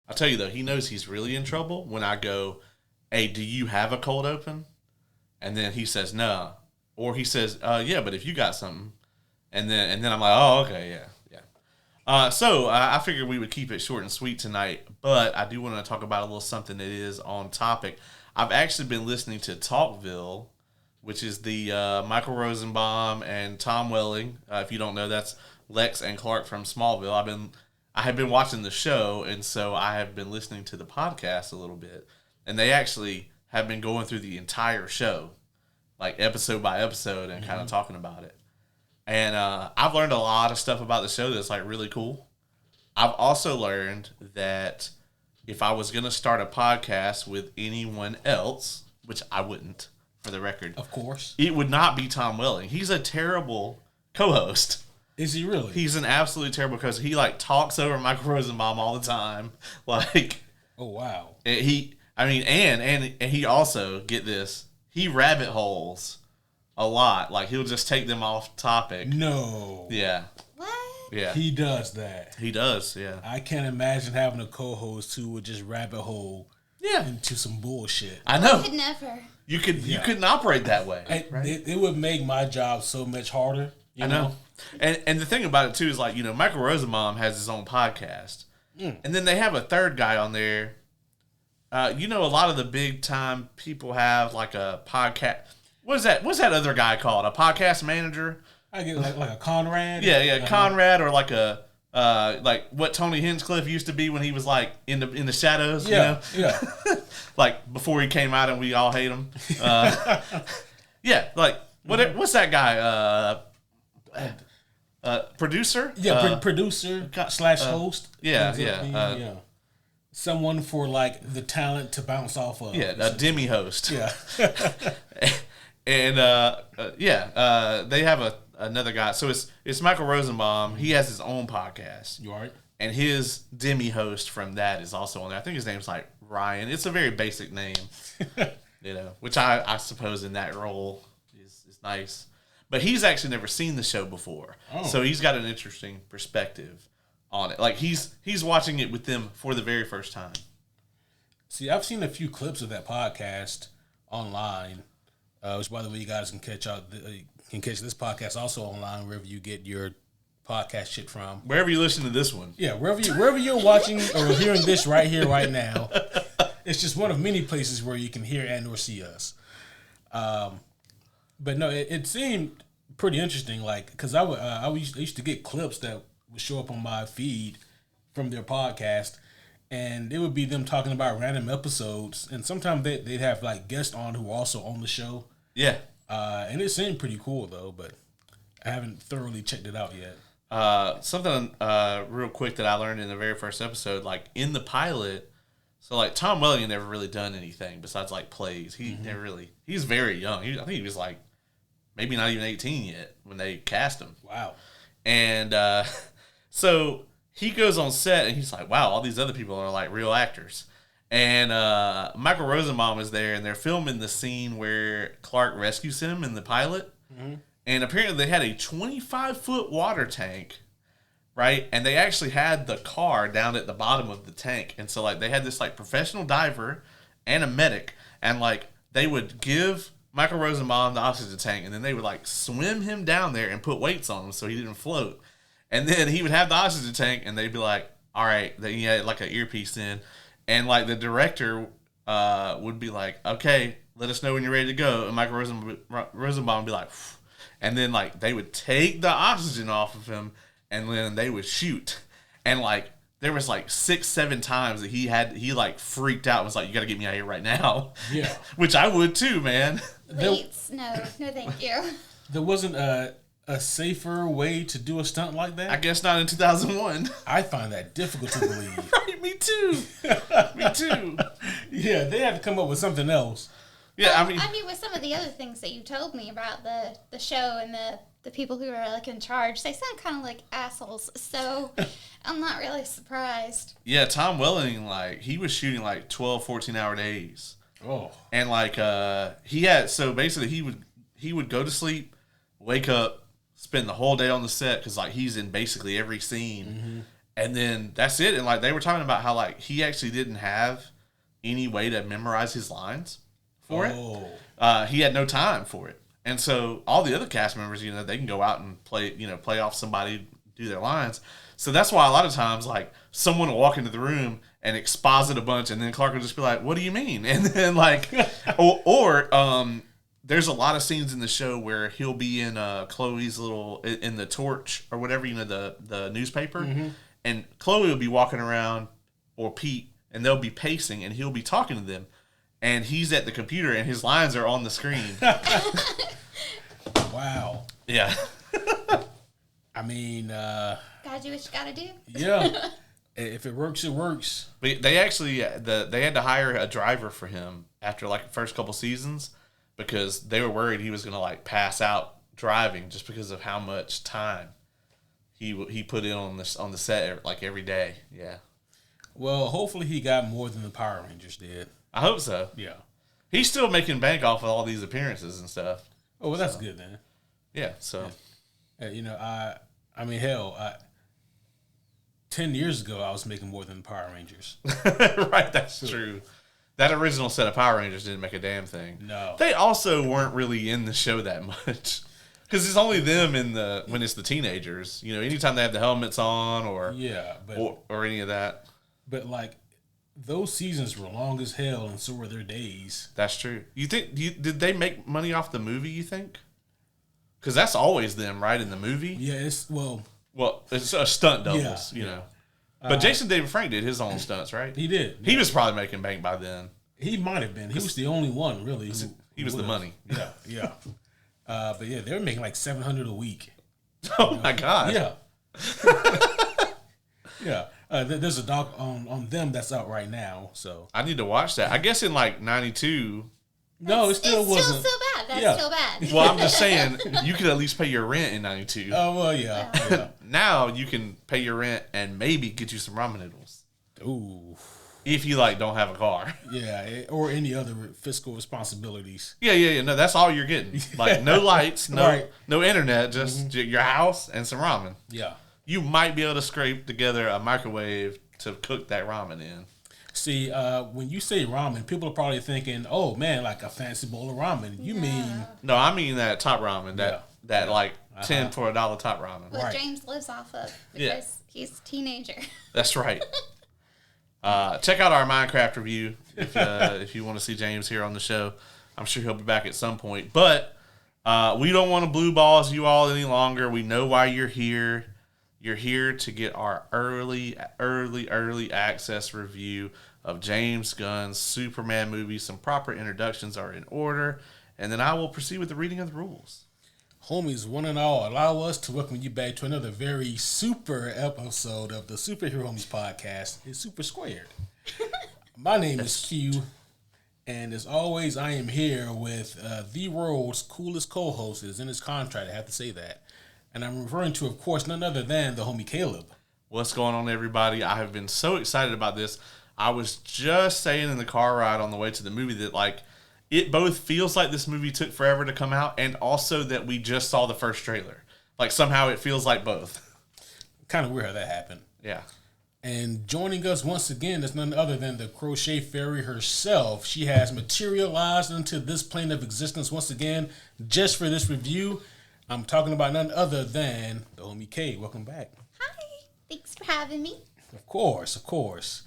I'll tell you though, he knows he's really in trouble when I go, "Hey, do you have a cold open?" And then he says no, or he says, "Yeah, but if you got something," and then I'm like, "Oh, okay, yeah." So I figured we would keep it short and sweet tonight, but I do want to talk about a little something that is on topic. I've actually been listening to Talkville, which is the Michael Rosenbaum and Tom Welling. If you don't know, that's Lex and Clark from Smallville. I have been watching the show, and so I have been listening to the podcast a little bit, and they actually have been going through the entire show, like episode by episode, and kind of talking about it. And I've learned a lot of stuff about the show that's like really cool. I've also learned that if I was going to start a podcast with anyone else, which I wouldn't, for the record, of course, it would not be Tom Welling. He's a terrible co-host. Is he really? He's an absolutely terrible co-host. He like talks over Michael Rosenbaum all the time. Like, oh wow. And he also, get this, he rabbit holes a lot. Like, he'll just take them off topic. No. Yeah. What? Yeah. He does that. He does, yeah. I can't imagine having a co-host who would just rabbit hole into some bullshit. I know. I could never. You couldn't operate that way. Right? It would make my job so much harder. I know. And the thing about it, too, is like, Michael Rosenbaum has his own podcast. And then they have a third guy on there. A lot of the big time people have like a podcast. What's that other guy called? A podcast manager? I get like a Conrad. Yeah, Conrad, or like a like what Tony Hinchcliffe used to be when he was like in the shadows. Yeah. Like before he came out and we all hate him. Yeah, like what's that guy? Producer? Yeah, producer / host. Yeah. Someone for like the talent to bounce off of. Yeah, a demi host. Yeah. And they have another guy. So it's Michael Rosenbaum. He has his own podcast. You all right? And his demi host from that is also on there. I think his name's like Ryan. It's a very basic name, which I suppose in that role is nice. But he's actually never seen the show before, so he's got an interesting perspective on it. Like he's watching it with them for the very first time. See, I've seen a few clips of that podcast online. Which, by the way, you guys can catch this podcast also online wherever you get your podcast shit from. Wherever you listen to this one. Yeah, wherever you're watching or hearing this right here, right now. It's just one of many places where you can hear and or see us. But no, it seemed pretty interesting. Like, because I used to get clips that would show up on my feed from their podcast, and it would be them talking about random episodes, and sometimes they'd have like guests on who were also on the show. Yeah. And it seemed pretty cool though, but I haven't thoroughly checked it out yet. Something real quick that I learned in the very first episode, like in the pilot. So like Tom Welling had never really done anything besides like plays. He never really. He's very young. I think he was like maybe not even 18 yet when they cast him. Wow. And so he goes on set and he's like, "Wow, all these other people are like real actors." And Michael Rosenbaum is there, and they're filming the scene where Clark rescues him in the pilot. Mm-hmm. And apparently they had a 25-foot water tank, right? And they actually had the car down at the bottom of the tank. And so, like, they had this, like, professional diver and a medic. And, like, they would give Michael Rosenbaum the oxygen tank, and then they would, like, swim him down there and put weights on him so he didn't float. And then he would have the oxygen tank, and they'd be like, all right, he had, like, an earpiece in. And, like, the director would be like, okay, let us know when you're ready to go. And Michael Rosenbaum would be like, phew. And then, like, they would take the oxygen off of him, and then they would shoot. And, like, there was, like, 6-7 times that he like, freaked out and was like, you got to get me out of here right now. Yeah. Which I would, too, man. Please, no, thank you. There wasn't a safer way to do a stunt like that? I guess not in 2001. I find that difficult to believe. Right, me too. Me too. Yeah, they had to come up with something else. Yeah, I mean, with some of the other things that you told me about the show and the people who are like in charge, they sound kind of like assholes. So I'm not really surprised. Yeah, Tom Welling, like, he was shooting like 12, 14-hour days. Oh. And like so basically he would go to sleep, wake up, spend the whole day on the set because like he's in basically every scene, And then that's it. And like they were talking about how like he actually didn't have any way to memorize his lines for it. He had no time for it. And so all the other cast members, you know, they can go out and play off somebody, do their lines. So that's why a lot of times, like, someone will walk into the room and exposit a bunch, and then Clark will just be like, "What do you mean?" And then, like, or there's a lot of scenes in the show where he'll be in Chloe's in the Torch or whatever, you know, the newspaper, and Chloe will be walking around, or Pete, and they'll be pacing, and he'll be talking to them, and he's at the computer, and his lines are on the screen. Wow. Yeah. I mean, gotta do what you gotta do. Yeah. If it works, it works. But they actually they had to hire a driver for him after like the first couple seasons because they were worried he was gonna like pass out driving just because of how much time he put in on the set like every day. Yeah. Well, hopefully he got more than the Power Rangers did. I hope so. Yeah. He's still making bank off of all these appearances and stuff. Oh, well, that's good then. Yeah. So. Yeah. You know, I mean, hell, 10 years ago, I was making more than the Power Rangers. Right, that's true. That original set of Power Rangers didn't make a damn thing. No. They also weren't really in the show that much. Because it's only them when it's the teenagers. You know, anytime they have the helmets on or any of that. But, like, those seasons were long as hell, and so were their days. That's true. Did they make money off the movie, you think? Because that's always them, right, in the movie? Yeah, it's a stunt doubles, you know. But Jason David Frank did his own stunts, right? He did. He was probably making bank by then. He might have been. He was the only one, really. He was the money. Yeah. But yeah, they were making like $700 a week. Oh my God. Yeah. Yeah. There's a doc on them that's out right now. So I need to watch that. I guess in like 92. No, it still wasn't. It's still so bad. That's still bad. Well, I'm just saying, you could at least pay your rent in 92. Oh, well, yeah. Now you can pay your rent and maybe get you some ramen noodles. Ooh. If you like don't have a car. Yeah, or any other fiscal responsibilities. Yeah. No, that's all you're getting. Like no lights, no internet, just your house and some ramen. Yeah. You might be able to scrape together a microwave to cook that ramen in. See, when you say ramen, people are probably thinking, "Oh man, like a fancy bowl of ramen." You mean? No, I mean that top ramen, that like $10 for $1 top ramen. What James lives off of because he's a teenager. That's right. Check out our Minecraft review if you want to see James here on the show. I'm sure he'll be back at some point. But we don't want to blue balls you all any longer. We know why you're here. You're here to get our early access review of James Gunn's Superman movie. Some proper introductions are in order. And then I will proceed with the reading of the rules. Homies, one and all, allow us to welcome you back to another very super episode of the Superhero Homies podcast. It's Super Squared. My name is Q, and as always, I am here with the world's coolest co-host. It is in his contract, I have to say that. And I'm referring to, of course, none other than the homie Caleb. What's going on, everybody? I have been so excited about this. I was just saying in the car ride on the way to the movie that, like, it both feels like this movie took forever to come out and also that we just saw the first trailer. Like, somehow it feels like both. Kind of weird how that happened. Yeah. And joining us once again is none other than the Crochet Fairy herself. She has materialized into this plane of existence once again just for this review. I'm talking about none other than the homie K. Welcome back. Hi. Thanks for having me. Of course.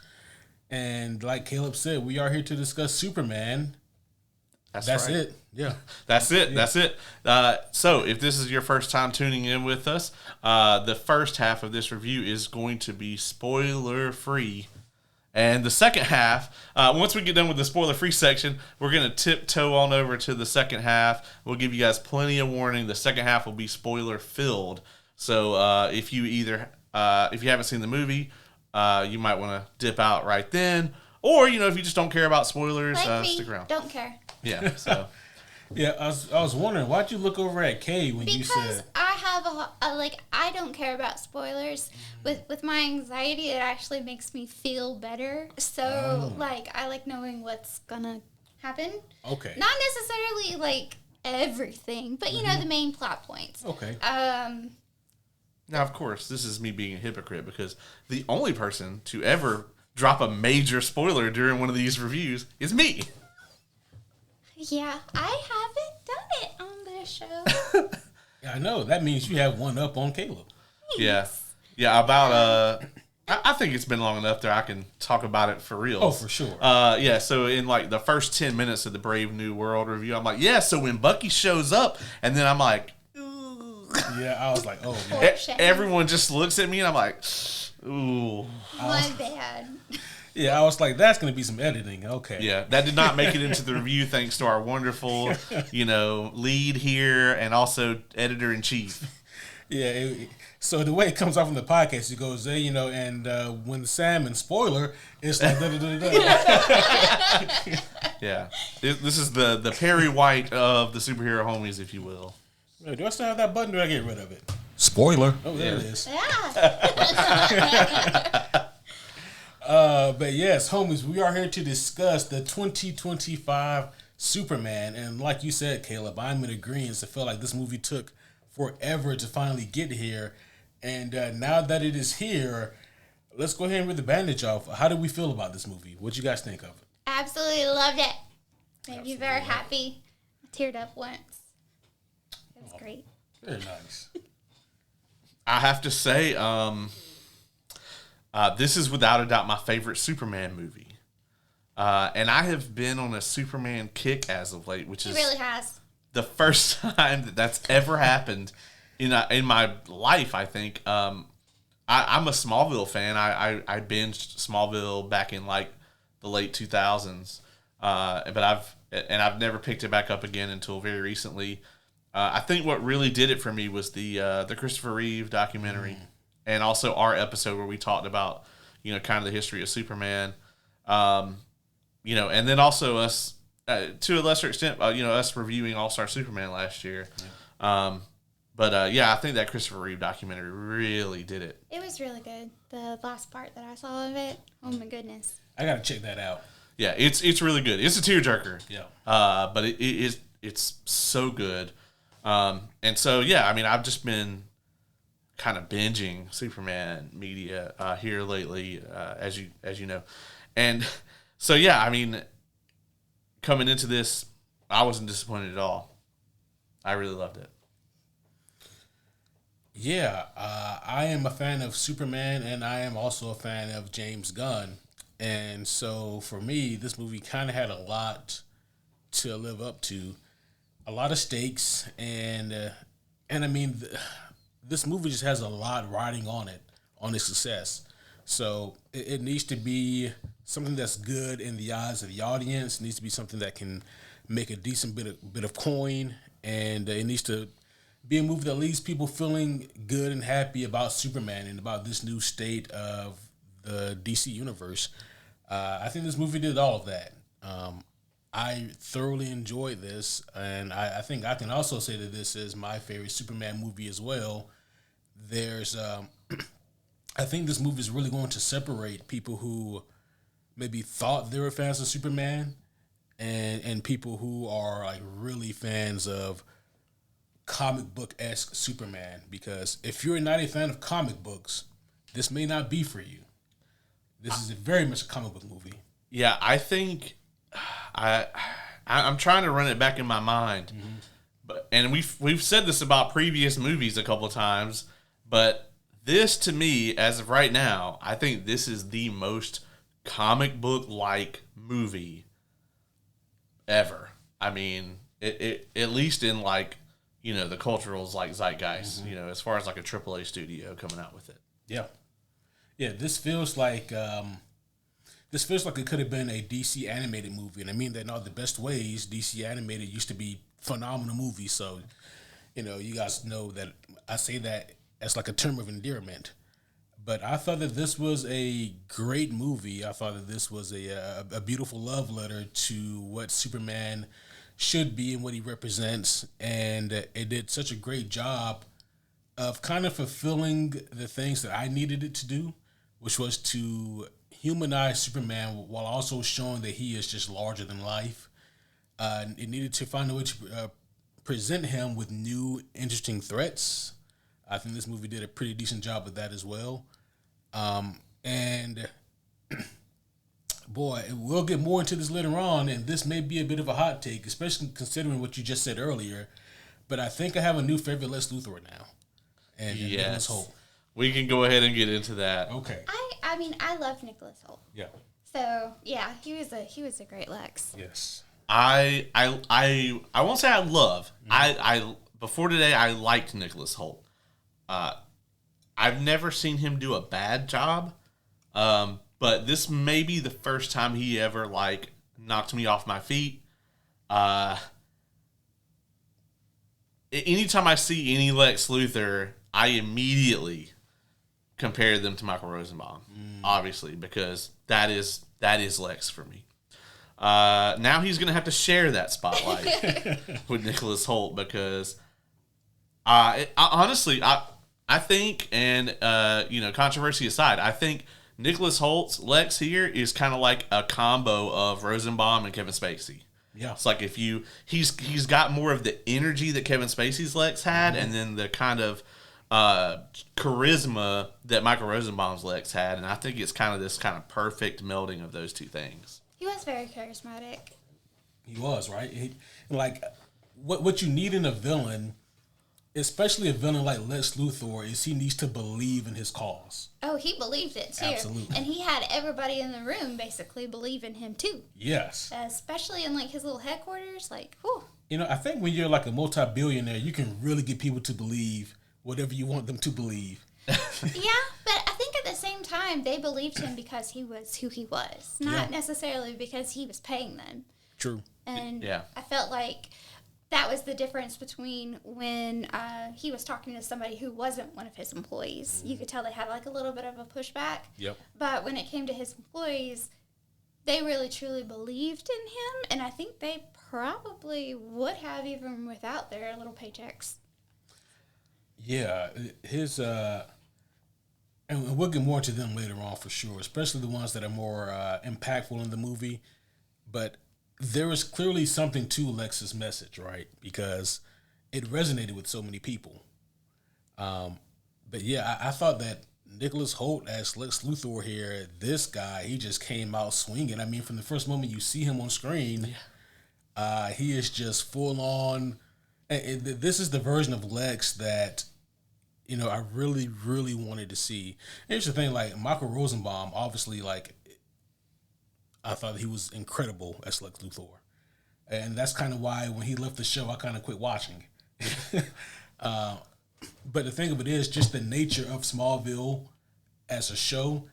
And like Caleb said, we are here to discuss Superman. That's right. It. Yeah. That's it. So if this is your first time tuning in with us, the first half of this review is going to be spoiler free. And the second half, once we get done with the spoiler-free section, we're going to tiptoe on over to the second half. We'll give you guys plenty of warning. The second half will be spoiler-filled. So if you haven't seen the movie, you might want to dip out right then. Or, if you just don't care about spoilers, stick around. Don't care. Yeah, so... Yeah, I was wondering, why'd you look over at Kay when you said... Because I have I don't care about spoilers. With my anxiety, it actually makes me feel better. So, I like knowing what's gonna happen. Okay. Not necessarily, everything, but, the main plot points. Okay. Now, of course, this is me being a hypocrite because the only person to ever drop a major spoiler during one of these reviews is me. Yeah, I haven't done it on this show. Yeah, I know. That means you have one up on Caleb. Thanks. Yeah. About I think it's been long enough that I can talk about it for real. Oh, for sure. Yeah. So in like the first 10 minutes of the Brave New World review, I'm like, yeah. So when Bucky shows up, and then I'm like, Yeah, I was like, oh, man. Poor Shay. everyone just looks at me, and I'm like, ooh. My bad. Yeah, I was like, that's going to be some editing. Okay. Yeah, that did not make it into the review thanks to our wonderful, lead here and also editor in chief. Yeah. So the way it comes off in the podcast, it goes, and when Sam and spoiler, it's like da-da-da-da-da. Yeah, this is the Perry White of the superhero homies, if you will. Do I still have that button? Or do I get rid of it? Spoiler. Oh, there it is. Yeah. But yes, homies, we are here to discuss the 2025 Superman. And like you said, Caleb, I'm in agreement. I feel like this movie took forever to finally get here. And now that it is here, let's go ahead and rip the bandage off. How do we feel about this movie? What you guys think of it? Absolutely loved it. Made me very happy. I teared up once. It was great. Very nice. I have to say, this is without a doubt my favorite Superman movie. And I have been on a Superman kick as of late, which He is really has. the first time that's ever happened in my life, I think. I'm a Smallville fan. I binged Smallville back in like the late 2000s, but I've never picked it back up again until very recently. I think what really did it for me was the Christopher Reeve documentary, and also our episode where we talked about kind of the history of Superman, and then also us to a lesser extent, us reviewing All-Star Superman last year. Yeah. But I think that Christopher Reeve documentary really did it. It was really good. The last part that I saw of it, oh my goodness. I got to check that out. Yeah, it's really good. It's a tearjerker. Yeah. But it's so good. And so I've just been kind of binging Superman media here lately, as you know, and so coming into this, I wasn't disappointed at all. I really loved it. Yeah, I am a fan of Superman, and I am also a fan of James Gunn. And so for me, this movie kind of had a lot to live up to, a lot of stakes, and I mean, this movie just has a lot riding on it, on its success. So it needs to be something that's good in the eyes of the audience. It needs to be something that can make a decent bit of coin, and it needs to be a movie that leaves people feeling good and happy about Superman and about this new state of the DC universe. I think this movie did all of that. I thoroughly enjoyed this, and I think I can also say that this is my favorite Superman movie as well. There's, I think this movie is really going to separate people who maybe thought they were fans of Superman and people who are like really fans of comic book-esque Superman, because if you're not a fan of comic books, this may not be for you. This is very much a comic book movie. Yeah, I think I'm trying to run it back in my mind, and we've said this about previous movies a couple of times, but this to me, as of right now, I think this is the most comic book like movie ever. I mean, it at least in like the cultural zeitgeist, as far as like a AAA studio coming out with it. Yeah. Yeah, this feels like it could have been a DC animated movie, and I mean that in all the best ways. DC animated used to be phenomenal movies, so you guys know that I say that as like a term of endearment. But I thought that this was a great movie. I thought that this was a beautiful love letter to what Superman should be and what he represents, and it did such a great job of kind of fulfilling the things that I needed it to do, which was to humanize Superman while also showing that he is just larger than life. It needed to find a way to present him with new, interesting threats. I think this movie did a pretty decent job of that as well. And boy, we'll get more into this later on, and this may be a bit of a hot take, especially considering what you just said earlier. But I think I have a new favorite Lex Luthor now. And Nicholas Hoult. We can go ahead and get into that. Okay. I mean, I love Nicholas Hoult. Yeah. So yeah, he was a great Lex. Yes. I won't say I love. I before today I liked Nicholas Hoult. I've never seen him do a bad job. But this may be the first time he ever like knocked me off my feet. Anytime I see any Lex Luthor, I immediately compare them to Michael Rosenbaum, obviously, because that is Lex for me. Now he's going to have to share that spotlight with Nicholas Hoult because honestly, I think, and controversy aside, I think Nicholas Holt's Lex here is kind of like a combo of Rosenbaum and Kevin Spacey. Yeah. It's like he's got more of the energy that Kevin Spacey's Lex had, and then the kind of charisma that Michael Rosenbaum's Lex had, and I think it's kind of this kind of perfect melding of those two things. He was very charismatic. He was, right? What you need in a villain, especially a villain like Lex Luthor, is he needs to believe in his cause. Oh, he believed it too. Absolutely. And he had everybody in the room basically believe in him too. Yes. Especially in like his little headquarters, like, whew. I think when you're like a multi-billionaire, you can really get people to believe whatever you want them to believe. Yeah, but I think at the same time, they believed him because he was who he was, not necessarily because he was paying them. True. And I felt like that was the difference between when he was talking to somebody who wasn't one of his employees. You could tell they had like a little bit of a pushback. Yep. But when it came to his employees, they really truly believed in him, and I think they probably would have even without their little paychecks. Yeah, his and we'll get more into them later on for sure, especially the ones that are more impactful in the movie. But there is clearly something to Lex's message, right? Because it resonated with so many people. But yeah, I thought that Nicholas Hoult as Lex Luthor here, this guy, he just came out swinging. I mean, from the first moment you see him on screen, he is just full on. And this is the version of Lex that, I really, really wanted to see. And here's the thing, like, Michael Rosenbaum, obviously, like, I thought he was incredible as Lex Luthor. And that's kind of why when he left the show, I kind of quit watching. But the thing of it is, just the nature of Smallville as a show,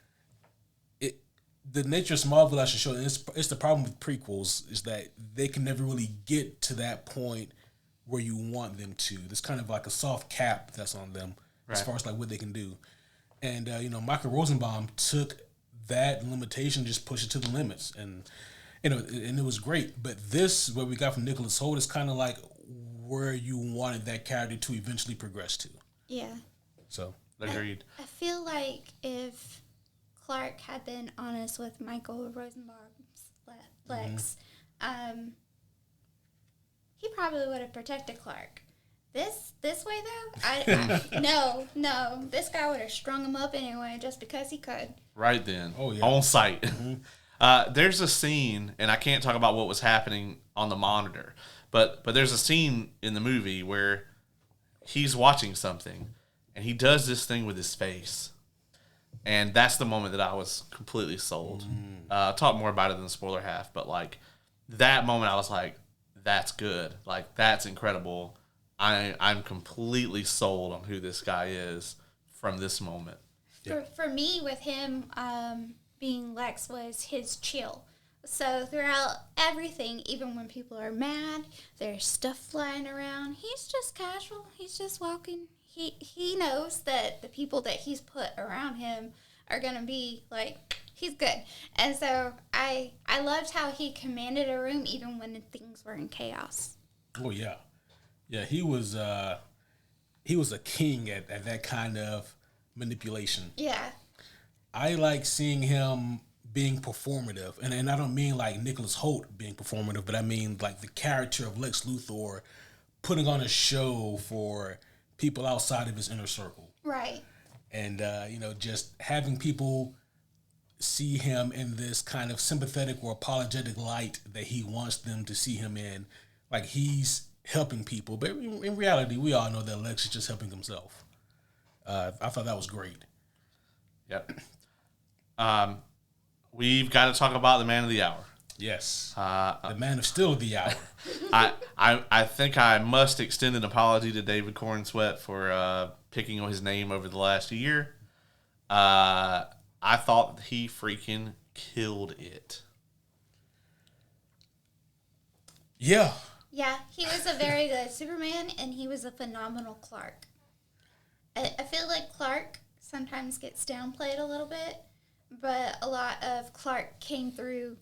the nature of Smallville as a show, and it's the problem with prequels, is that they can never really get to that point where you want them to. There's kind of like a soft cap that's on them as far as like what they can do. And, Michael Rosenbaum took that limitation, just pushed it to the limits. And, and it was great. But this, what we got from Nicholas Hoult, is kind of like where you wanted that character to eventually progress to. Yeah. So. Agreed. I feel like if Clark had been honest with Michael Rosenbaum's Lex, he probably would have protected Clark. This way though, no, this guy would have strung him up anyway just because he could. Right then. Oh yeah. On site. There's a scene, and I can't talk about what was happening on the monitor, but there's a scene in the movie where he's watching something, and he does this thing with his face. And that's the moment that I was completely sold. I'll talk more about it in the spoiler half, but like that moment I was like, that's good. Like, that's incredible. I'm completely sold on who this guy is from this moment. For me, with him being Lex, was his chill. So throughout everything, even when people are mad, there's stuff flying around, he's just casual. He's just walking. He knows that the people that he's put around him are going to be, like, he's good. And so I loved how he commanded a room even when things were in chaos. Oh, yeah. Yeah, he was a king at that kind of manipulation. Yeah. I like seeing him being performative. And I don't mean like Nicholas Hoult being performative, but I mean like the character of Lex Luthor putting on a show for people outside of his inner circle. Right. And, just having people see him in this kind of sympathetic or apologetic light that he wants them to see him in. Like, he's helping people. But in reality, we all know that Lex is just helping himself. I thought that was great. Yep. We've got to talk about the man of the hour. Yes. The man of steel of the hour. I think I must extend an apology to David Corn Sweat for picking on his name over the last year. I thought he freaking killed it. Yeah. Yeah, he was a very good Superman, and he was a phenomenal Clark. I feel like Clark sometimes gets downplayed a little bit, but a lot of Clark came through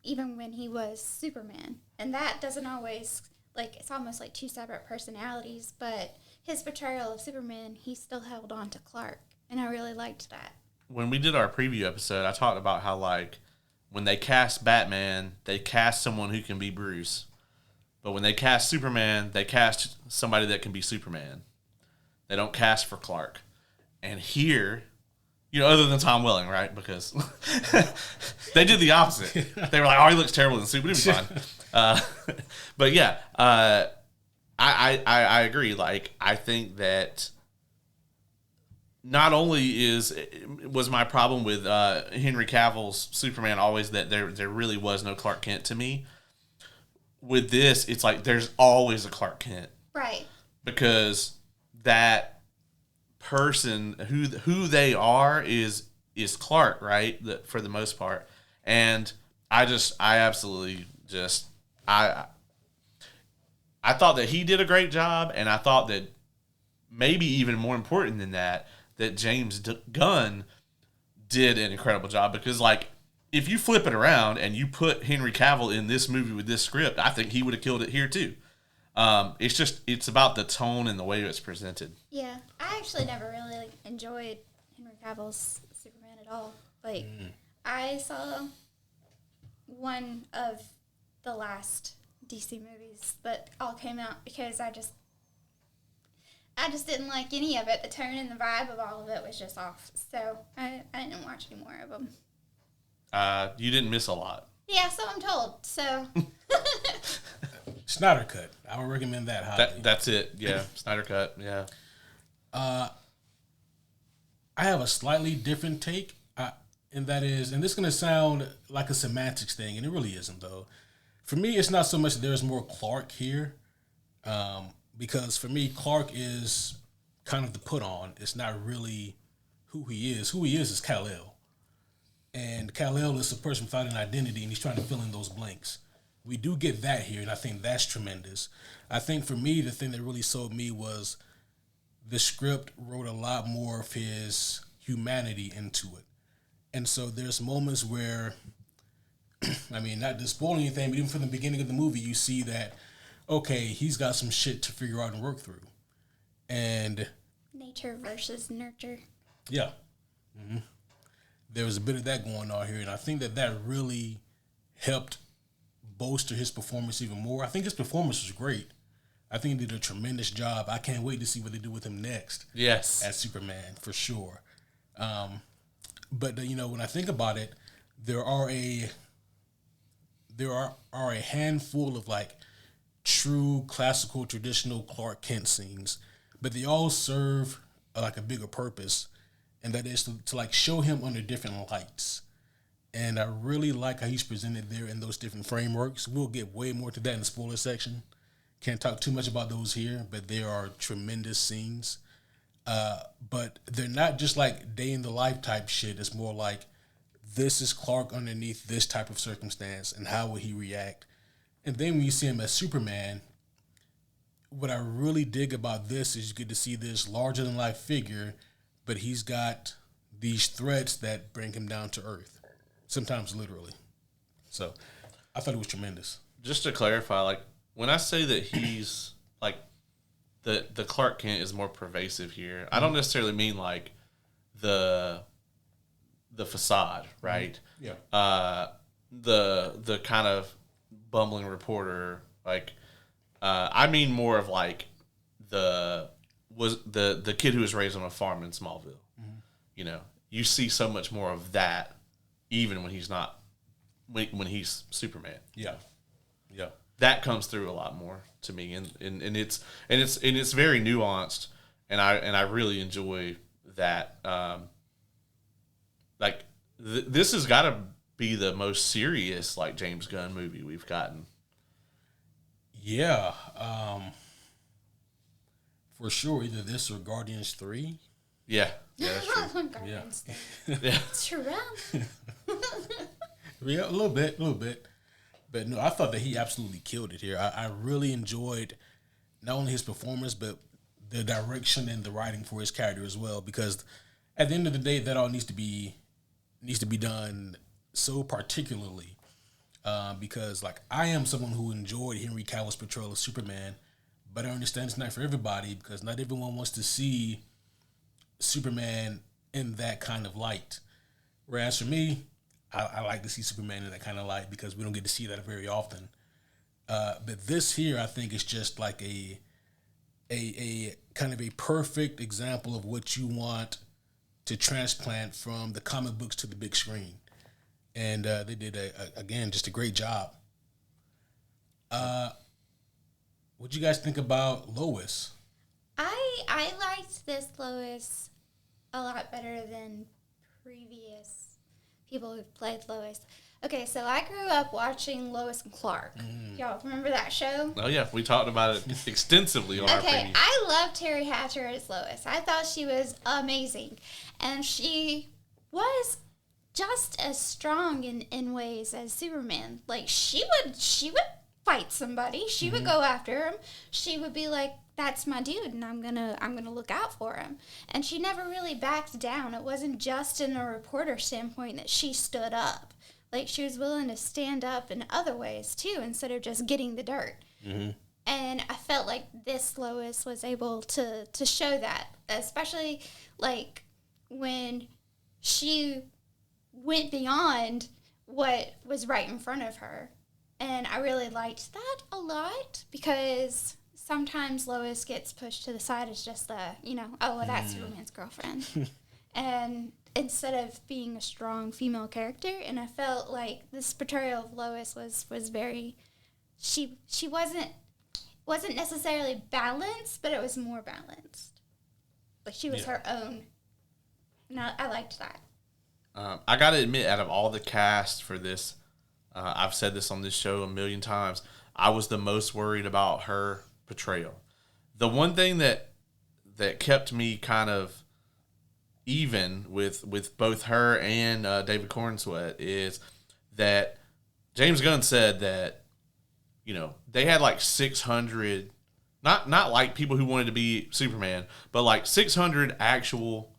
even when he was Superman. And that doesn't always, it's almost like two separate personalities, but his portrayal of Superman, he still held on to Clark, and I really liked that. When we did our preview episode, I talked about how, when they cast Batman, they cast someone who can be Bruce. But when they cast Superman, they cast somebody that can be Superman. They don't cast for Clark. And here, other than Tom Welling, right? Because they did the opposite. They were like, oh, he looks terrible in the suit, but he'll be fine. But yeah, I agree. I think that not only was my problem with Henry Cavill's Superman always that there really was no Clark Kent to me. With this, it's like there's always a Clark Kent. Right. Because that person who they are is Clark, right? For the most part. And I absolutely I thought that he did a great job, and I thought that maybe even more important than that James Gunn did an incredible job, because if you flip it around and you put Henry Cavill in this movie with this script, I think he would have killed it here too. It's about the tone and the way it's presented. Yeah, I actually never really enjoyed Henry Cavill's Superman at all. I saw one of the last DC movies that all came out because I just didn't like any of it. The tone and the vibe of all of it was just off. So I didn't watch any more of them. You didn't miss a lot. Yeah, so I'm told. So Snyder Cut. I would recommend that highly. That's it. Yeah, Snyder Cut. Yeah. I have a slightly different take, and that is, and this is going to sound like a semantics thing, and it really isn't though. For me, it's not so much that there's more Clark here, because for me, Clark is kind of the put on. It's not really who he is. Who he is Kal-El. And Kal-El is a person without an identity, and he's trying to fill in those blanks. We do get that here, and I think that's tremendous. I think for me, the thing that really sold me was the script wrote a lot more of his humanity into it. And so there's moments where, not to spoil anything, but even from the beginning of the movie, you see that, okay, he's got some shit to figure out and work through. And nature versus nurture. Yeah. Mm-hmm. There was a bit of that going on here, and I think that really helped bolster his performance even more. I think his performance was great. I think he did a tremendous job. I can't wait to see what they do with him next. Yes. As Superman, for sure. But when I think about it, there are a handful of true classical traditional Clark Kent scenes, but they all serve a bigger purpose. And that is to show him under different lights. And I really like how he's presented there in those different frameworks. We'll get way more to that in the spoiler section. Can't talk too much about those here, but they are tremendous scenes. But they're not just day in the life type shit. It's more this is Clark underneath this type of circumstance, and how will he react? And then when you see him as Superman, what I really dig about this is you get to see this larger than life figure, but he's got these threats that bring him down to earth, sometimes literally. So I thought it was tremendous. Just to clarify, when I say that he's the Clark Kent is more pervasive here, I don't necessarily mean the facade, right? Yeah. The kind of bumbling reporter, I mean more of the kid who was raised on a farm in Smallville. Mm-hmm. You know, you see so much more of that, even when he's not when he's Superman. Yeah. That comes through a lot more to me, and it's very nuanced, and I really enjoy that. This has got to be the most serious like James Gunn movie we've gotten. Yeah, for sure. Either this or Guardians 3. Yeah, that's true. Guardians 3. Yeah, true. Yeah, a little bit. But no, I thought that he absolutely killed it here. I really enjoyed not only his performance, but the direction and the writing for his character as well. Because at the end of the day, that all needs to be done so particularly. Because like I am someone who enjoyed Henry Cavill's portrayal of Superman, but I understand it's not for everybody because not everyone wants to see Superman in that kind of light. Whereas for me, I like to see Superman in that kind of light because we don't get to see that very often. But this here, I think, is just like a kind of a perfect example of what you want to transplant from the comic books to the big screen. And they did, again, just a great job. What'd you guys think about Lois? I liked this Lois a lot better than previous people who've played Lois. Okay, so I grew up watching Lois and Clark. Y'all remember that show? Oh yeah, we talked about it extensively on our previous. Okay, I loved Terry Hatcher as Lois. I thought she was amazing, and she was just as strong in ways as Superman. Like she would fight somebody. She would go after him. She would be like, "That's my dude, and I'm gonna look out for him." And she never really backed down. It wasn't just in a reporter standpoint that she stood up. Like she was willing to stand up in other ways too, instead of just getting the dirt. Mm-hmm. And I felt like this Lois was able to show that, especially like when she went beyond what was right in front of her. And I really liked that a lot because sometimes Lois gets pushed to the side as just that's Superman's girlfriend. And instead of being a strong female character, and I felt like this portrayal of Lois was very, she wasn't necessarily balanced, but it was more balanced. Like she was her own. And I liked that. I gotta admit, out of all the cast for this, I've said this on this show a million times, I was the most worried about her portrayal. The one thing that kept me kind of even with both her and David Cornsweet is that James Gunn said that, you know, they had like 600, not like people who wanted to be Superman, but like 600 actual,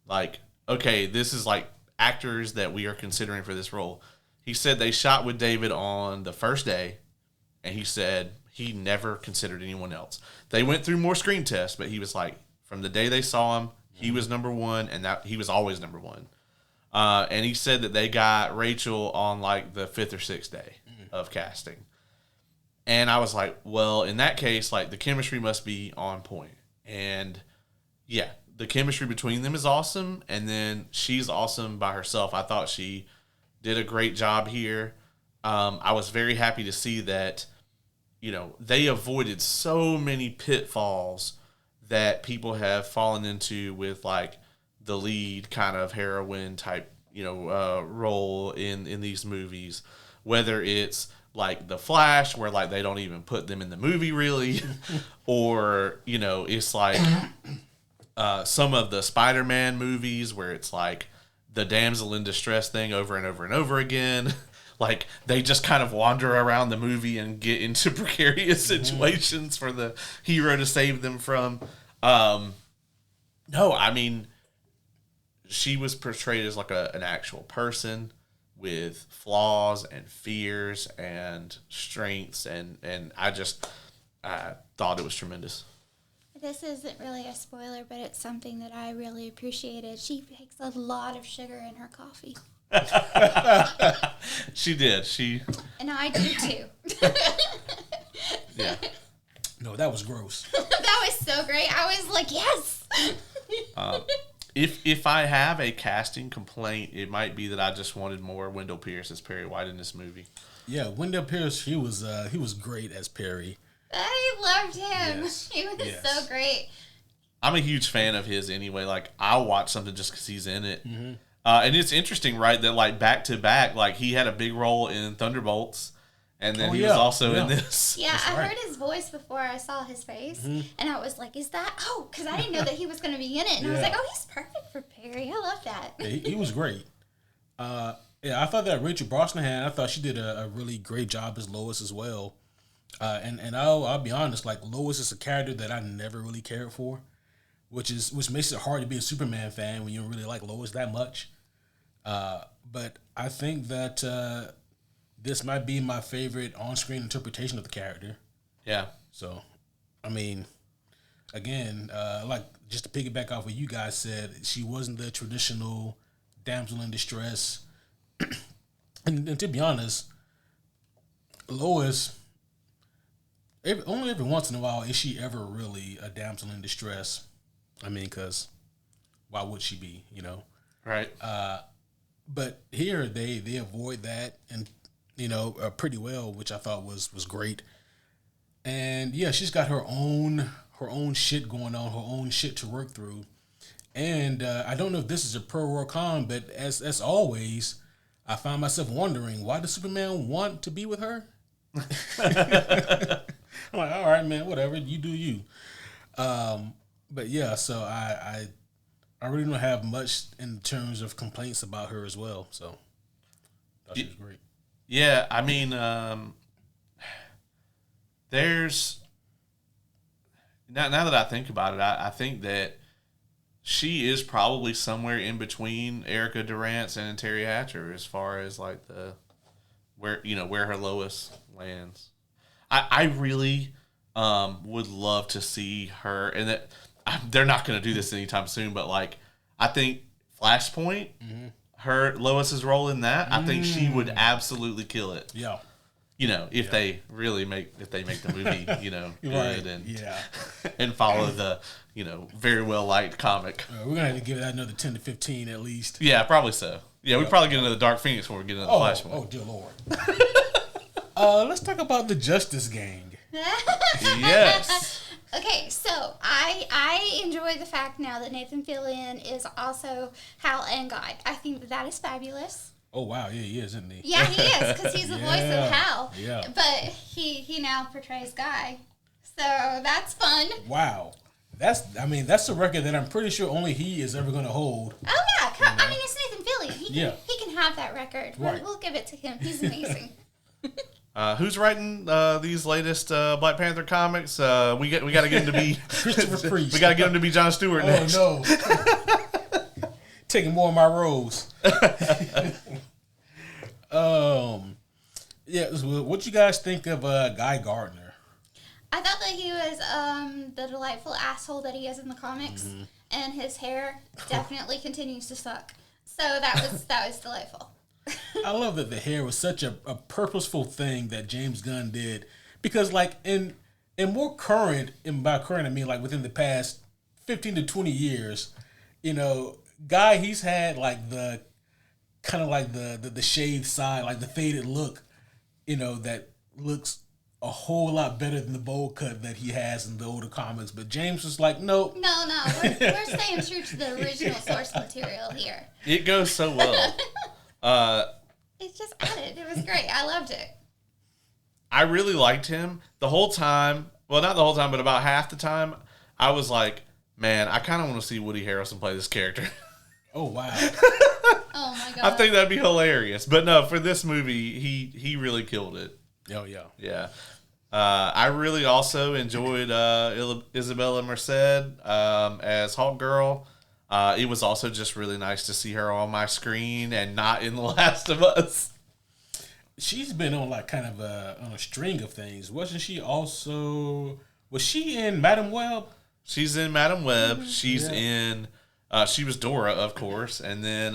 like, okay, this is like actors that we are considering for this role. He said they shot with David on the first day, and he said he never considered anyone else. They went through more screen tests, but he was like, from the day they saw him, he was number one, and that he was always number one. And he said that they got Rachel on like the 5th or 6th day of casting. And I was like, well, in that case, like the chemistry must be on point. And yeah, the chemistry between them is awesome. And then she's awesome by herself. I thought she did a great job here. I was very happy to see that, you know, they avoided so many pitfalls that people have fallen into with like the lead kind of heroine type, you know, role in these movies, whether it's like The Flash, where like they don't even put them in the movie really, or, you know, it's like some of the Spider-Man movies where it's like the damsel in distress thing over and over and over again. Like they just kind of wander around the movie and get into precarious situations for the hero to save them from. No, I mean, she was portrayed as like an actual person with flaws and fears and strengths, and I thought it was tremendous. This isn't really a spoiler, but it's something that I really appreciated. She takes a lot of sugar in her coffee. She did. And I do too. Yeah. No, that was gross. That was so great. I was like, yes. If I have a casting complaint, it might be that I just wanted more Wendell Pierce as Perry White in this movie. Yeah, Wendell Pierce, he was great as Perry. I loved him. Yes. He was so great. I'm a huge fan of his anyway. Like, I'll watch something just because he's in it. Mm-hmm. And it's interesting, right, that, like, back to back, like, he had a big role in Thunderbolts, and then he was also in this. Yeah, I heard his voice before I saw his face, and I was like, is that... Oh, because I didn't know that he was going to be in it, and I was like, oh, he's perfect for Perry. I love that. Yeah, he was great. I thought that Rachel Brosnahan, I thought she did a really great job as Lois as well. And I'll be honest, like, Lois is a character that I never really cared for, which makes it hard to be a Superman fan when you don't really like Lois that much. But I think that this might be my favorite on-screen interpretation of the character. Yeah. So, I mean, again, like, just to piggyback off what you guys said, she wasn't the traditional damsel in distress. and to be honest, Lois, only every once in a while is she ever really a damsel in distress. I mean, because why would she be, you know? Right. But here they avoid that, and pretty well, which I thought was great. And yeah, she's got her own shit going on, her own shit to work through. And I don't know if this is a pro or con, but as always, I find myself wondering, why does Superman want to be with her? I'm like, all right, man, whatever, you do you. But yeah, so I really don't have much in terms of complaints about her as well. So I thought she was great. Yeah, I mean, there's now that I think about it, I think that she is probably somewhere in between Erica Durance and Terry Hatcher as far as like where her Lois lands. I really would love to see her, and that they're not going to do this anytime soon. But like, I think Flashpoint, her Lois's role in that, I think she would absolutely kill it. Yeah. If they really make the movie, good right. and follow the, very well liked comic. We're gonna have to give that another 10 to 15 at least. Yeah, probably so. Yeah, we probably get another Dark Phoenix when we get another Flashpoint. Oh dear Lord. Let's talk about the Justice Gang. Yes. Okay, so I enjoy the fact now that Nathan Fillion is also Hal and Guy. I think that is fabulous. Oh wow, yeah, he is, isn't he? Yeah, he is, because he's the voice of Hal. Yeah. But he now portrays Guy, so that's fun. Wow, that's a record that I'm pretty sure only he is ever going to hold. Oh yeah, I mean, it's Nathan Fillion. He can have that record. Right. We'll give it to him. He's amazing. Who's writing these latest Black Panther comics? We got to get him to be Christopher Priest. We got to get him to be Jon Stewart next. Oh no. Taking more of my roles. What you guys think of Guy Gardner? I thought that he was the delightful asshole that he is in the comics, and his hair definitely continues to suck. So that was delightful. I love that the hair was such a purposeful thing that James Gunn did, because like in more current, and by current I mean like within the past 15 to 20 years, Guy, he's had like the kind of like the shaved side, like the faded look, that looks a whole lot better than the bowl cut that he has in the older comics. But James was like, nope. No, we're staying true to the original source material here. It goes so well. It just added. It was great. I loved it. I really liked him the whole time. Well, not the whole time, but about half the time, I was like, man, I kind of want to see Woody Harrelson play this character. Oh, wow. Oh, my God. I think that'd be hilarious. But no, for this movie, he really killed it. Oh, yeah. Yeah. I really also enjoyed Isabella Merced as Hawk Girl. It was also just really nice to see her on my screen and not in The Last of Us. She's been on like kind of on a string of things. Wasn't she also... Was she in Madam Web? She's in Madam Web. She's in... she was Dora, of course. And then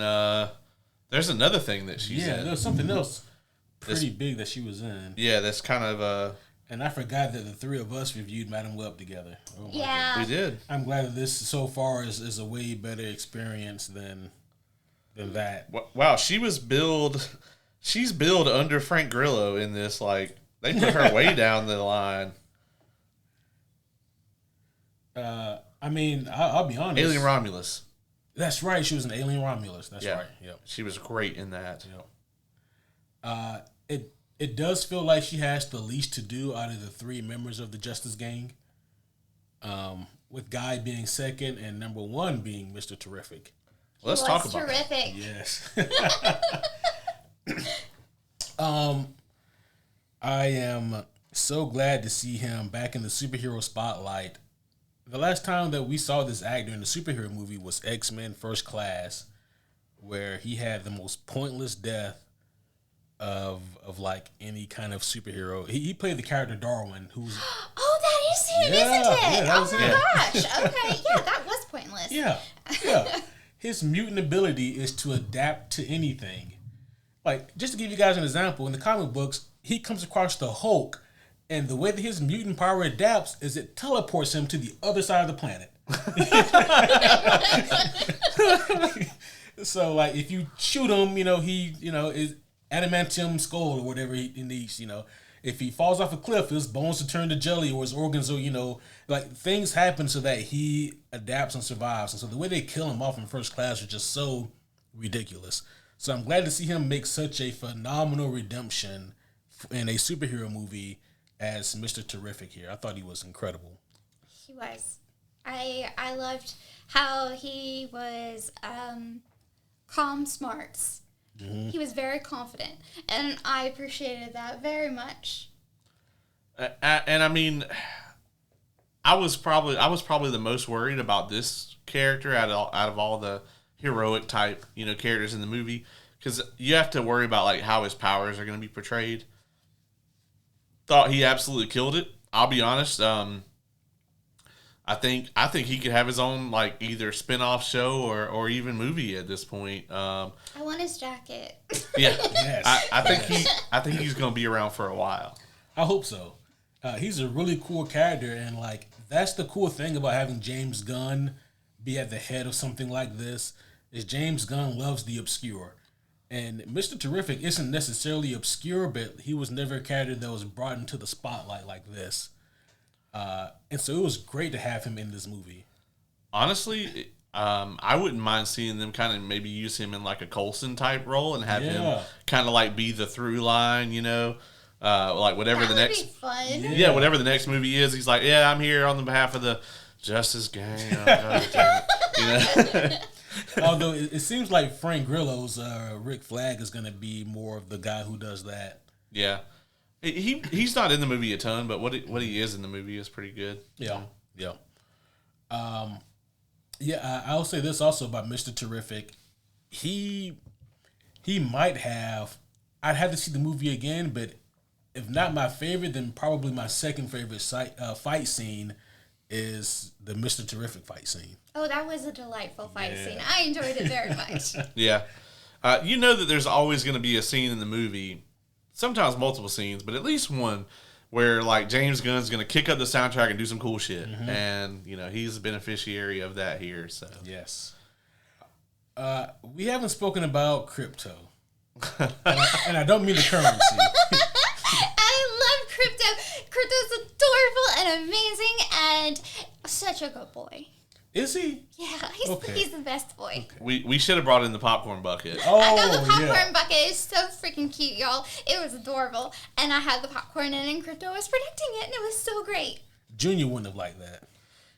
there's another thing that she's in. Yeah, there was something else pretty big that she was in. Yeah, that's kind of... And I forgot that the three of us reviewed Madam Web together. Oh my Yeah. We did. I'm glad that this so far is a way better experience than that. Wow, she's billed under Frank Grillo in this. Like, they put her way down the line. I mean, I'll be honest. Alien Romulus. That's right. She was an Alien Romulus. That's Yeah. right. Yep. She was great in that. Yep. It does feel like she has the least to do out of the three members of the Justice Gang. With Guy being second and number one being Mr. Terrific. Let's talk about that. terrific. Yes. I am so glad to see him back in the superhero spotlight. The last time that we saw this actor in a superhero movie was X-Men First Class, where he had the most pointless death of like any kind of superhero. He played the character Darwin, who's Oh, that is him, Yeah, isn't it? yeah, that was Oh my him. gosh. Okay, yeah, that was pointless. yeah. His mutant ability is to adapt to anything. Like, just to give you guys an example, in the comic books, he comes across the Hulk, and the way that his mutant power adapts is it teleports him to the other side of the planet. So, like, if you shoot him, he, is adamantium skull or whatever he needs, If he falls off a cliff, his bones will turn to jelly or his organs will, like, things happen so that he adapts and survives. And so the way they kill him off in First Class is just so ridiculous. So I'm glad to see him make such a phenomenal redemption in a superhero movie as Mr. Terrific here. I thought he was incredible. He was. I loved how he was calm smarts. Mm-hmm. He was very confident, and I appreciated that very much. And I mean, I was probably the most worried about this character out of all the heroic type characters in the movie, because you have to worry about like how his powers are going to be portrayed. Thought he absolutely killed it. I'll be honest. I think he could have his own like either spin-off show or even movie at this point. I want his jacket. Yeah, Yes. I think he's going to be around for a while. I hope so. He's a really cool character, and like that's the cool thing about having James Gunn be at the head of something like this is James Gunn loves the obscure. And Mr. Terrific isn't necessarily obscure, but he was never a character that was brought into the spotlight like this. And so it was great to have him in this movie. Honestly, I wouldn't mind seeing them kind of maybe use him in like a Coulson type role and have him kind of like be the through line, like whatever That the would next, be fun. yeah, whatever the next movie is. He's like, yeah, I'm here on the behalf of the Justice Gang. Oh, God damn it. Although it seems like Frank Grillo's Rick Flag is going to be more of the guy who does that. Yeah. He's not in the movie a ton, but what he is in the movie is pretty good. Yeah. I'll say this also about Mr. Terrific. He might have. I'd have to see the movie again, but if not my favorite, then probably my second favorite fight scene is the Mr. Terrific fight scene. Oh, that was a delightful fight scene. I enjoyed it very much. Yeah. That there's always going to be a scene in the movie, sometimes multiple scenes, but at least one where like James Gunn's going to kick up the soundtrack and do some cool shit. Mm-hmm. And, he's a beneficiary of that here. So yes. We haven't spoken about crypto. and I don't mean the currency. I love Crypto. Crypto's adorable and amazing and such a good boy. Is he? Yeah, Okay. he's the best boy. we should have brought in the popcorn bucket. Oh, I got the popcorn yeah. bucket. It's so freaking cute, y'all. It was adorable. And I had the popcorn and Crypto was protecting it, and it was so great. Junior wouldn't have liked that.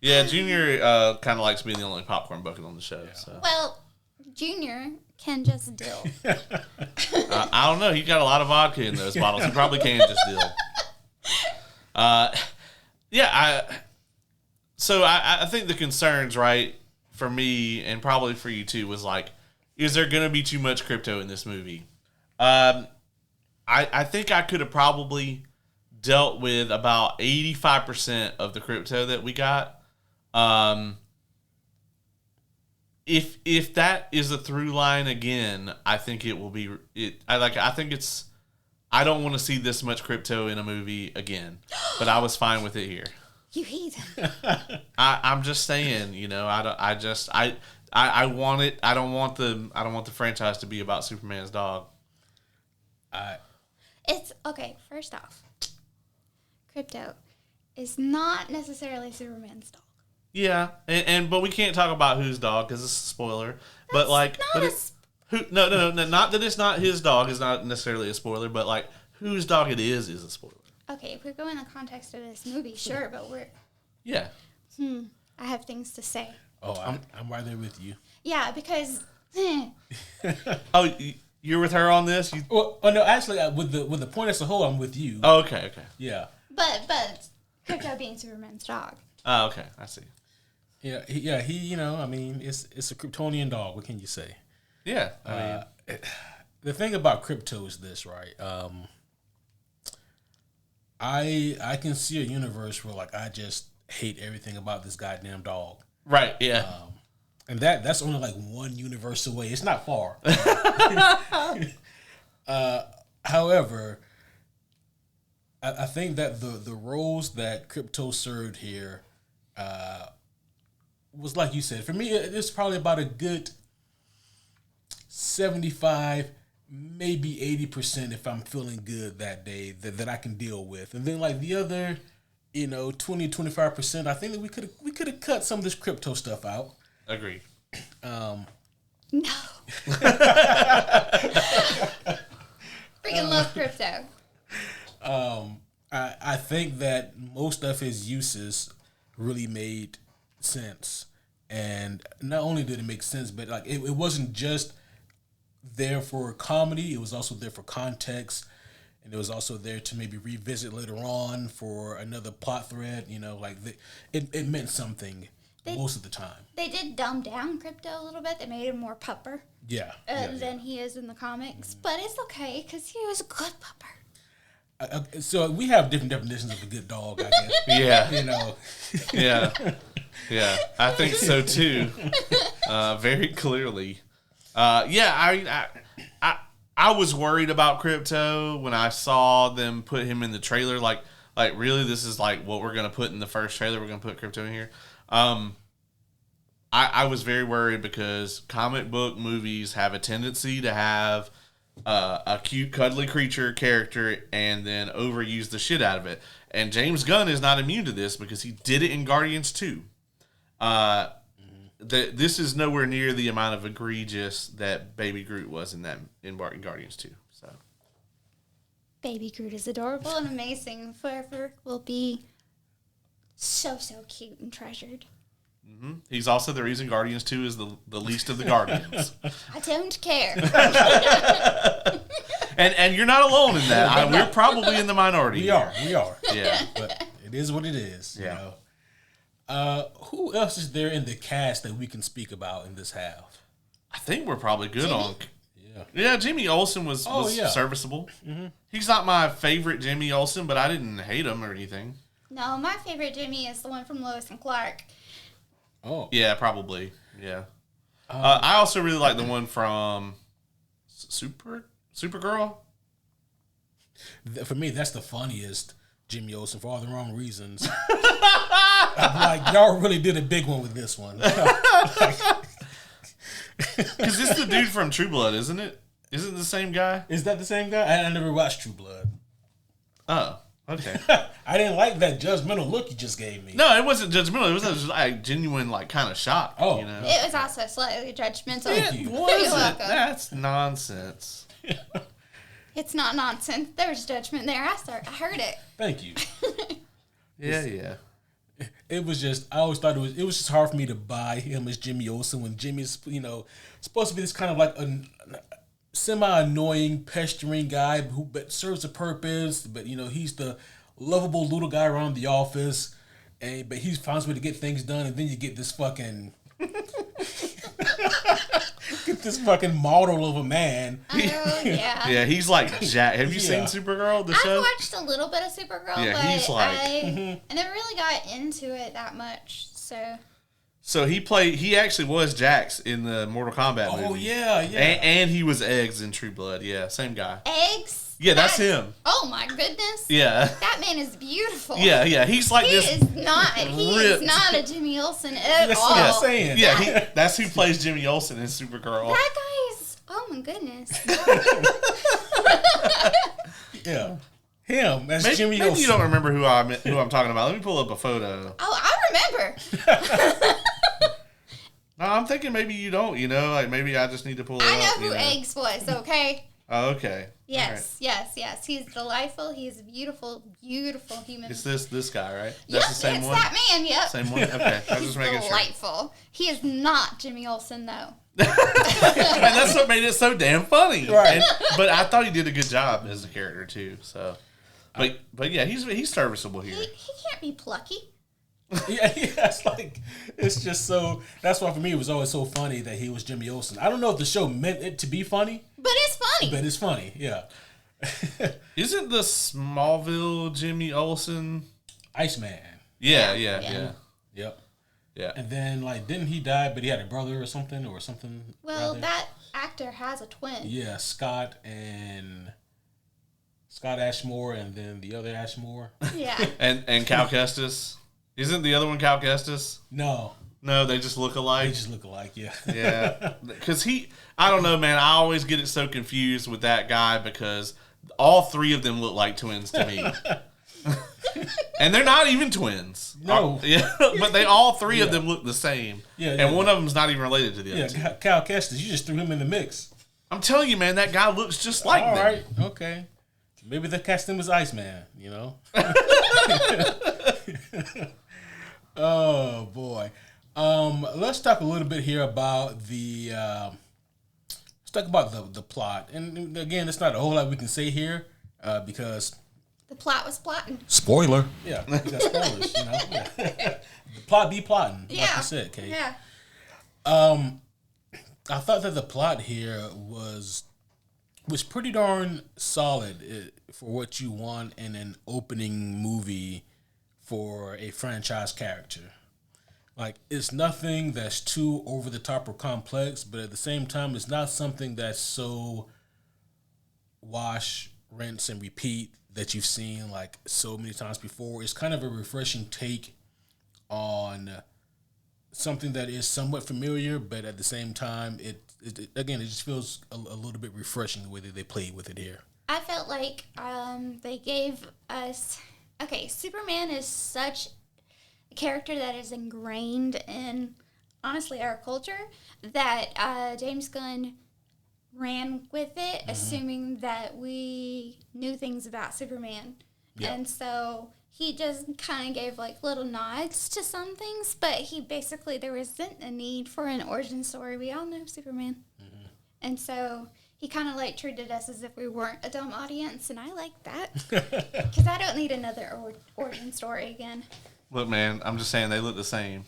Yeah, Junior kind of likes being the only popcorn bucket on the show. Yeah. So Well, Junior can just dill. I don't know. He got a lot of vodka in those bottles. He probably can just dill. So I think the concerns, right, for me and probably for you too, was like, is there going to be too much crypto in this movie? I think I could have probably dealt with about 85% of the crypto that we got. If that is a through line again, I think it will be it. I I don't want to see this much Crypto in a movie again, but I was fine with it here. You heathen. I'm just saying, you know, I want it. I don't want the franchise to be about Superman's dog. It's okay. First off, Crypto is not necessarily Superman's dog. Yeah, but we can't talk about whose dog because it's a spoiler. But like, no, not that it's not his dog is not necessarily a spoiler, but like whose dog it is a spoiler. Okay, if we're going in the context of this movie, sure, but we're. Yeah. I have things to say. Oh, I'm right there with you. Yeah, because. Oh, you're with her on this? Well, no, actually, with the point as a whole, I'm with you. Oh, okay. Yeah. But Crypto being Superman's dog. Oh, okay. I see. Yeah, he, you know, I mean, it's a Kryptonian dog. What can you say? Yeah. I mean, the thing about Crypto is this, right? I can see a universe where like I just hate everything about this goddamn dog. right. Yeah. And that's only like one universe away. It's not far. However, I think that the roles that Crypto served here was like you said. For me, it's probably about a good 75, maybe 80% if I'm feeling good that day that I can deal with. And then like the other, 20-25%, I think that we could have cut some of this Crypto stuff out. Agreed. No. Freaking love Crypto. I think that most of his uses really made sense. And not only did it make sense, but like it wasn't just there for comedy, it was also there for context. And it was also there to maybe revisit later on for another plot thread. It meant something most of the time. They did dumb down Crypto a little bit. They made him more pupper than he is in the comics. But it's okay because he was a good pupper. So we have different definitions of a good dog, I guess. Yeah. Yeah. I think so too. Very clearly. I was worried about Crypto when I saw them put him in the trailer. Like really, this is like what we're gonna put in the first trailer. We're gonna put Crypto in here. I was very worried because comic book movies have a tendency to have a cute, cuddly creature character and then overuse the shit out of it. And James Gunn is not immune to this because he did it in Guardians 2. This is nowhere near the amount of egregious that Baby Groot was in Guardians 2. So, Baby Groot is adorable and amazing. Forever will be so cute and treasured. Mm-hmm. He's also the reason Guardians 2 is the least of the Guardians. I don't care. and you're not alone in that. We're probably in the minority. We are. Yeah. But it is what it is. Yeah. Who else is there in the cast that we can speak about in this half? I think we're probably good on. Yeah. Yeah, Jimmy Olsen was serviceable. Mm-hmm. He's not my favorite Jimmy Olsen, but I didn't hate him or anything. No, my favorite Jimmy is the one from Lois and Clark. Oh. Yeah, probably. Yeah. I also really like the one from Supergirl. For me, that's the funniest Jimmy Olsen for all the wrong reasons. I'm like, y'all really did a big one with this one. Because it's the dude from True Blood, isn't it? Isn't it the same guy? Is that the same guy? I never watched True Blood. Oh, okay. I didn't like that judgmental look you just gave me. No, it wasn't judgmental. It was just like genuine, like kind of shock. Oh, you know? It was also slightly judgmental. Thank you. Was it? That's nonsense. It's not nonsense. There was judgment there. I heard it. Thank you. Yeah. It was just, I always thought it was just hard for me to buy him as Jimmy Olsen when Jimmy's, supposed to be this kind of like a semi-annoying, pestering guy but serves a purpose. But, he's the lovable little guy around the office. But he finds a way to get things done. And then you get this fucking... Get this fucking model of a man. Oh, yeah. Yeah, he's like Jack. Have you seen Supergirl, the show? I've watched a little bit of Supergirl, yeah, but he's like, I never really got into it that much. So he actually was Jax in the Mortal Kombat movie. Oh, yeah. And he was Eggs in True Blood. Yeah, same guy. Eggs? Yeah, that's him. Oh my goodness. Yeah. That man is beautiful. Yeah. He's like He this. is not a Jimmy Olsen at That's all. what I'm saying. Yeah, that's who plays Jimmy Olsen in Supergirl. That guy is, oh my goodness. Yeah. Him. That's Maybe, Jimmy maybe Olsen. you don't remember who I'm talking about. Let me pull up a photo. Oh, I remember. No, I'm thinking maybe you don't, like maybe I just need to pull it I up. know who Eggs was, okay? Oh, okay. Yes. He's delightful. He's a beautiful, beautiful human. It's this guy, right? Yep, That's the same it's one? that man, yep. Same one? Okay. I was He's just making sure. delightful. He is not Jimmy Olsen, though. And that's what made it so damn funny. Right. But I thought he did a good job as a character, too. So, But yeah, he's serviceable here. He can't be plucky. Yeah, it's just so. That's why for me it was always so funny that he was Jimmy Olsen. I don't know if the show meant it to be funny, But it's funny. but it's funny. Yeah, Isn't the Smallville Jimmy Olsen? Iceman. Yeah. Yep. Yeah. And then didn't he die? But he had a brother or something. Well, rather? that actor has a twin. Yeah, Scott Ashmore, and then the other Ashmore. Yeah. And Cal Kestis. Isn't the other one Cal Kestis? No, No, they just look alike. they just look alike. Yeah. Yeah, because I don't know, man. I always get it so confused with that guy because all three of them look like twins to me. And they're not even twins. No. Yeah, but they all three of them look the same. Yeah, and yeah. one of them's not even related to the other Yeah, two. Cal Kestis. You just threw him in the mix. I'm telling you, man, that guy looks just like All them. right, okay. Maybe they cast him as Iceman. Oh boy. Let's talk a little bit here about the plot. And again, it's not a whole lot we can say here because The plot was plotting. spoiler. Yeah, we got spoilers. Yeah. The plot be plotting, like Yeah. you said, Kate. Yeah. I thought that the plot here was pretty darn solid for what you want in an opening movie for a franchise character. It's nothing that's too over the top or complex, but at the same time, it's not something that's so wash, rinse, and repeat that you've seen so many times before. It's kind of a refreshing take on something that is somewhat familiar, but at the same time, it just feels a little bit refreshing the way that they played with it here. I felt like they gave us... Okay, Superman is such a character that is ingrained in, honestly, our culture, that James Gunn ran with it, assuming that we knew things about Superman. Yeah. And so he just kind of gave little nods to some things, but there wasn't a need for an origin story. We all know Superman. And so he kind of treated us as if we weren't a dumb audience, and I like that. Because I don't need another origin story again. Look, man, I'm just saying they look the same.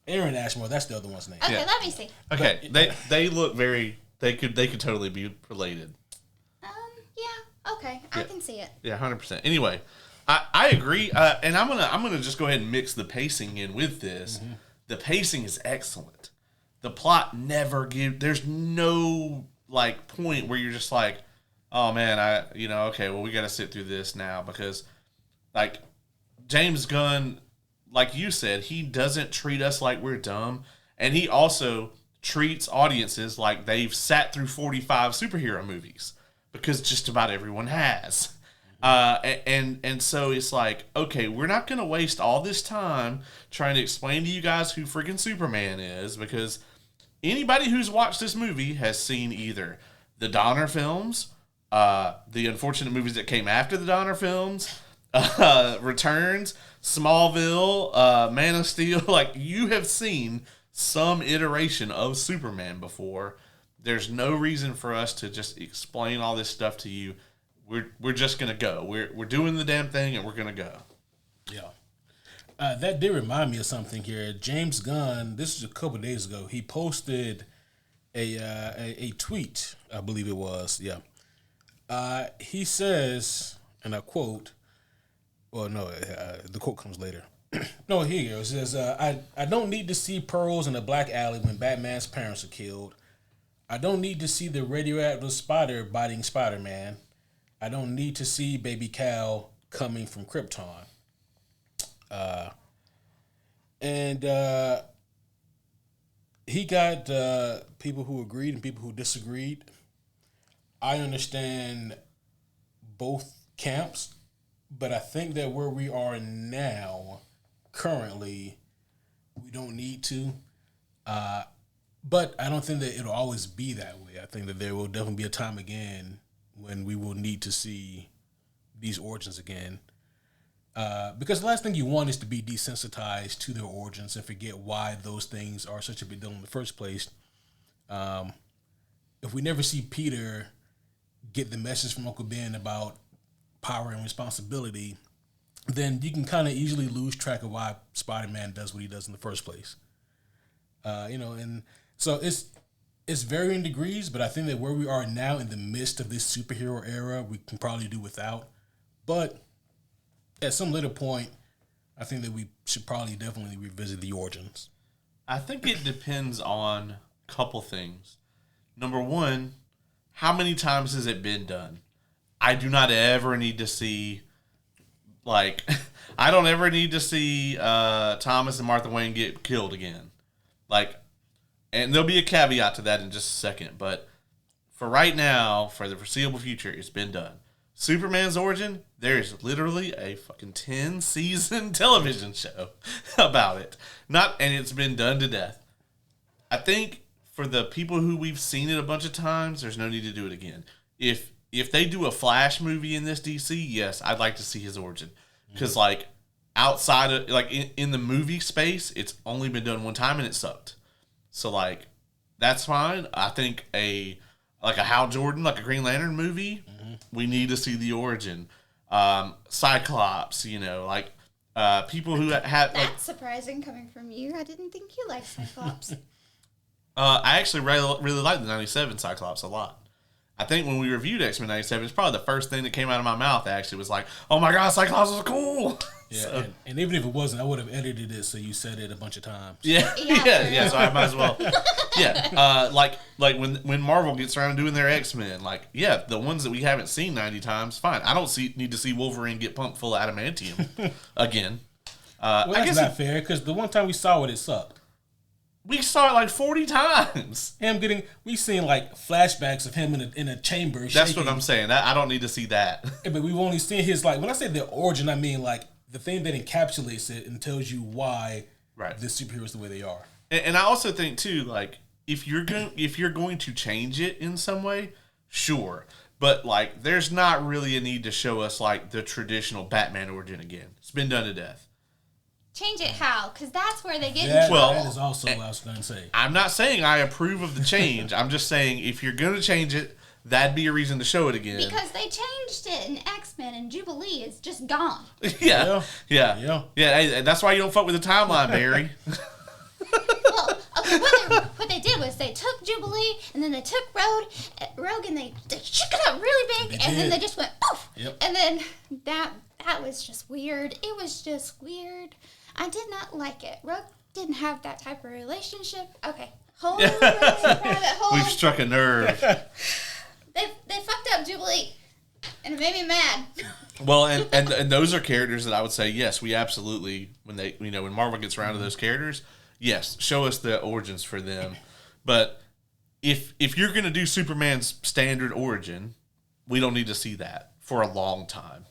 Aaron Ashmore, that's the other one's name. Okay, Yeah. let me see. Okay, they look very. They could totally be related. Yeah, okay, I can see it. Yeah, 100%. Anyway, I agree, and I'm gonna just go ahead and mix the pacing in with this. The pacing is excellent. The plot never there's no point where you're just like, oh man, okay, well we got to sit through this now because James Gunn, like you said, he doesn't treat us like we're dumb, and he also treats audiences like they've sat through 45 superhero movies because just about everyone has. And so it's okay, we're not going to waste all this time trying to explain to you guys who freaking Superman is, because anybody who's watched this movie has seen either the Donner films, the unfortunate movies that came after the Donner films, Returns, Smallville, Man of Steel. You have seen some iteration of Superman before. There's no reason for us to just explain all this stuff to you. We're just gonna go. We're doing the damn thing, and we're gonna go. Yeah. That did remind me of something here. James Gunn, this is a couple of days ago, he posted a tweet, I believe it was. Yeah. He says, and I quote, well, no, the quote comes later. No, here you go. It says, I don't need to see pearls in a black alley when Batman's parents are killed. I don't need to see the radioactive spider biting Spider-Man. I don't need to see Baby Cal coming from Krypton. And he got people who agreed and people who disagreed. I understand both camps, but I think that where we are now, currently, we don't need to. But I don't think that it'll always be that way. I think that there will definitely be a time again when we will need to see these origins again. Because the last thing you want is to be desensitized to their origins and forget why those things are such a big deal in the first place. If we never see Peter get the message from Uncle Ben about power and responsibility, then you can kind of easily lose track of why Spider-Man does what he does in the first place. And so it's varying degrees, but I think that where we are now in the midst of this superhero era, we can probably do without. But at some later point, I think that we should probably definitely revisit the origins. I think it depends on a couple things. Number one, how many times has it been done? I do not ever need to see, I don't ever need to see Thomas and Martha Wayne get killed again. And there'll be a caveat to that in just a second, but for right now, for the foreseeable future, it's been done. Superman's origin, there is literally a fucking 10-season television show about it. And it's been done to death. I think for the people who we've seen it a bunch of times, there's no need to do it again. If they do a Flash movie in this DC, yes, I'd like to see his origin. Because, outside of, in the movie space, it's only been done one time and it sucked. So, that's fine. I think a Hal Jordan, a Green Lantern movie, we need to see the origin. Cyclops, people who have... That's surprising coming from you. I didn't think you liked Cyclops. I actually really like the 97 Cyclops a lot. I think when we reviewed X-Men 97, it's probably the first thing that came out of my mouth actually was oh my God, Cyclops was cool. Yeah, so. and even if it wasn't, I would have edited it so you said it a bunch of times. Yeah, so I might as well. Yeah, when Marvel gets around doing their X-Men, the ones that we haven't seen 90 times, fine. I don't need to see Wolverine get pumped full of adamantium again. Well, that's not fair, because the one time we saw it sucked. We saw it 40 times. We've seen flashbacks of him in a chamber. That's shaking. what I'm saying. I don't need to see that. Yeah, but we've only seen his when I say the origin, I mean the thing that encapsulates it and tells you why the superheroes the way they are. And I also think too, if you're going to change it in some way, sure. But there's not really a need to show us the traditional Batman origin again. It's been done to death. Change it how? Because that's where they get in trouble. trouble. That is also what I was going to say. I'm not saying I approve of the change. I'm just saying if you're going to change it, that'd be a reason to show it again. Because they changed it in X-Men and Jubilee is just gone. Yeah. Hey, that's why you don't fuck with the timeline, Barry. Well, okay, what they did was they took Jubilee and then they took Rogue and they shook it up really big and then they just went poof. Yep. And then that was just weird. It was just weird. I did not like it. Rogue didn't have that type of relationship. Okay, whole private hole. We've struck a nerve. They fucked up Jubilee, and it made me mad. Well, and those are characters that I would say yes, we absolutely when Marvel gets around to those characters, yes, show us the origins for them. But if you're gonna do Superman's standard origin, we don't need to see that for a long time.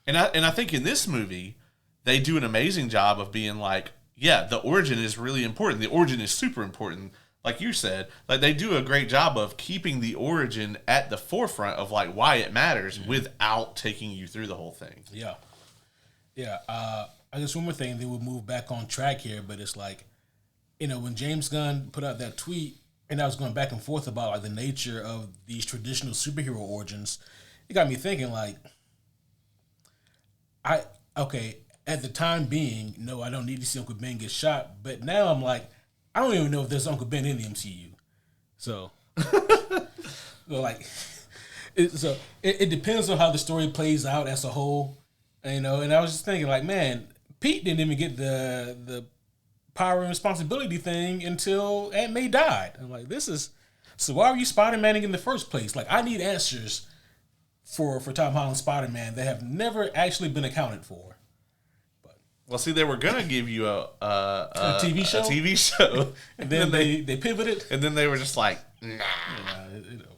And I think in this movie, they do an amazing job of being the origin is really important. The origin is super important. Like you said, they do a great job of keeping the origin at the forefront of why it matters without taking you through the whole thing. Yeah. Yeah. I guess one more thing, then we'll move back on track here, but it's when James Gunn put out that tweet and I was going back and forth about the nature of these traditional superhero origins, it got me thinking at the time being, no, I don't need to see Uncle Ben get shot. But now I'm I don't even know if there's Uncle Ben in the MCU. So, it depends on how the story plays out as a whole. And I was just thinking, man, Pete didn't even get the power and responsibility thing until Aunt May died. I'm so why are you Spider-Manning in the first place? I need answers for Tom Holland's Spider-Man that have never actually been accounted for. Well, see, they were gonna give you a TV show, a TV show, and then they pivoted, and then they were just like, nah.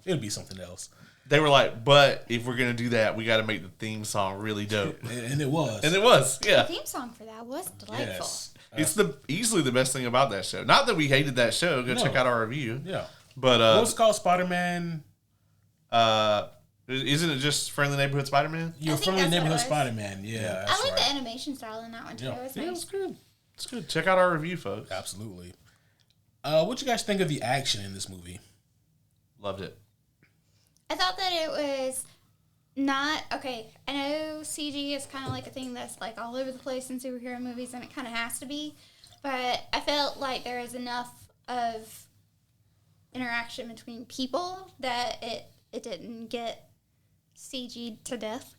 It'll be something else. They were like, but if we're gonna do that, we got to make the theme song really dope, and it was, The yeah. theme song for that was delightful. Yes. It's easily the best thing about that show. Not that we hated that show. Go check out our review. Yeah, but what was it called? Spider-Man. Isn't it just Friendly Neighborhood Spider-Man? You're Friendly Neighborhood Spider-Man. Yeah, I like the animation style in that one too. Yeah, It was nice. It's good. It's good. Check out our review, folks. Absolutely. What you guys think of the action in this movie? Loved it. I thought that it was not okay. I know CG is kind of like a thing that's like all over the place in superhero movies, and it kind of has to be. But I felt like there was enough of interaction between people that it didn't get CG'd to death.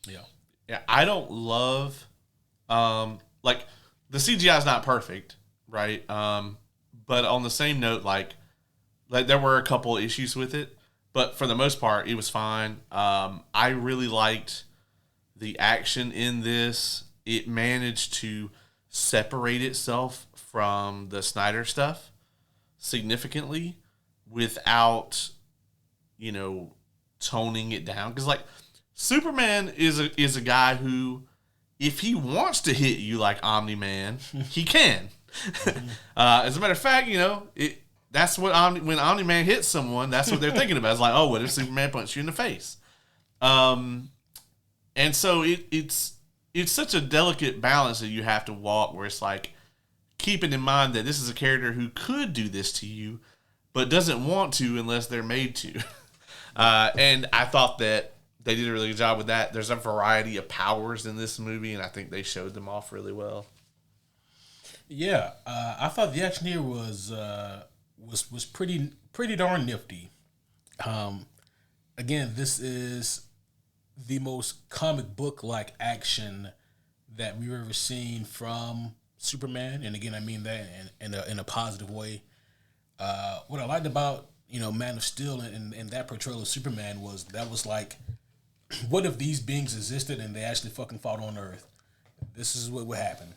Yeah. Yeah, I don't love, like, the CGI is not perfect, right? But on the same note, like there were a couple issues with it, but for the most part, it was fine. I really liked the action in this. It managed to separate itself from the Snyder stuff significantly without, toning it down. Because, like, Superman is a guy who, if he wants to hit you like Omni-Man, he can. As a matter of fact, that's what when Omni-Man hits someone, that's what they're thinking about. It's like, oh, what if Superman punched you in the face? And so it's such a delicate balance that you have to walk, where it's like keeping in mind that this is a character who could do this to you, but doesn't want to unless they're made to. And I thought that they did a really good job with that. There's a variety of powers in this movie, and I think they showed them off really well. Yeah, I thought the action here was pretty darn nifty. Again, this is the most comic book like action that we've ever seen from Superman, and again, I mean that in a positive way. What I liked about Man of Steel and that portrayal of Superman was like, what if these beings existed and they actually fucking fought on Earth? This is what would happen.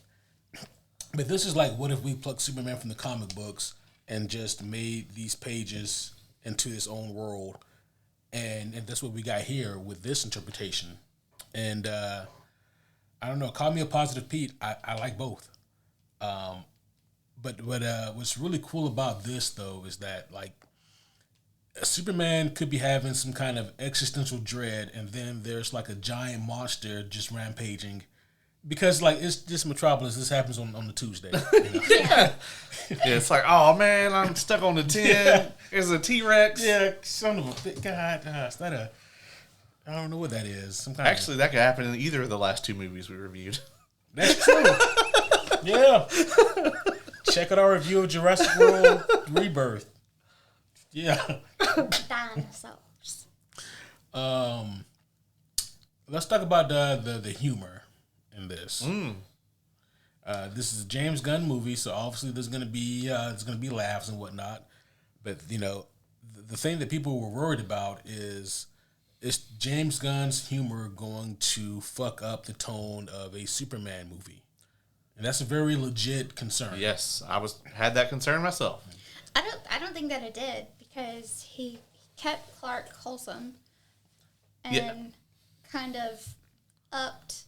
But this is like, what if we plucked Superman from the comic books and just made these pages into his own world? And that's what we got here with this interpretation. And I don't know, call me a positive Pete. I like both. But what's really cool about this, though, is that, like, Superman could be having some kind of existential dread, and then there's like a giant monster just rampaging. Because, like, it's just Metropolis. This happens on the Tuesday. Yeah, it's like, oh, man, I'm stuck on the 10. Yeah. There's a T-Rex. Yeah, son of a bit. God, is that a... I don't know what that is. Some kind Actually, that could happen in either of the last two movies we reviewed. That's true. Yeah. Check out our review of Jurassic World Rebirth. Yeah. Dinosaurs. Let's talk about the humor in this. This is a James Gunn movie, so obviously there's gonna be laughs and whatnot. But the thing that people were worried about is James Gunn's humor going to fuck up the tone of a Superman movie, and that's a very legit concern. Yes, I had that concern myself. I don't think that it did, because he kept Clark wholesome and kind of upped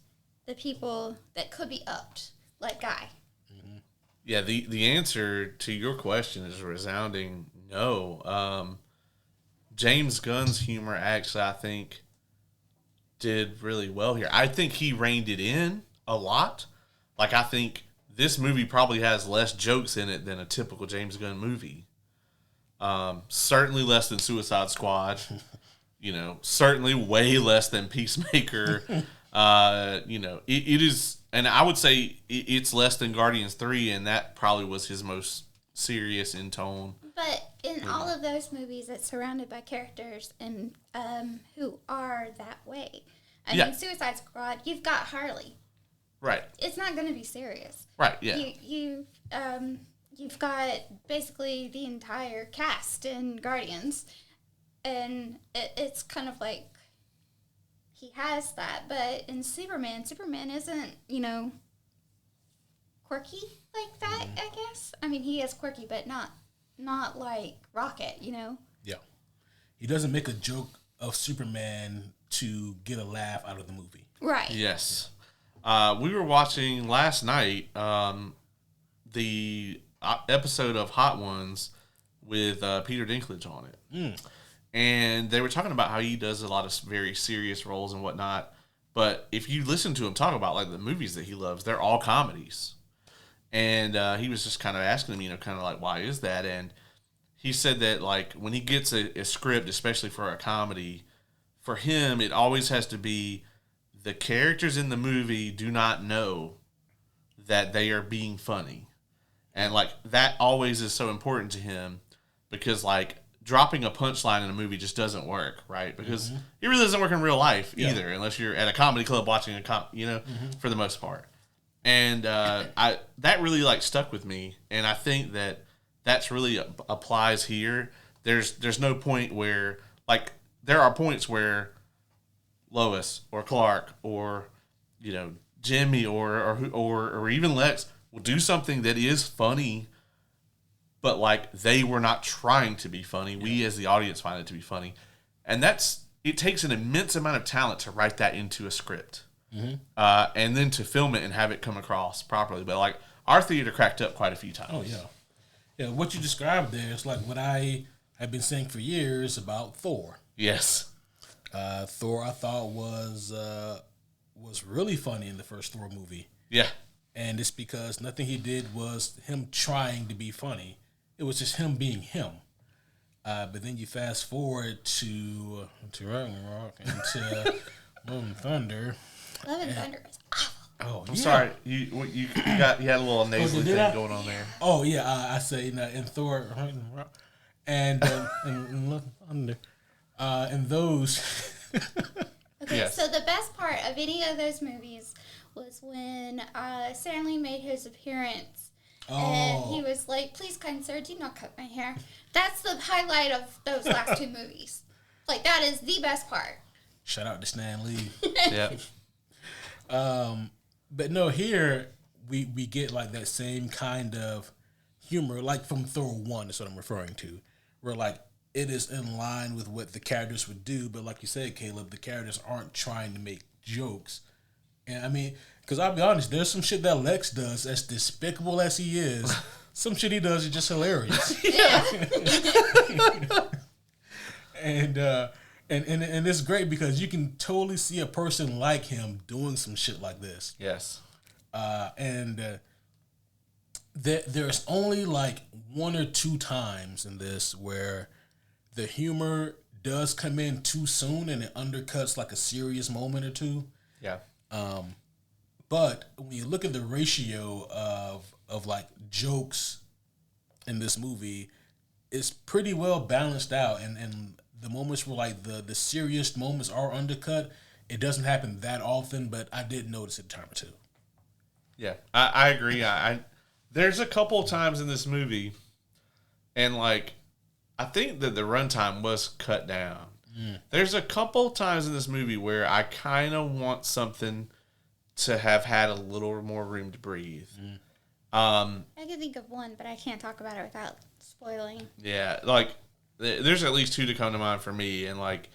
the people that could be upped, like Guy. Mm-hmm. Yeah, the answer to your question is a resounding no. James Gunn's humor actually, I think, did really well here. I think he reined it in a lot. Like, I think this movie probably has less jokes in it than a typical James Gunn movie. Certainly less than Suicide Squad. Certainly way less than Peacemaker. It is, and I would say it's less than Guardians 3, and that probably was his most serious in tone. But in all of those movies, it's surrounded by characters and who are that way. I mean, Suicide Squad, you've got Harley. Right. It's not going to be serious. Right, yeah. You've got basically the entire cast in Guardians, and it's kind of like he has that. But in Superman isn't, quirky like that, I guess. I mean, he is quirky, but not like Rocket, Yeah. He doesn't make a joke of Superman to get a laugh out of the movie. Right. Yes. We were watching last night the episode of Hot Ones with Peter Dinklage on it. And they were talking about how he does a lot of very serious roles and whatnot. But if you listen to him talk about like the movies that he loves, they're all comedies. And he was just kind of asking him, kind of like, why is that? And he said that like when he gets a script, especially for a comedy, for him, it always has to be the characters in the movie do not know that they are being funny. And like that always is so important to him because like dropping a punchline in a movie just doesn't work, right? Because it really doesn't work in real life either, unless you're at a comedy club watching for the most part. And that really like stuck with me, and I think that's really applies here. There's no point where like there are points where Lois or Clark or Jimmy or even Lex will do something that is funny, but like they were not trying to be funny. We as the audience find it to be funny, and it takes an immense amount of talent to write that into a script. And then to film it and have it come across properly. But like our theater cracked up quite a few times. Oh yeah. What you described there is like what I have been saying for years about Thor. Yes. Thor I thought was really funny in the first Thor movie. Yeah. And it's because nothing he did was him trying to be funny. It was just him being him. But then you fast forward to Ragnarok and to Love and Thunder. Love and Thunder is awful. Oh, I'm sorry. You had a little nasally thing going on there. Oh yeah, I say in Thor and in Love and Thunder, and those. Okay, Yes. So the best part of any of those movies was when Stanley made his appearance. And he was like, "Please, kind sir, do not cut my hair." That's the highlight of those last two movies. Like, that is the best part. Shout out to Stan Lee. Yeah. But no, here we get like that same kind of humor, like from Thor 1 is what I'm referring to, where like it is in line with what the characters would do, but like you said, Caleb, the characters aren't trying to make jokes. And I mean, because I'll be honest, there's some shit that Lex does, as despicable as he is, some shit he does is just hilarious. Yeah. And it's great because you can totally see a person like him doing some shit like this. Yes. There's only like one or two times in this where the humor does come in too soon and it undercuts like a serious moment or two. Yeah. But when you look at the ratio of like jokes in this movie, it's pretty well balanced out, and the moments where like the serious moments are undercut, it doesn't happen that often, but I did notice it a time or two. Yeah, I agree. There's a couple of times in this movie, and like I think that the runtime was cut down. There's a couple of times in this movie where I kind of want something to have had a little more room to breathe. I can think of one, but I can't talk about it without spoiling. Yeah, like there's at least two to come to mind for me, and like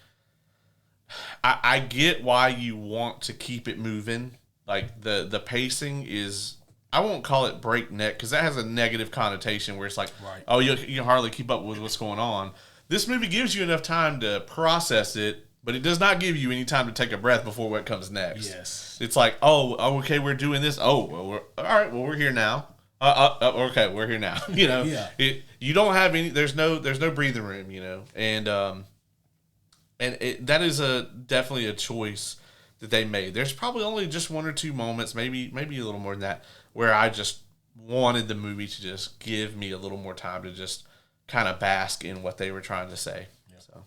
I get why you want to keep it moving. Like the pacing is, I won't call it breakneck because that has a negative connotation where it's like, right. Oh, you can hardly keep up with what's going on. This movie gives you enough time to process it, but it does not give you any time to take a breath before what comes next. Yes. It's like, oh, okay, we're doing this. Oh, well, all right, well, we're here now. Okay, we're here now. Yeah. You don't have any. There's no breathing room. And that is definitely a choice that they made. There's probably only just one or two moments, maybe a little more than that, where I just wanted the movie to just give me a little more time to just kind of bask in what they were trying to say. Yep. So,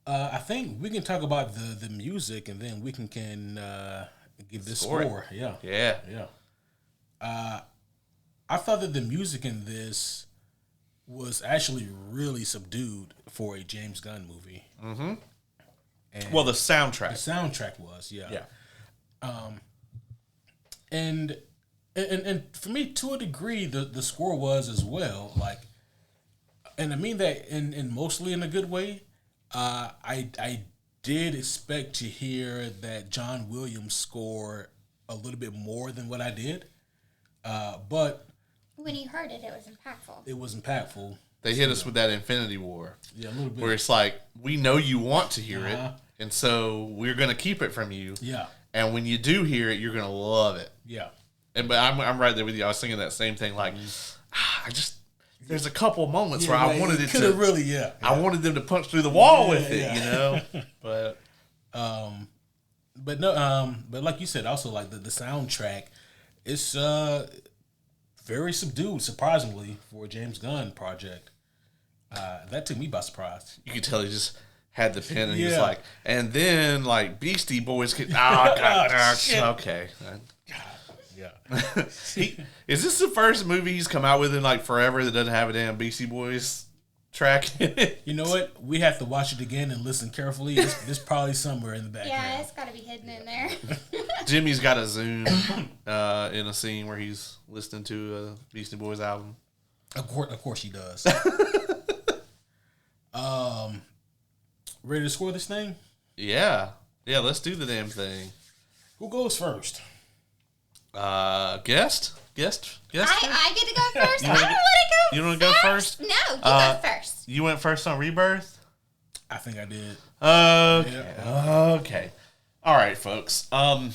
I think we can talk about the music, and then we can give this score. Yeah. I thought that the music in this was actually really subdued for a James Gunn movie. And Well, the the soundtrack. soundtrack was, yeah. Yeah. And for me, to a degree, the score was as well. Like, and I mean that in mostly in a good way. I did expect to hear that John Williams score a little bit more than what I did, but When you heard it, it was impactful. it was impactful. They hit us with that Infinity War. Yeah, a little bit. Where it's like, we know you want to hear Uh-huh. it, and so we're going to keep it from you. Yeah, And when you do hear it, you're going to love it. yeah. But I'm right there with you. I was thinking that same thing. Like, there's a couple moments where I wanted it to really, I wanted them to punch through the wall with it, yeah. you know. But But no, but like you said, also like the soundtrack, it's very subdued, surprisingly, for a James Gunn project. That took me by surprise. you could tell he just had the pen and he was Yeah. like, and then like Beastie Boys could. Oh God, Shit. okay. Yeah, Is this the first movie he's come out with in like forever that doesn't have a damn Beastie Boys track in it? you know what? We have to watch it again and listen carefully. It's probably somewhere in the background. Yeah, it's got to be hidden in there. Jimmy's got a zoom in a scene where he's listening to a Beastie Boys album. Of course, he does. Ready to score this thing? Yeah, let's do the damn thing. Who goes first? Guest. I get to go first? I don't wanna want to go you wanna go first? No, you go first. You went first on Rebirth. I think I did. Okay. Okay. All right, folks. Out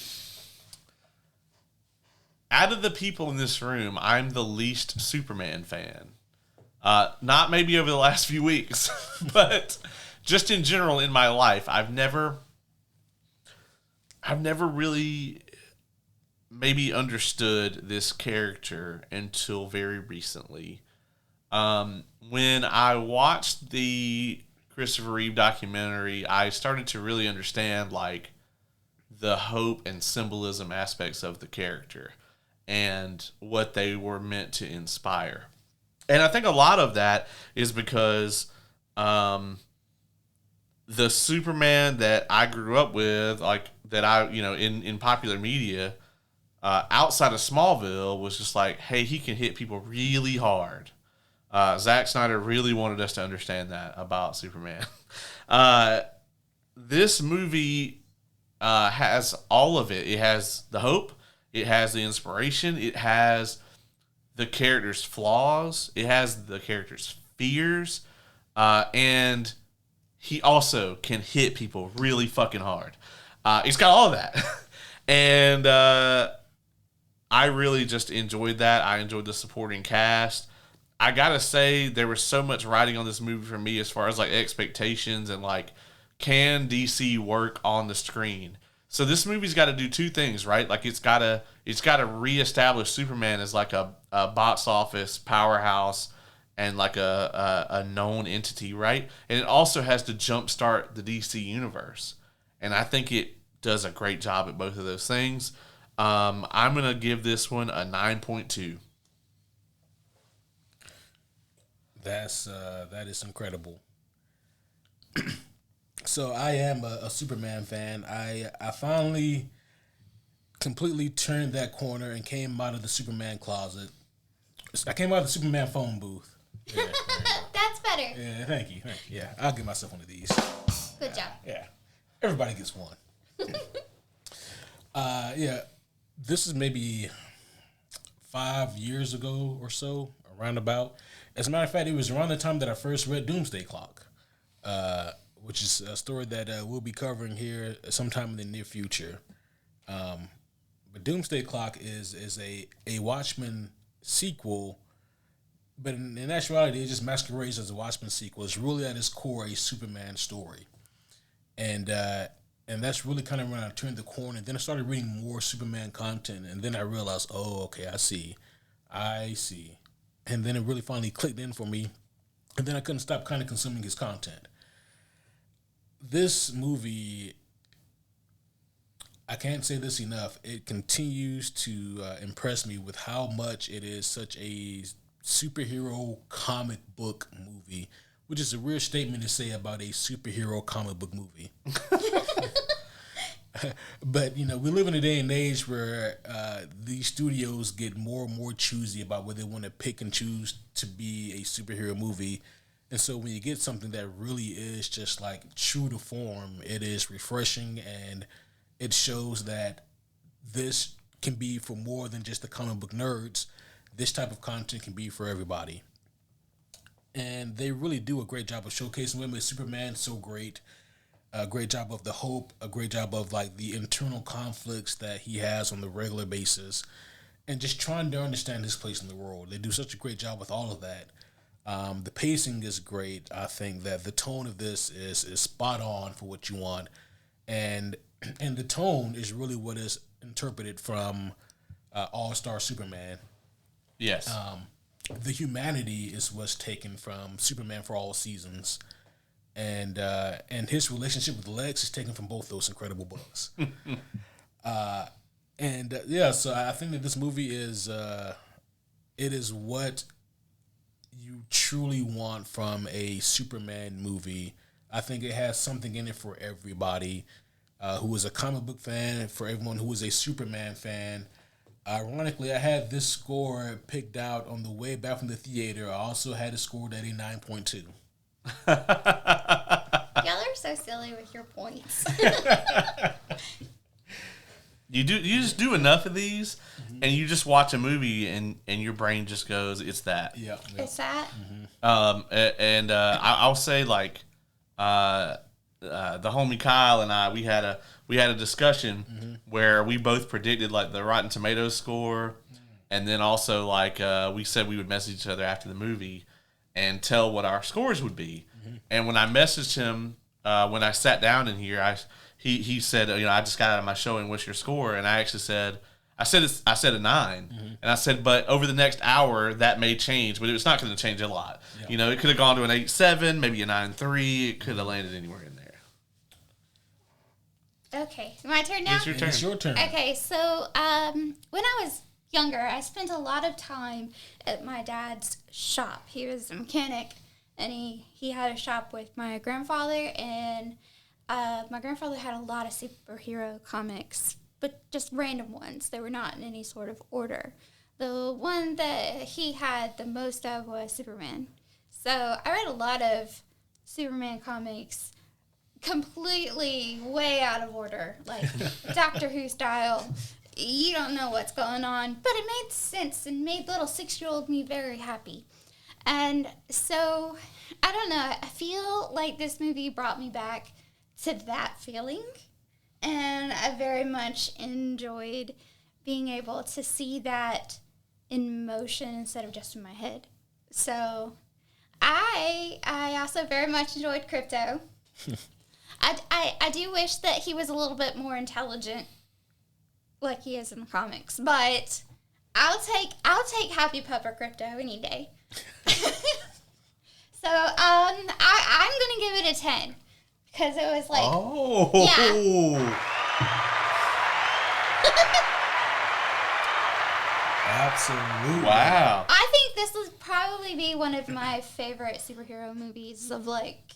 of the people in this room, I'm the least Superman fan. Not maybe over the last few weeks, but just in general in my life, I've never really maybe understood this character until very recently. When I watched the Christopher Reeve documentary, I started to really understand like the hope and symbolism aspects of the character and what they were meant to inspire. And I think a lot of that is because the Superman that I grew up with, like that I, in popular media, outside of Smallville was just like, hey, he can hit people really hard. Zack Snyder really wanted us to understand that about Superman. This movie has all of it. It has the hope. It has the inspiration. It has the character's flaws. It has the character's fears. And he also can hit people really fucking hard. He's got all of that. And I really just enjoyed that. I enjoyed the supporting cast. I gotta say, there was so much writing on this movie for me as far as like expectations and like, can DC work on the screen? So this movie's got to do two things, right? Like it's got to reestablish Superman as like a box office powerhouse and like a known entity, right? And it also has to jumpstart the DC universe. And I think it does a great job at both of those things. I'm gonna give this one a 9.2. That is incredible. So I am a Superman fan. I finally completely turned that corner and came out of the Superman closet. I came out of the Superman phone booth. Yeah, That's better. yeah, thank you. Yeah, I'll give myself one of these. Good job. Yeah, everybody gets one. Yeah, this is maybe 5 years ago or so, around about. As a matter of fact, it was around the time that I first read Doomsday Clock, which is a story that we'll be covering here sometime in the near future. But Doomsday Clock is a Watchmen sequel, but in actuality, it just masquerades as a Watchmen sequel. It's really at its core a Superman story, and that's really kind of when I turned the corner. And then I started reading more Superman content, and then I realized, oh, okay, I see. And then it really finally clicked in for me, and then I couldn't stop kind of consuming his content. This movie, I can't say this enough. It continues to impress me with how much it is such a superhero comic book movie which is a weird statement to say about a superhero comic book movie. But, we live in a day and age where these studios get more and more choosy about what they want to pick and choose to be a superhero movie. And so when you get something that really is just like true to form, it is refreshing, and it shows that this can be for more than just the comic book nerds. This type of content can be for everybody. And they really do a great job of showcasing what makes Superman so great. A great job of the hope, a great job of like the internal conflicts that he has on the regular basis, and just trying to understand his place in the world. They do such a great job with all of that. The pacing is great. I think that the tone of this is spot on for what you want, and the tone is really what is interpreted from All-Star Superman. Yes. The humanity is what's taken from Superman for All Seasons, and his relationship with Lex is taken from both those incredible books. So I think that this movie is it is what you truly want from a Superman movie. I think it has something in it for everybody who is a comic book fan, for everyone who is a Superman fan. Ironically, I had this score picked out on the way back from the theater. I also had it scored at a 9.2. Y'all are so silly with your points. You just do enough of these, and you just watch a movie, and your brain just goes, "It's that." Yeah. It's that. I'll say like, the homie Kyle and I, we had a discussion where we both predicted like the Rotten Tomatoes score, and then also like we said we would message each other after the movie and tell what our scores would be. And when I messaged him when I sat down in here, he said, I just got out of my showing. What's your score? And I actually said, I said a 9, and I said, but over the next hour that may change, but it's not going to change a lot. Yeah. It could have gone to an 8.7, maybe a 9.3. It could have landed anywhere in there. Okay, my turn now? It's your turn. It's your turn. Okay, so when I was younger, I spent a lot of time at my dad's shop. He was a mechanic, and he had a shop with my grandfather, and my grandfather had a lot of superhero comics, but just random ones. They were not in any sort of order. The one that he had the most of was Superman. So I read a lot of Superman comics completely way out of order, like Doctor Who style. You don't know what's going on, but it made sense and made little 6-year-old me very happy. And so, I don't know, I feel like this movie brought me back to that feeling, and I very much enjoyed being able to see that in motion instead of just in my head. So, I also very much enjoyed Crypto. I do wish that he was a little bit more intelligent, like he is in the comics. But I'll take Happy Pupper Crypto any day. So I'm gonna give it a 10 because it was like yeah. Absolutely. Wow. I think this would probably be one of my favorite superhero movies of like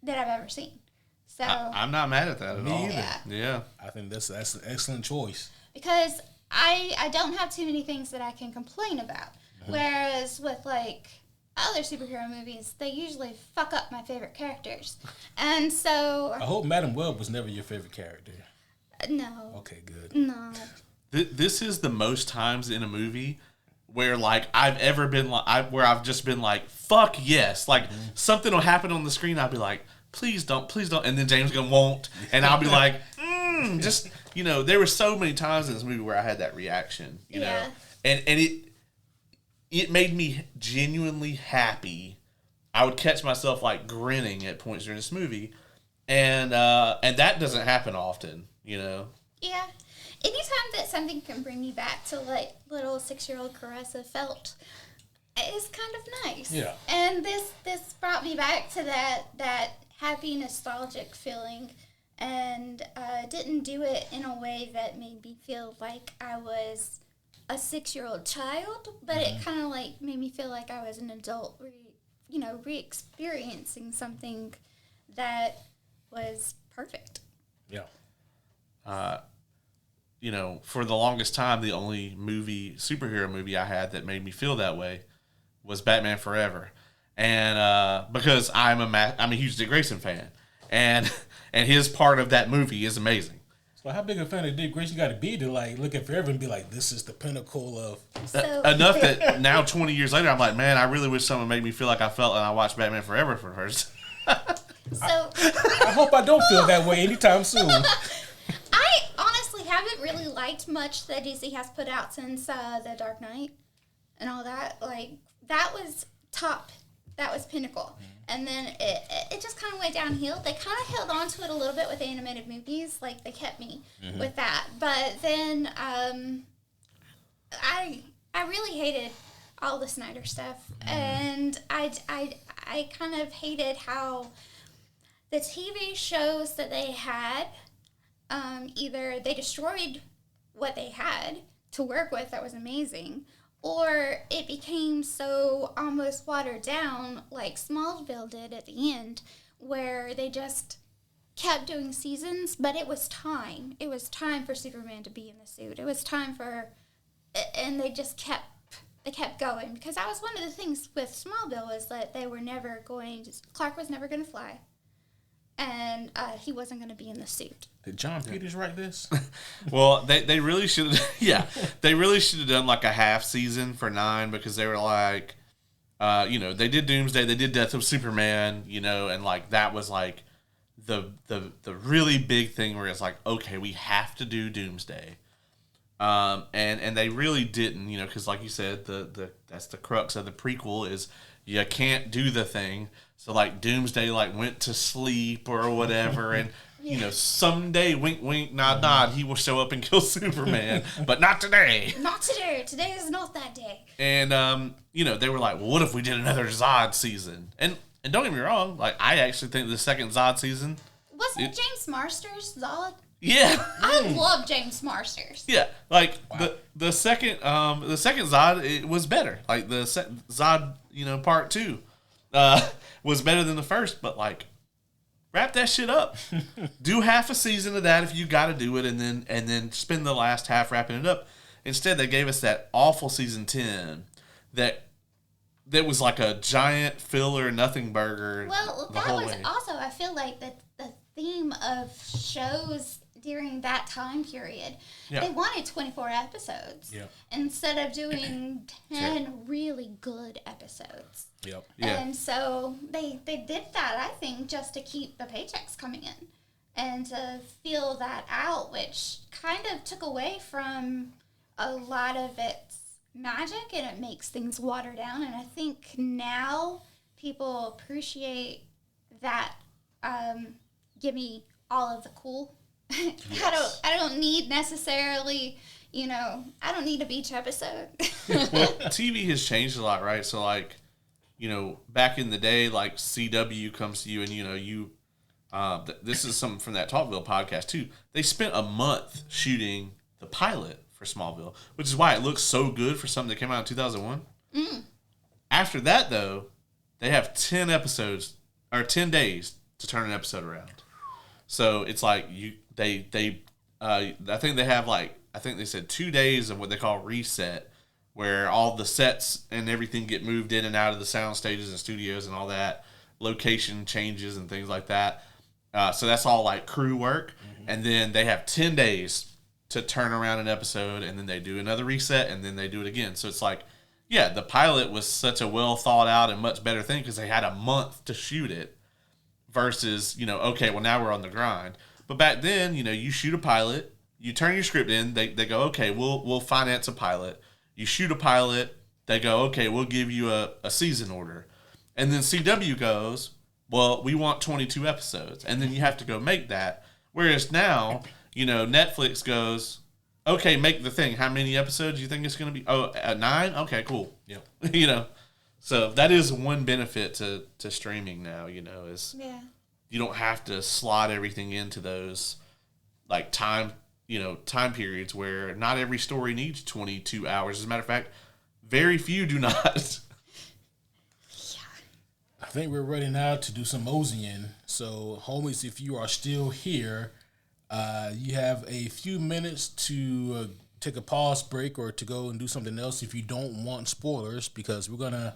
that I've ever seen. So I'm not mad at that at all. Yeah. I think that's an excellent choice. Because I don't have too many things that I can complain about. Whereas with like other superhero movies, they usually fuck up my favorite characters. And so I hope Madam Web was never your favorite character. No. Okay, good. No. This is the most times in a movie where like I've ever been like where I've just been like, fuck yes. Like something will happen on the screen, I'll be like, please don't, and then James Gunn won't, and I'll be like, just there were so many times in this movie where I had that reaction, you know, and it made me genuinely happy. I would catch myself like grinning at points during this movie, and that doesn't happen often, Yeah. Anytime that something can bring me back to like little 6-year-old Caressa felt, is kind of nice. Yeah. And this brought me back to that happy, nostalgic feeling, and didn't do it in a way that made me feel like I was a 6-year-old child, but it kind of like made me feel like I was an adult re-experiencing something that was perfect. Yeah. For the longest time, the only superhero movie I had that made me feel that way was Batman Forever. And because I'm a huge Dick Grayson fan. And his part of that movie is amazing. So how big a fan of Dick Grayson you got to be to like look at Forever and be like, this is the pinnacle of... Enough that now 20 years later, I'm like, man, I really wish someone made me feel like I felt when I watched Batman Forever for first. I hope I don't feel that way anytime soon. I honestly haven't really liked much that DC has put out since The Dark Knight and all that. Like, that was top. That was pinnacle. And then it just kind of went downhill. They kind of held on to it a little bit with animated movies. Like, they kept me with that. But then I really hated all the Snyder stuff. And I kind of hated how the TV shows that they had, either they destroyed what they had to work with that was amazing, or it became so almost watered down like Smallville did at the end, where they just kept doing seasons, but it was time. It was time for Superman to be in the suit. It was time for, and they just kept going, because that was one of the things with Smallville, was that they were never going to, Clark was never going to fly, and he wasn't going to be in the suit. Did John Peters write this? Well, they really should have, they really should have done like a half season for 9, because they were like, they did Doomsday, they did Death of Superman, and like that was like the really big thing where it's like, okay, we have to do Doomsday. And they really didn't, because like you said, that's the crux of the prequel is you can't do the thing. So like Doomsday like went to sleep or whatever, and someday, wink wink, nod nod, he will show up and kill Superman, but not today. Not today. Today is not that day. And they were like, well, what if we did another Zod season? And don't get me wrong, like I actually think the second Zod season wasn't James Marsters Zod? Yeah, I love James Marsters. Yeah, like the second Zod, it was better. Like the Zod, part 2, was better than the first. But like, wrap that shit up. Do half a season of that if you got to do it, and then spend the last half wrapping it up. Instead, they gave us that awful season 10 that was like a giant filler nothing burger. Well, that was also, I feel like the theme of shows during that time period. Yeah. They wanted 24 episodes instead of doing 10 really good episodes. Yep. Yeah. And so they did that, I think, just to keep the paychecks coming in and to feel that out, which kind of took away from a lot of its magic, and it makes things water down. And I think now people appreciate that. Give me all of the cool. Yes. I don't need necessarily, I don't need a beach episode. Well, TV has changed a lot, right? So like, back in the day, like CW comes to you and this is something from that Talkville podcast too. They spent a month shooting the pilot for Smallville, which is why it looks so good for something that came out in 2001. After that though, they have 10 episodes or 10 days to turn an episode around. So it's like I think they have I think they said 2 days of what they call reset, where all the sets and everything get moved in and out of the sound stages and studios and all that, location changes and things like that. So that's all like crew work. And then they have 10 days to turn around an episode, and then they do another reset, and then they do it again. So it's like, yeah, the pilot was such a well thought out and much better thing because they had a month to shoot it. Versus, okay, well, now we're on the grind. But back then, you shoot a pilot, you turn your script in, they go, okay, we'll finance a pilot. You shoot a pilot, they go, okay, we'll give you a season order. And then CW goes, well, we want 22 episodes. And then you have to go make that. Whereas now, Netflix goes, okay, make the thing. How many episodes do you think it's going to be? Oh, 9? Okay, cool. Yeah. So that is one benefit to streaming now, is you don't have to slot everything into those like time periods where not every story needs 22 hours. As a matter of fact, very few do not. I think we're ready now to do some moseying. So, homies, if you are still here, you have a few minutes to take a pause break or to go and do something else if you don't want spoilers, because we're gonna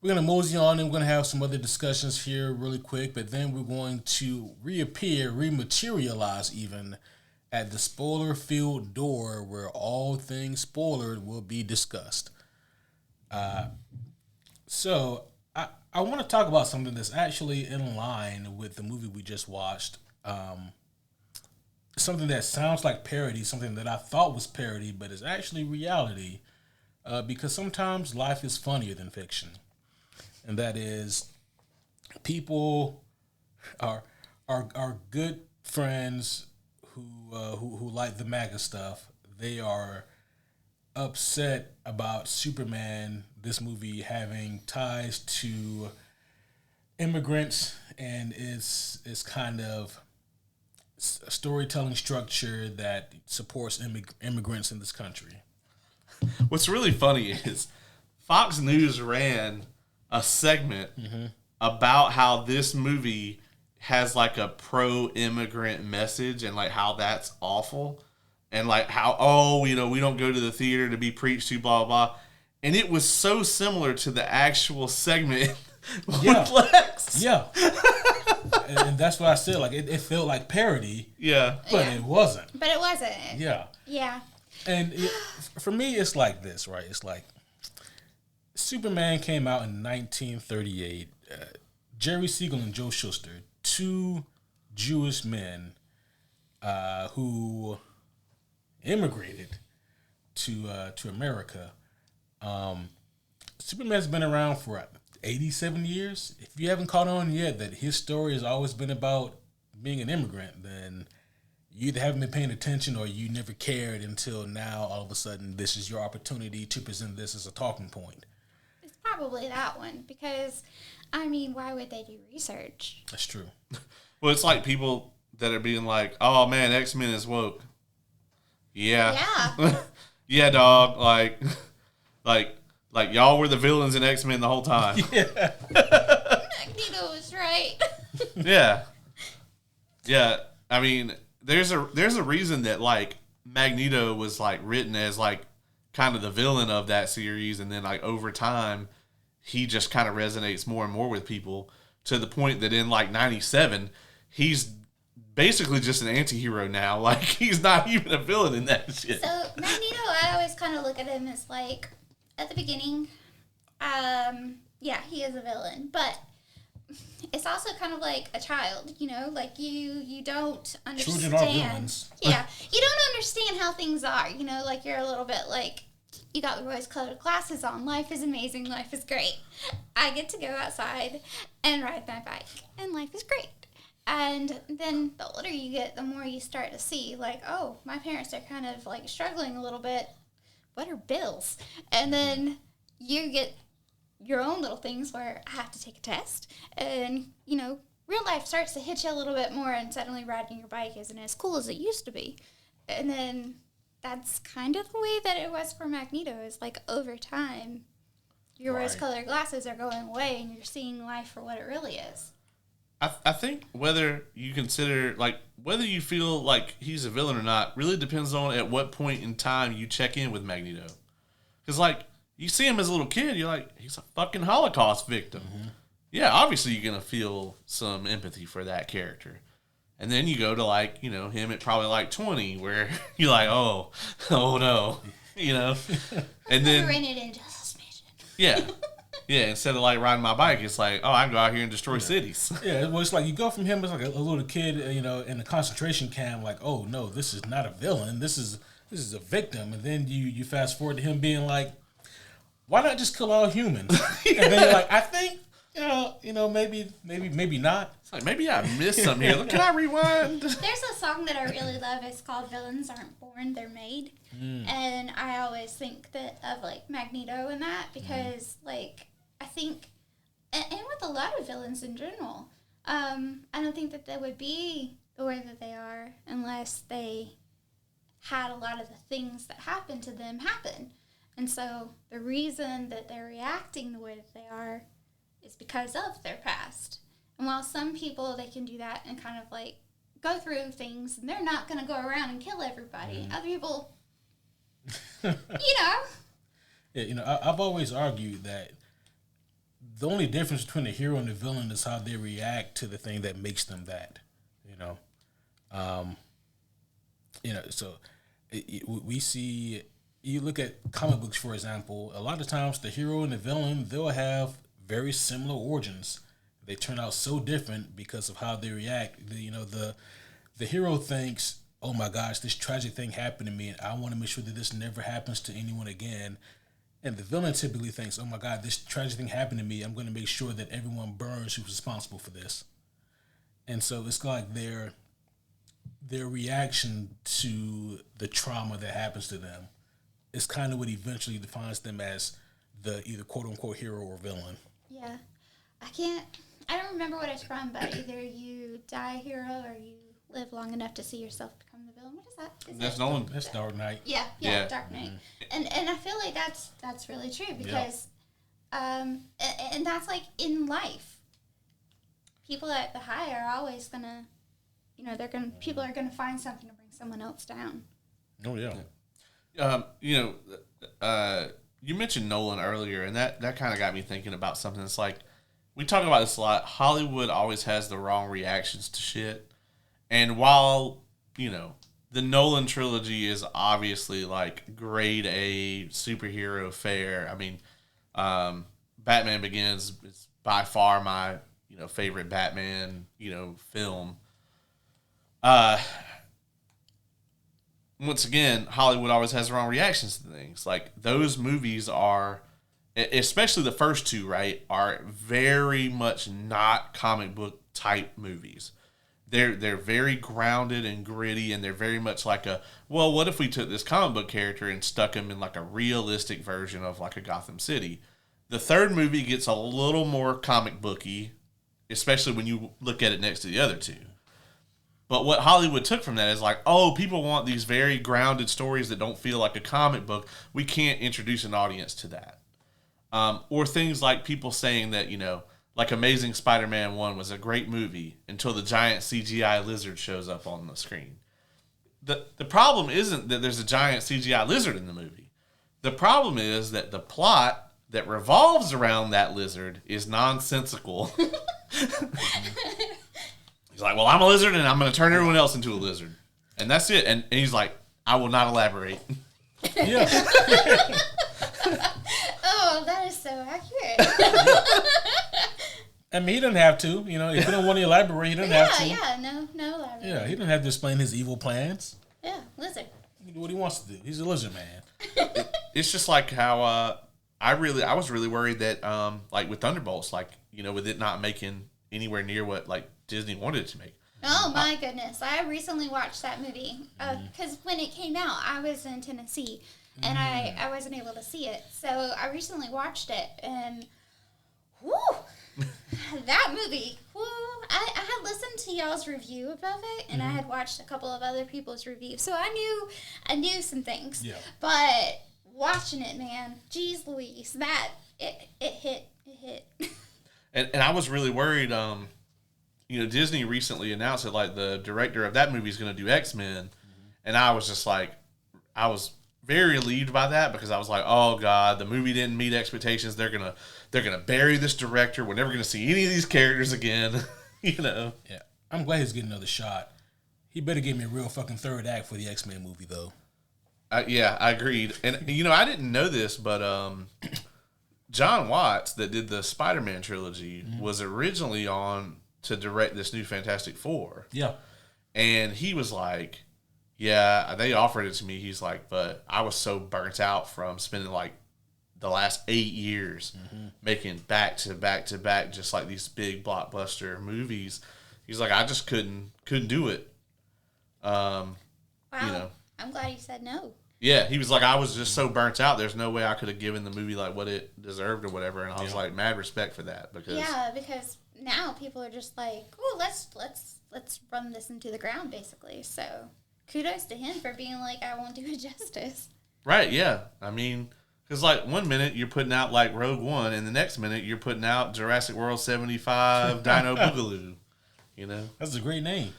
mosey on and we're gonna have some other discussions here really quick. But then we're going to rematerialize even at the spoiler-filled door where all things spoilered will be discussed. So I want to talk about something that's actually in line with the movie we just watched. Something that sounds like parody, something that I thought was parody, but is actually reality. Because sometimes life is funnier than fiction, and that is people are good friends who like the MAGA stuff. They are upset about Superman, this movie, having ties to immigrants, and it's kind of a storytelling structure that supports immigrants in this country. What's really funny is Fox News ran a segment about how this movie has like a pro-immigrant message and like how that's awful. And like how, we don't go to the theater to be preached to, blah, blah. And it was so similar to the actual segment with Lex. Yeah. And that's what I said. Like, it felt like parody. Yeah. But it wasn't. But it wasn't. Yeah. Yeah. And for me, it's like this, right? It's like Superman came out in 1938. Jerry Siegel and Joe Shuster, two Jewish men who immigrated to America. Superman's been around for 87 years. If you haven't caught on yet that his story has always been about being an immigrant, then you either haven't been paying attention or you never cared until now. All of a sudden, this is your opportunity to present this as a talking point. It's probably that one because, I mean, why would they do research? That's true. Well, it's like people that are being like, "Oh man, X-Men is woke." Yeah. Yeah. Yeah, dog. Like y'all were the villains in X-Men the whole time. Yeah. Magneto was right. Yeah. Yeah. I mean, there's a reason that like Magneto was like written as like kind of the villain of that series, and then like over time he just kind of resonates more and more with people to the point that in like 97 he's basically just an anti-hero now. Like, he's not even a villain in that shit. So Magneto, I always kind of look at him as like, at the beginning, yeah, he is a villain, but it's also kind of like a child, like you don't understand. Children are villains. Yeah, you don't understand how things are, like you're a little bit like, you got the rose-colored glasses on. Life is amazing. Life is great. I get to go outside and ride my bike, and life is great. And then the older you get, the more you start to see, like, oh, my parents are kind of, like, struggling a little bit. What are bills? And then you get your own little things where I have to take a test. And, real life starts to hit you a little bit more, and suddenly riding your bike isn't as cool as it used to be. And then that's kind of the way that it was for Magneto, is, like, over time, your rose-colored glasses are going away, and you're seeing life for what it really is. I think whether you consider, like, whether you feel like he's a villain or not really depends on at what point in time you check in with Magneto. Because, like, you see him as a little kid, you're like, he's a fucking Holocaust victim. Mm-hmm. Yeah, obviously you're going to feel some empathy for that character. And then you go to, like, him at probably, like, 20, where you're like, oh no, And then... Rented Injustice Mission. Yeah. Yeah, instead of like riding my bike, it's like, oh, I can go out here and destroy cities. Yeah, well, it's like you go from him as like a little kid, in a concentration camp, like, oh no, this is not a villain, this is a victim, and then you fast forward to him being like, why not just kill all humans? Yeah. And then you're like, I think, maybe not. It's like maybe I missed something here. Can I rewind? There's a song that I really love. It's called "Villains Aren't Born, They're Made," and I always think of like Magneto and that because like. I think, and with a lot of villains in general, I don't think that they would be the way that they are unless they had a lot of the things that happened to them happen. And so the reason that they're reacting the way that they are is because of their past. And while some people, they can do that and kind of like go through things, and they're not going to go around and kill everybody. Other people, you know. Yeah, I've always argued that the only difference between the hero and the villain is how they react to the thing that makes them that. So we see. You look at comic books, for example. A lot of times, the hero and the villain, they'll have very similar origins. They turn out so different because of how they react. The hero thinks, "Oh my gosh, this tragic thing happened to me, and I want to make sure that this never happens to anyone again." And the villain typically thinks, "Oh my God, this tragic thing happened to me. I'm going to make sure that everyone burns who's responsible for this." And so it's like their reaction to the trauma that happens to them is kind of what eventually defines them as the either quote unquote hero or villain. Yeah. I don't remember what it's from, but either you die a hero or you live long enough to see yourself become the villain. What is that? That's Nolan. That's Dark Knight. Yeah, Dark Knight. And I feel like that's really true because and that's like in life. People at the high are always gonna, people are gonna find something to bring someone else down. Oh yeah. You mentioned Nolan earlier, and that kind of got me thinking about something. It's like, we talk about this a lot. Hollywood always has the wrong reactions to shit. And while, the Nolan trilogy is obviously like grade A superhero fare. I mean, Batman Begins is by far my, favorite Batman, film. Once again, Hollywood always has the wrong reactions to things. Like, those movies are, especially the first two, right, are very much not comic book type movies. They're very grounded and gritty, and they're very much like what if we took this comic book character and stuck him in like a realistic version of like a Gotham City? The third movie gets a little more comic booky, especially when you look at it next to the other two. But what Hollywood took from that is like, oh, people want these very grounded stories that don't feel like a comic book. We can't introduce an audience to that. Or things like people saying that, like Amazing Spider-Man 1 was a great movie until the giant CGI lizard shows up on the screen. The problem isn't that there's a giant CGI lizard in the movie. The problem is that the plot that revolves around that lizard is nonsensical. He's like, well, I'm a lizard, and I'm going to turn everyone else into a lizard. And that's it. And he's like, I will not elaborate. Yeah. Oh, that is so accurate. I mean, he doesn't have to. If you don't want to elaborate, he doesn't have to. Yeah, no elaborate. Yeah, he doesn't have to explain his evil plans. Yeah, lizard. He can do what he wants to do. He's a lizard man. It's just like how I was really worried that, like with Thunderbolts, like, with it not making anywhere near what like Disney wanted it to make. Oh my goodness! I recently watched that movie because when it came out, I was in Tennessee and I wasn't able to see it. So I recently watched it, and whoo, that movie. Whoo, I had listened to y'all's review of it, and I had watched a couple of other people's reviews, so I knew some things. Yeah. But watching it, man, geez Louise, it hit. And I was really worried. Disney recently announced that like the director of that movie is going to do X-Men, and I was just like, I was very relieved by that because I was like, oh god, the movie didn't meet expectations. They're gonna bury this director. We're never gonna see any of these characters again. Yeah, I'm glad he's getting another shot. He better give me a real fucking third act for the X-Men movie though. Yeah, I agreed. And I didn't know this, but John Watts, that did the Spider-Man trilogy, was originally on to direct this new Fantastic Four. Yeah. And he was like, yeah, they offered it to me. He's like, but I was so burnt out from spending like the last 8 years making back to back to back just like these big blockbuster movies. He's like, I just couldn't do it. Wow. I'm glad he said no. Yeah, he was like, I was just so burnt out. There's no way I could have given the movie like what it deserved or whatever. And I was like, mad respect for that because now people are just like, oh, let's run this into the ground, basically. So kudos to him for being like, I won't do it justice. Right? Yeah. I mean, Because, like, one minute you're putting out, like, Rogue One, and the next minute you're putting out Jurassic World 75 Dino Boogaloo. You know? That's a great name.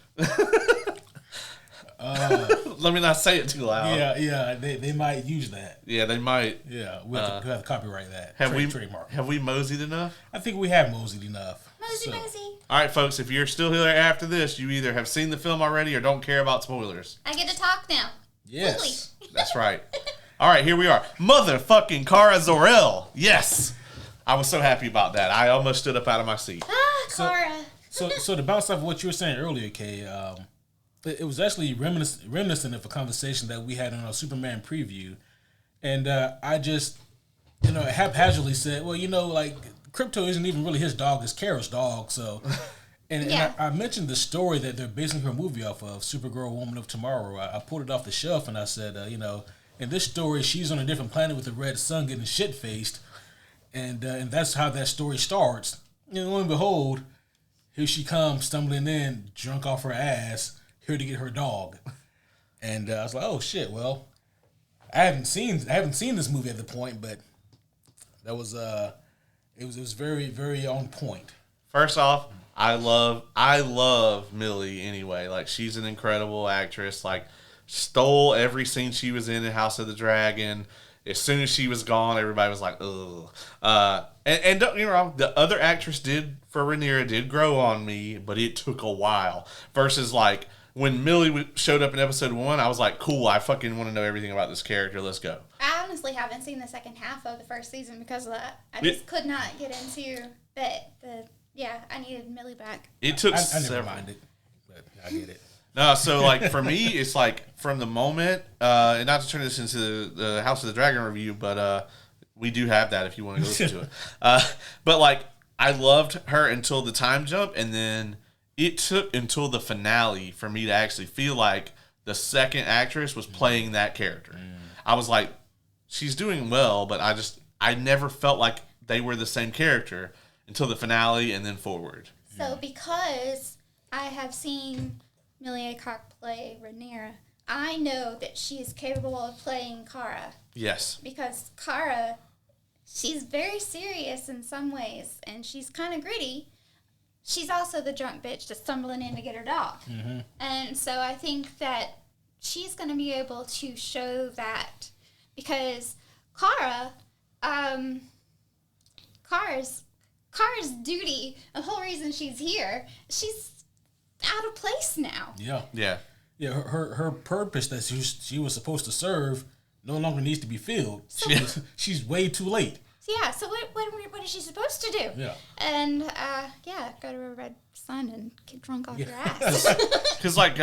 Let me not say it too loud. Yeah, they might use that. Yeah, they might. Yeah, we'll have to copyright that. Trademark. Have we moseyed enough? I think we have moseyed enough. Mosey. All right, folks, if you're still here after this, you either have seen the film already or don't care about spoilers. I get to talk now. Yes. Fully. That's right. All right, here we are. Motherfucking Cara Zor-El. Yes. I was so happy about that. I almost stood up out of my seat. Cara. So to bounce off of what you were saying earlier, Kay, it was actually reminiscent of a conversation that we had on our Superman preview. And I just, haphazardly said, well, like, Crypto isn't even really his dog, it's Kara's dog. So, and I mentioned the story that they're basing her movie off of, Supergirl, Woman of Tomorrow. I pulled it off the shelf and I said, in this story, she's on a different planet with the red sun getting shit-faced. And that's how that story starts. And lo and behold, here she comes stumbling in, drunk off her ass, here to get her dog. And I was like, oh shit, well, I haven't seen this movie at the point, but that was it was very, very on point. First off, I love Millie anyway. Like, she's an incredible actress. Like, stole every scene she was in House of the Dragon. As soon as she was gone, everybody was like, ugh. And don't get me wrong, the other actress for Rhaenyra did grow on me, but it took a while. Versus, like, when Millie showed up in episode 1, I was like, cool, I fucking want to know everything about this character. Let's go. I honestly haven't seen the second half of the first season because of that. I just could not get into I needed Millie back. It took I never minded, but I get it. No, so, like, for me, it's like from the moment, and not to turn this into the House of the Dragon review, but we do have that if you want to go listen to it. But, like, I loved her until the time jump, and then it took until the finale for me to actually feel like the second actress was playing that character. I was like, she's doing well, but I never felt like they were the same character until the finale and then forward. So because I have seen Millie Acock play Rhaenyra, I know that she is capable of playing Cara. Yes. Because Cara, she's very serious in some ways, and she's kind of gritty. She's also the drunk bitch just stumbling in to get her dog. Mm-hmm. And so I think that she's going to be able to show that, because Cara, Cara's duty, the whole reason she's here, she's out of place now. Yeah. Her purpose that she was supposed to serve no longer needs to be filled. So she's way too late. Yeah. So what is she supposed to do? Yeah. And go to a red sun and get drunk off your ass. Because like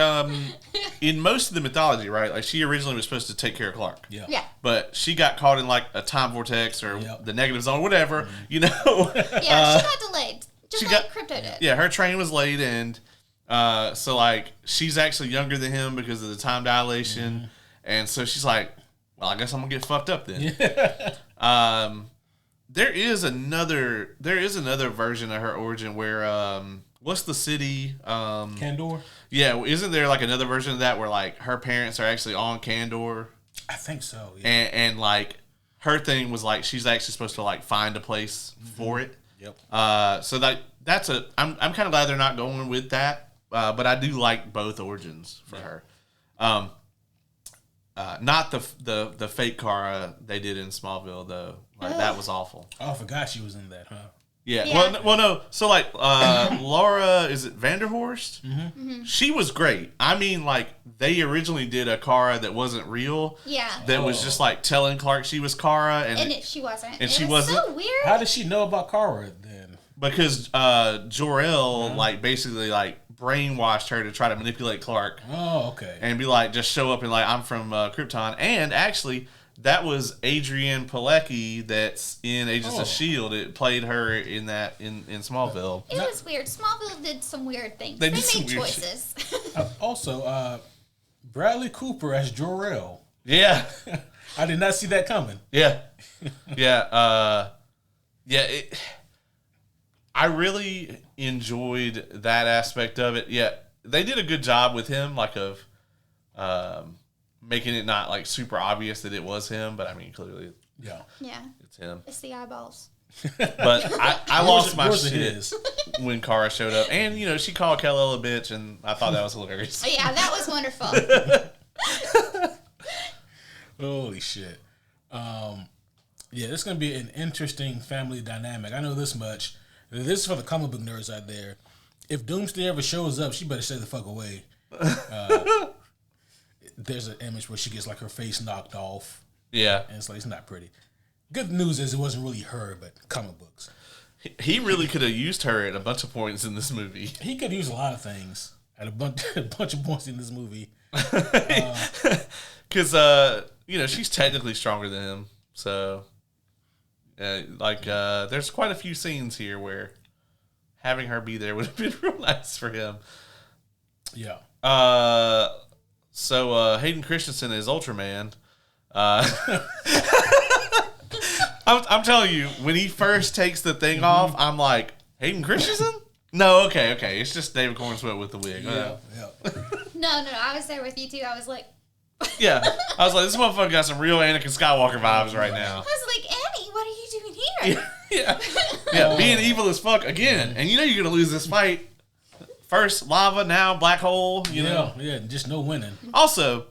in most of the mythology, right? Like she originally was supposed to take care of Clark. Yeah. But she got caught in like a time vortex or the negative zone, whatever. Mm-hmm. You know. Yeah. She got delayed. Just like Crypto did. Yeah. Her train was late, and so like she's actually younger than him because of the time dilation, mm-hmm. and so she's like, well, I guess I'm gonna get fucked up then. There is another version of her origin where what's the city? Kandor? Yeah, isn't there like another version of that where like her parents are actually on Kandor? I think so. Yeah. And like her thing was like she's actually supposed to like find a place for it. Yep. So that's I'm kind of glad they're not going with that. But I do like both origins for her. Not the fake Kara they did in Smallville though. Like that was awful. Oh, I forgot she was in that, huh? Yeah. Well, no. So like Laura, is it Vanderhorst? Mm-hmm. Mm-hmm. She was great. I mean, like they originally did a Kara that wasn't real. Yeah. That was just like telling Clark she was Kara, and she wasn't. And she wasn't. So weird. How did she know about Kara then? Because Jor-El like basically like brainwashed her to try to manipulate Clark. Oh, okay. And be like, just show up and like, I'm from Krypton. And actually, that was Adrienne Palicki that's in Agents of S.H.I.E.L.D. It played her in that in Smallville. It was weird. Smallville did some weird things. They made weird choices. Also, Bradley Cooper as Jor-El. Yeah. I did not see that coming. Yeah. Yeah. I really enjoyed that aspect of it. Yeah, they did a good job with him, like of making it not like super obvious that it was him. But I mean, clearly Yeah. Yeah. It's him. It's the eyeballs. But I lost my Yours it shit is. when Kara showed up. And, she called Kal-El a bitch, and I thought that was hilarious. Oh, yeah, that was wonderful. Holy shit. Yeah, it's going to be an interesting family dynamic. I know this much. This is for the comic book nerds out there. If Doomsday ever shows up, she better stay the fuck away. There's an image where she gets like her face knocked off. Yeah. And it's like, it's not pretty. Good news is it wasn't really her, but comic books. He really could have used her at a bunch of points in this movie. He could use a lot of things at a bunch of points in this movie. Because, she's technically stronger than him. So, there's quite a few scenes here where having her be there would have been real nice for him. Yeah. So Hayden Christensen is Ultraman. I'm telling you, when he first takes the thing off, I'm like, Hayden Christensen? No, okay. It's just David Cornswell with the wig. Yeah. No, I was there with you too. I was like... Yeah. I was like, this motherfucker got some real Anakin Skywalker vibes right now. I was like, Annie, what are you doing here? Yeah, being evil as fuck again. And you're going to lose this fight. First lava, now black hole, you know. Yeah, just no winning. Also,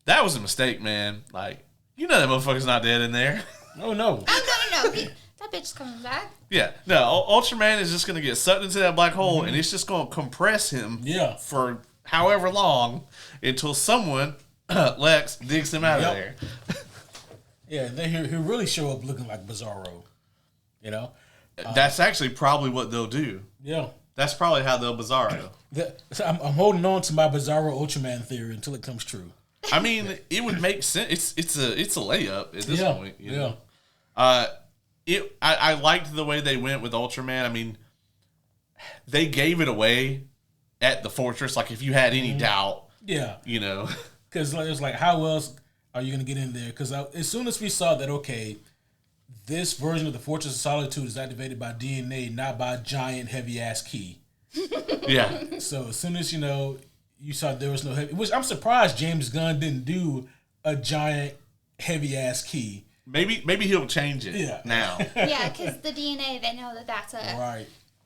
that was a mistake, man. Like, that motherfucker's not dead in there. Oh, no. No. That bitch is coming back. Yeah, no, Ultraman is just going to get sucked into that black hole, and it's just going to compress him for however long until someone, Lex, digs him out of there. Yeah, he'll really show up looking like Bizarro, That's actually probably what they'll do. Yeah. That's probably how they'll Bizarro. I'm holding on to my Bizarro Ultraman theory until it comes true. I mean, it would make sense. It's a layup at this point. You know? I liked the way they went with Ultraman. I mean, they gave it away at the fortress. Like, if you had any doubt, because it's like, how else are you gonna get in there? Because as soon as we saw that, okay, this version of the Fortress of Solitude is activated by DNA, not by a giant heavy ass key. Yeah. So as soon as you saw there was no heavy, which I'm surprised James Gunn didn't do a giant heavy ass key. Maybe he'll change it now. Yeah, because the DNA, they know that's right.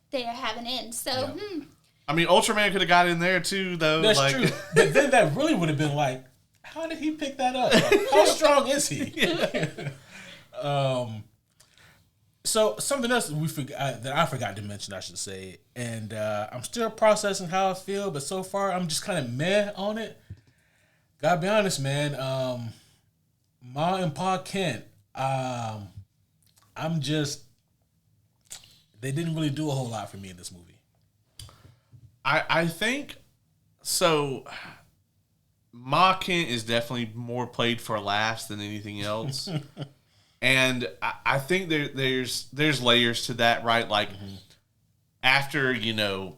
They have an end. So, I mean, Ultraman could have got in there too, though. That's true. But then that really would have been like, how did he pick that up? How strong is he? So something else we forgot that I forgot to mention, I should say, and I'm still processing how I feel, but so far I'm just kind of meh on it. Gotta be honest, man. Ma and Pa Kent, I'm just, they didn't really do a whole lot for me in this movie. I think so. Ma Kent is definitely more played for laughs than anything else. And I think there's layers to that, right? Like, after,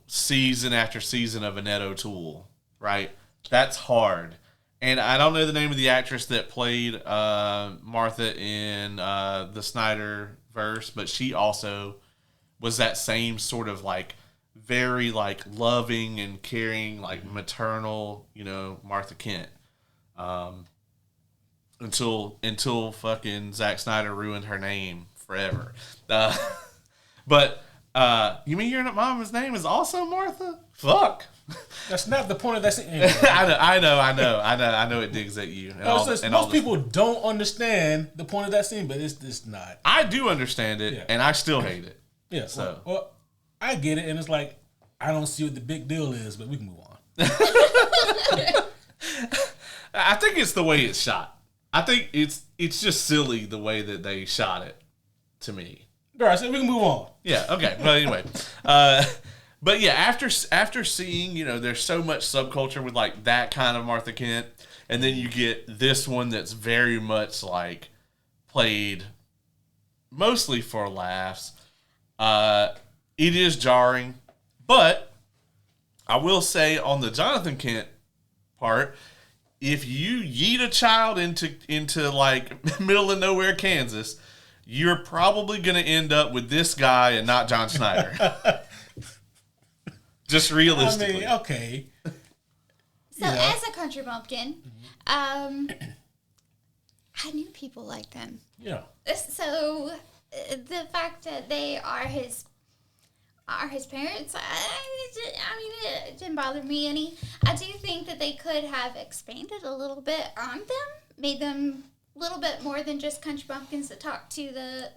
season after season of Annette O'Toole, right? That's hard. And I don't know the name of the actress that played Martha in the Snyderverse, but she also was that same sort of, like, very, like, loving and caring, like, maternal, Martha Kent. Until fucking Zack Snyder ruined her name forever. But you mean your mama's name is also Martha? Fuck. That's not the point of that scene. I know it digs at you. Most people don't understand the point of that scene, but it's not. I do understand it, and I still hate it. Yeah. So well, I get it, and it's like, I don't see what the big deal is, but we can move on. I think it's the way it's shot. I think it's just silly the way that they shot it, to me. All right, so we can move on. Yeah, okay. But anyway, but yeah, after seeing, there's so much subculture with like that kind of Martha Kent, and then you get this one that's very much like played mostly for laughs. It is jarring, but I will say on the Jonathan Kent part, if you yeet a child into like middle of nowhere Kansas, you're probably going to end up with this guy and not John Schneider. Just realistically. I mean, okay. So as a country bumpkin, how I knew people like them. Yeah. So the fact that they are his parents, it didn't bother me any. I do think that they could have expanded a little bit on them, made them a little bit more than just country bumpkins that talk to the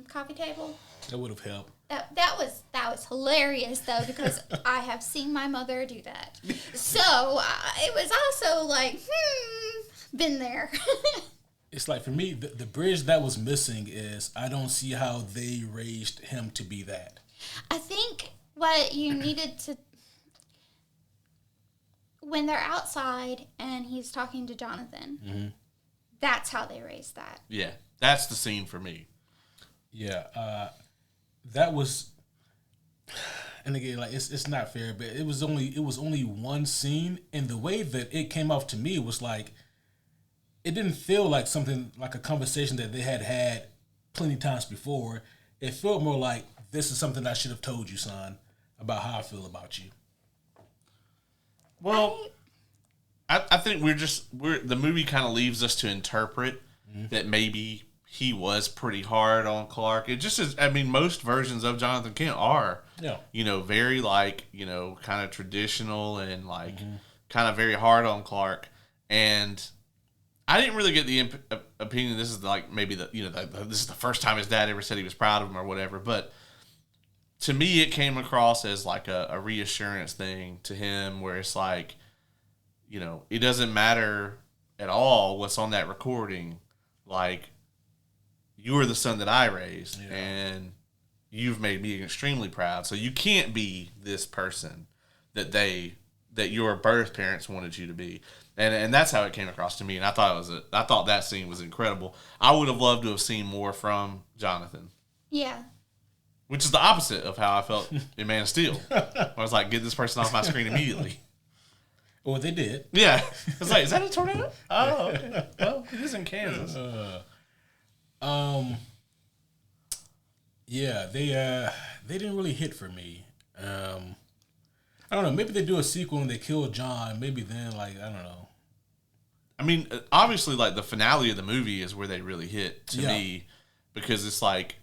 coffee table. That would have helped. That was hilarious though, because I have seen my mother do that. So it was also like, been there. It's like, for me, the bridge that was missing is I don't see how they raised him to be that. I think what you needed to, when they're outside and he's talking to Jonathan, that's how they raised that. Yeah, that's the scene for me. Yeah, that was, and again, like it's not fair, but it was only one scene, and the way that it came off to me was like, it didn't feel like something like a conversation that they had plenty times before. It felt more like, this is something I should have told you, son, about how I feel about you. Well, I think the movie kind of leaves us to interpret that maybe he was pretty hard on Clark. It just is, I mean, most versions of Jonathan Kent are, very like, kind of traditional and like kind of very hard on Clark. And I didn't really get the opinion this is like maybe this is the first time his dad ever said he was proud of him or whatever. But to me, it came across as like a reassurance thing to him, where it's like, it doesn't matter at all what's on that recording. Like, you are the son that I raised, and you've made me extremely proud. So you can't be this person that your birth parents wanted you to be. And that's how it came across to me, and I thought that scene was incredible. I would have loved to have seen more from Jonathan. Yeah. Which is the opposite of how I felt in Man of Steel. I was like, get this person off my screen immediately. Well, they did. Yeah. I was like, is that a tornado? Oh, okay. Well, it is in Kansas. Yeah, they didn't really hit for me. I don't know. Maybe they do a sequel and they kill John. Maybe then, like, I don't know. I mean, obviously, like, the finale of the movie is where they really hit to me, because it's like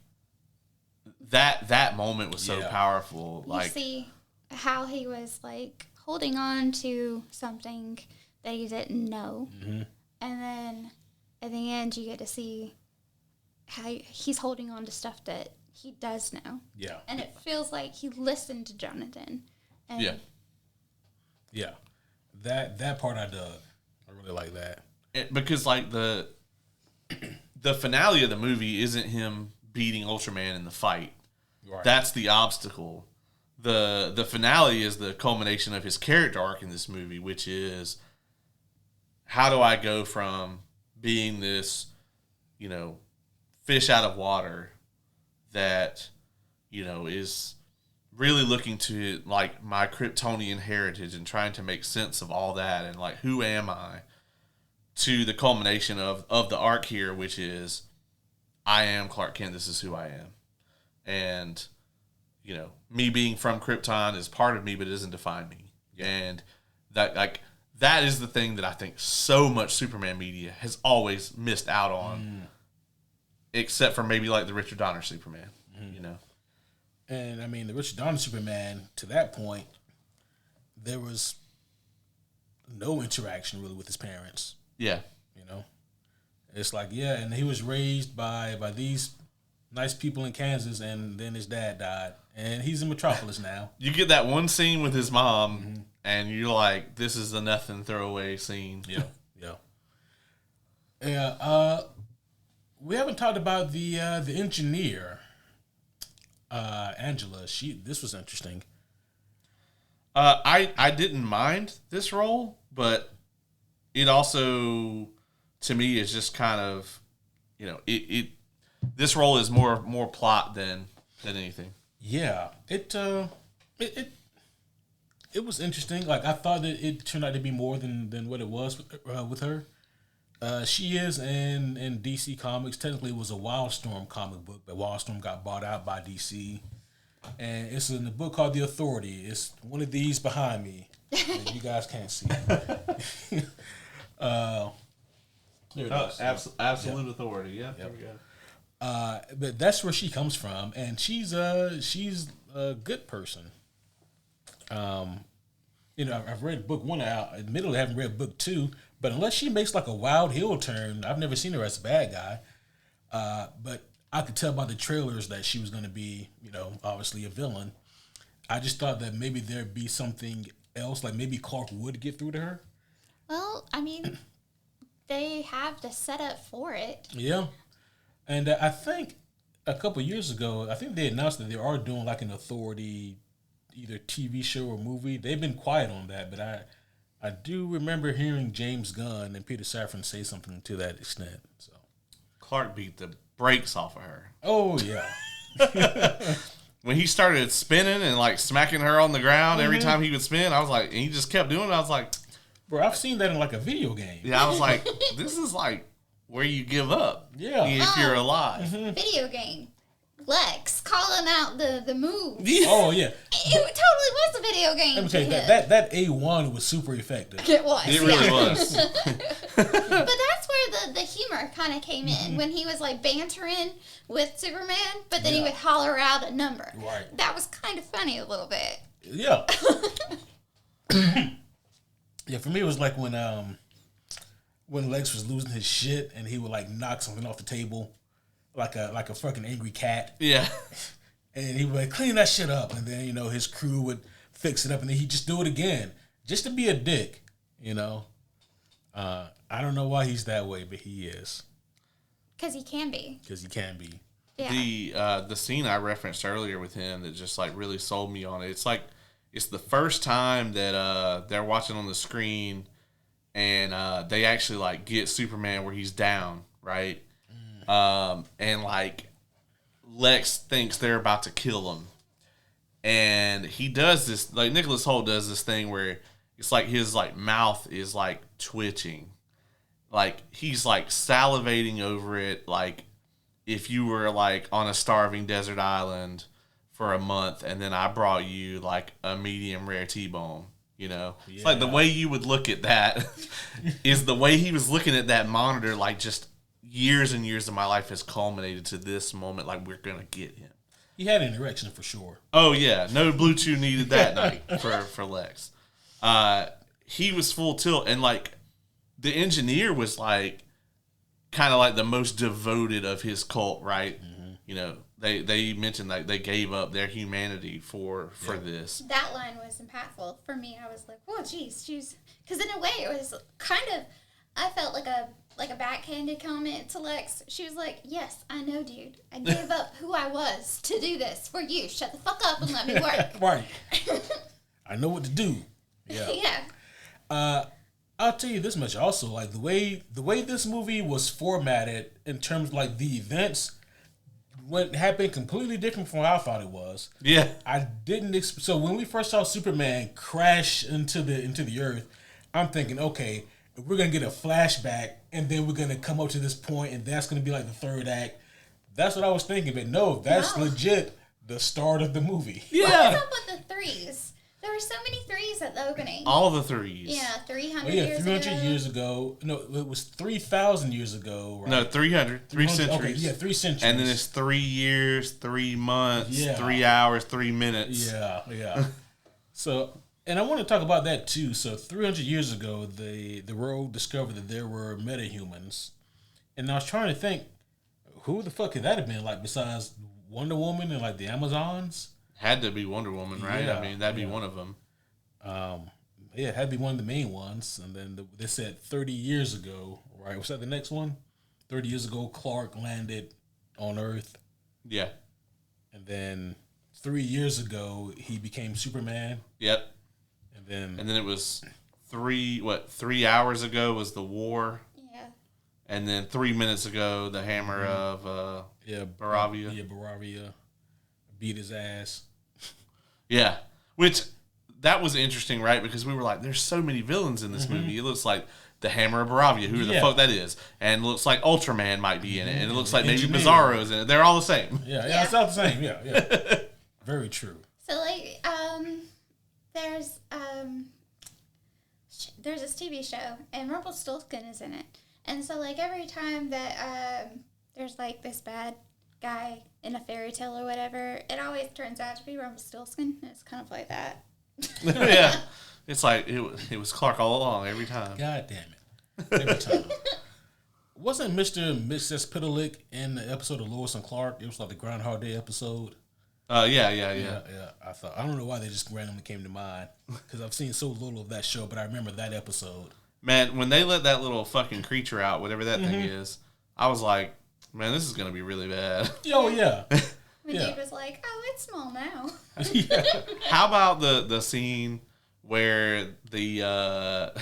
that moment was so powerful. You like, see how he was like holding on to something that he didn't know, and then at the end you get to see how he's holding on to stuff that he does know. Yeah, and it feels like he listened to Jonathan. And yeah, that part I dug. I really like that. Because like the finale of the movie isn't him beating Ultraman in the fight. Right. That's the obstacle. The finale is the culmination of his character arc in this movie, which is, how do I go from being this, fish out of water that, is really looking to like my Kryptonian heritage and trying to make sense of all that and like, who am I, to the culmination of the arc here, which is, I am Clark Kent. This is who I am. And, me being from Krypton is part of me, but it doesn't define me. And that is the thing that I think so much Superman media has always missed out on, except for maybe like the Richard Donner Superman, And I mean, the Richard Donner Superman, to that point, there was no interaction really with his parents. Yeah. It's like, and he was raised by these nice people in Kansas, and then his dad died, and he's in Metropolis now. You get that one scene with his mom, and you're like, this is a nothing throwaway scene. Yeah. We haven't talked about the engineer, Angela. This was interesting. I didn't mind this role, but it also, to me, is just kind of, this role is more plot than anything. Yeah, it was interesting. Like, I thought that it turned out to be more than what it was with her. She is in DC Comics. Technically, it was a Wildstorm comic book, but Wildstorm got bought out by DC. And it's in a book called The Authority. It's one of these behind me. You guys can't see it. There it Oh, is. absolute authority. Yeah, there we go. But that's where she comes from, and she's a good person. I've read book 1 out. Admittedly, I haven't read book 2, but unless she makes like a wild heel turn, I've never seen her as a bad guy. But I could tell by the trailers that she was going to be, obviously a villain. I just thought that maybe there'd be something else, like maybe Clark would get through to her. Well, I mean, they have the setup for it. Yeah. And I think a couple years ago, I think they announced that they are doing like an Authority, either TV show or movie. They've been quiet on that, but I do remember hearing James Gunn and Peter Safran say something to that extent. So Clark beat the brakes off of her. Oh, yeah. When he started spinning and like smacking her on the ground every time he would spin, I was like, and he just kept doing it. I was like, bro, I've seen that in like a video game. yeah, I was like, this is like where you give up. Yeah. If you're alive. Video game. Lex calling out the move. Oh, yeah. It totally was a video game. Let me tell you, to him. that A1 was super effective. It was. It really was. But that's where the humor kind of came in when he was like bantering with Superman, but then he would holler out a number. Right. That was kind of funny a little bit. Yeah. Yeah, for me it was like when Lex was losing his shit and he would like knock something off the table like a fucking angry cat. Yeah. And he would like clean that shit up, and then his crew would fix it up, and then he'd just do it again just to be a dick. I don't know why he's that way, but he is. Because he can be. Because he can be. Yeah. The scene I referenced earlier with him that just like really sold me on it. It's like it's the first time that they're watching on the screen, and they actually like get Superman where he's down, right? And like Lex thinks they're about to kill him, and he does this, like Nicholas Hoult does this thing where it's like his like mouth is like twitching, like he's like salivating over it, like if you were like on a starving desert island for a month and then I brought you like a medium rare T-bone. It's like the way you would look at that is the way he was looking at that monitor, like just years and years of my life has culminated to this moment. Like, we're going to get him. He had an erection for sure. Oh, yeah. No Blue Chew needed that night for Lex. He was full tilt. And, like, the engineer was, like, kind of like the most devoted of his cult, right? Mm-hmm. They mentioned that they gave up their humanity for this. That line was impactful for me. I was like, "Whoa, geez, because in a way it was kind of, I felt like a backhanded comment to Lex. She was like, "Yes, I know, dude. I gave up who I was to do this for you. Shut the fuck up and let me work." Right. I know what to do. Yeah. Yeah. I'll tell you this much also, like the way this movie was formatted in terms of like the events happened completely different from what I thought it was. Yeah. I didn't so when we first saw Superman crash into the earth, I'm thinking, okay, we're going to get a flashback and then we're going to come up to this point and that's going to be like the third act. That's what I was thinking, but no, that's legit the start of the movie. Yeah. What's up with the threes? There were so many threes at the opening. All the threes. Yeah, 300 years 300 ago. years ago. No, it was 3,000 years ago. Right? No, 300. 3 centuries. Okay, yeah, 3 centuries. And then it's 3 years, 3 months, Yeah. 3 hours, 3 minutes. Yeah. So, and I want to talk about that too. So 300 years ago, the world discovered that there were metahumans. And I was trying to think, who the fuck could that have been, like, besides Wonder Woman and, like, the Amazons? Had to be Wonder Woman, right? Yeah, I mean, that'd be one of them. Yeah, it had to be one of the main ones. And then they said 30 years ago, right? Was that the next one? 30 years ago, Clark landed on Earth. Yeah. And then 3 years ago, he became Superman. Yep. And then it was 3 hours ago was the war. Yeah. And then 3 minutes ago, the hammer of Baravia. Yeah, Baravia beat his ass. Yeah. Which, that was interesting, right? Because we were like, there's so many villains in this movie. It looks like the hammer of Baravia, who the fuck that is. And it looks like Ultraman might be in it. And it looks like maybe Bizarro's in it. They're all the same. Yeah, it's all the same. Yeah. Very true. So, like, there's this TV show, and Rumpelstiltskin is in it. And so, like, every time that there's, like, this bad guy in a fairy tale or whatever, it always turns out to be Rumpelstiltskin. It's kind of like that. Yeah. It's like, it was Clark all along, every time. God damn it. Every time. Wasn't Mr. and Mrs. Pitterlick in the episode of Lois and Clark? It was like the Groundhog Day episode. Yeah. I don't know why they just randomly came to mind, because I've seen so little of that show, but I remember that episode. Man, when they let that little fucking creature out, whatever that thing is, I was like, man, this is going to be really bad. Oh, yeah. When Dave was like, oh, it's small now. How about the scene where the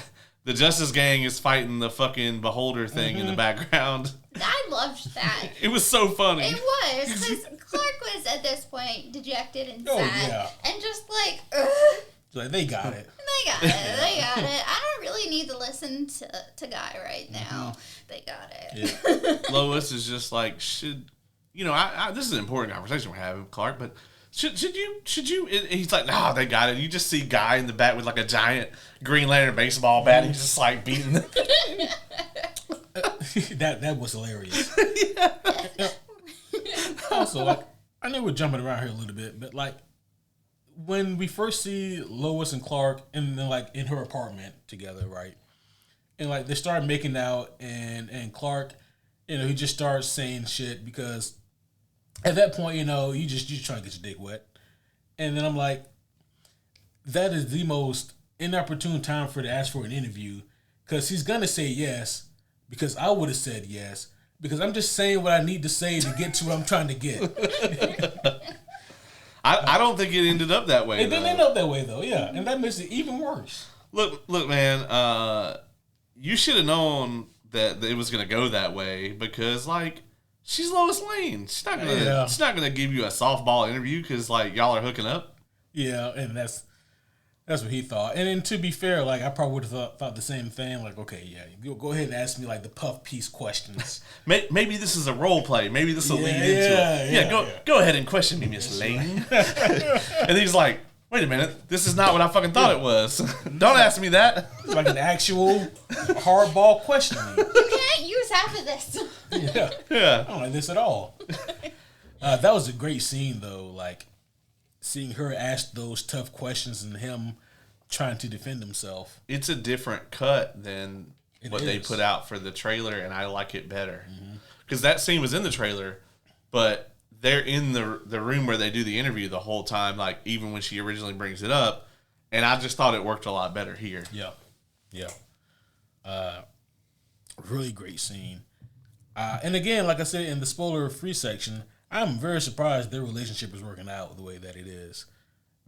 Justice Gang is fighting the fucking Beholder thing in the background? I loved that. It was so funny. It was, because Clark was at this point dejected and sad, and just like, ugh. Like, they got it. They got it. I don't really need to listen to Guy right now. They got it. Yeah. Lois is just like, should this is an important conversation we're having, Clark, but should you? And he's like, no, they got it. You just see Guy in the back with like a giant Green Lantern baseball bat. And he's just like beating them. That was hilarious. Also, like, I know we're jumping around here a little bit, but like, when we first see Lois and Clark in her apartment together, right? And like they start making out, and Clark, he just starts saying shit because at that point, you're just trying to get your dick wet. And then I'm like, that is the most inopportune time for to ask for an interview, because he's gonna say yes, because I would have said yes, because I'm just saying what I need to say to get to what I'm trying to get. I don't think it ended up that way. It didn't end up that way, though, yeah. And that makes it even worse. Look, man, you should have known that it was going to go that way, because, like, she's Lois Lane. She's not gonna give you a softball interview because, like, y'all are hooking up. Yeah, and that's what he thought. And then, to be fair, like, I probably would have thought the same thing. Like, okay, yeah, go ahead and ask me, like, the puff piece questions. Maybe this is a role play. Maybe this will lead into it. Yeah, go ahead and question me, Miss Lane. And he's like, wait a minute, this is not what I fucking thought it was. Don't ask me that. It's like an actual hardball question. You can't use half of this. Yeah. I don't like this at all. That was a great scene, though, like, seeing her ask those tough questions and him trying to defend himself. It's a different cut than they put out for the trailer, and I like it better. Because that scene was in the trailer, but they're in the room where they do the interview the whole time, like, even when she originally brings it up, and I just thought it worked a lot better here. Yeah. Really great scene. And again, like I said, in the spoiler-free section, I'm very surprised their relationship is working out the way that it is.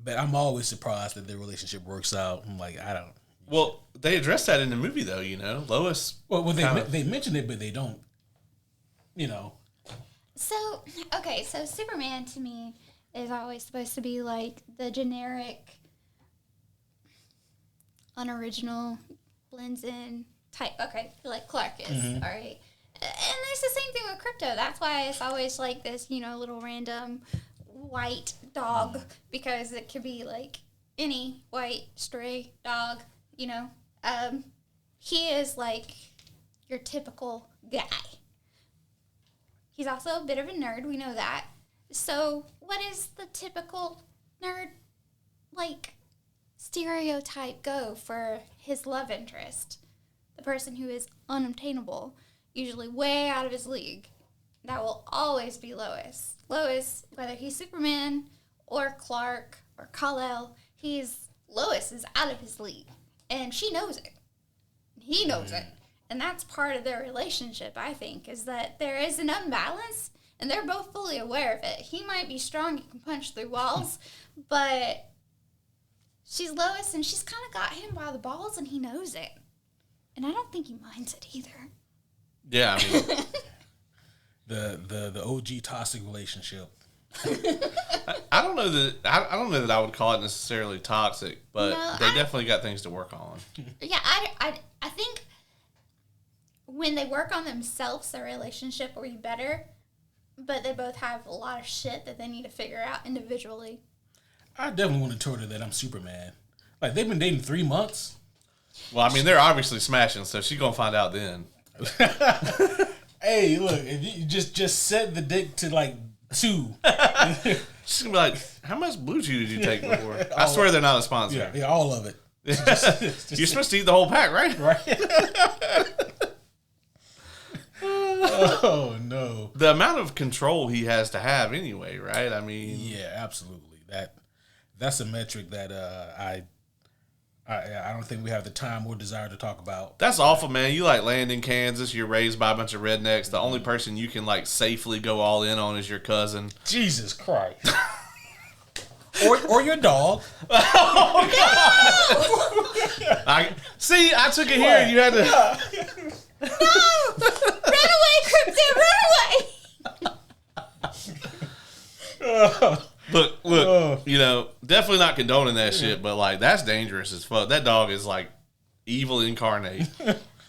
But I'm always surprised that their relationship works out. I'm like, I don't. Well, they addressed that in the movie, though, Lois. Well, they mention it, but they don't, So, okay, so Superman to me is always supposed to be like the generic, unoriginal, blends in type. Okay, like Clark is, all right? And it's the same thing with Crypto. That's why it's always like this, little random white dog, because it could be like any white stray dog, He is like your typical guy. He's also a bit of a nerd, we know that. So what is the typical nerd, like, stereotype go for his love interest? The person who is unobtainable, usually way out of his league. That will always be Lois. Lois, whether he's Superman or Clark or Kal-El, Lois is out of his league. And she knows it. He knows it. And that's part of their relationship, I think, is that there is an unbalance, and they're both fully aware of it. He might be strong, he can punch through walls, but she's Lois, and she's kind of got him by the balls, and he knows it. And I don't think he minds it either. Yeah, I mean... the OG toxic relationship. I don't know that I would call it necessarily toxic, but they definitely got things to work on. Yeah, I think when they work on themselves, their relationship will be better, but they both have a lot of shit that they need to figure out individually. I definitely want to tell her that I'm Superman. Like, they've been dating 3 months. Well, I mean, they're obviously smashing, so she's going to find out then. Hey, look, if you just set the dick to like 2. She's gonna be like, how much blue chew did you take before? I swear they're not a sponsor. Yeah, all of it. You're supposed to eat the whole pack, right? Right. Oh no. The amount of control he has to have anyway, right? I mean, Yeah, absolutely. That's a metric that I don't think we have the time or desire to talk about. that's awful, man. You like land in Kansas, you're raised by a bunch of rednecks. The only person you can like safely go all in on is your cousin. Jesus Christ. or your dog. I took it here and you had to No! Run away, Crypto! Run away! Look, you know, definitely not condoning that shit, but like that's dangerous as fuck. That dog is like evil incarnate.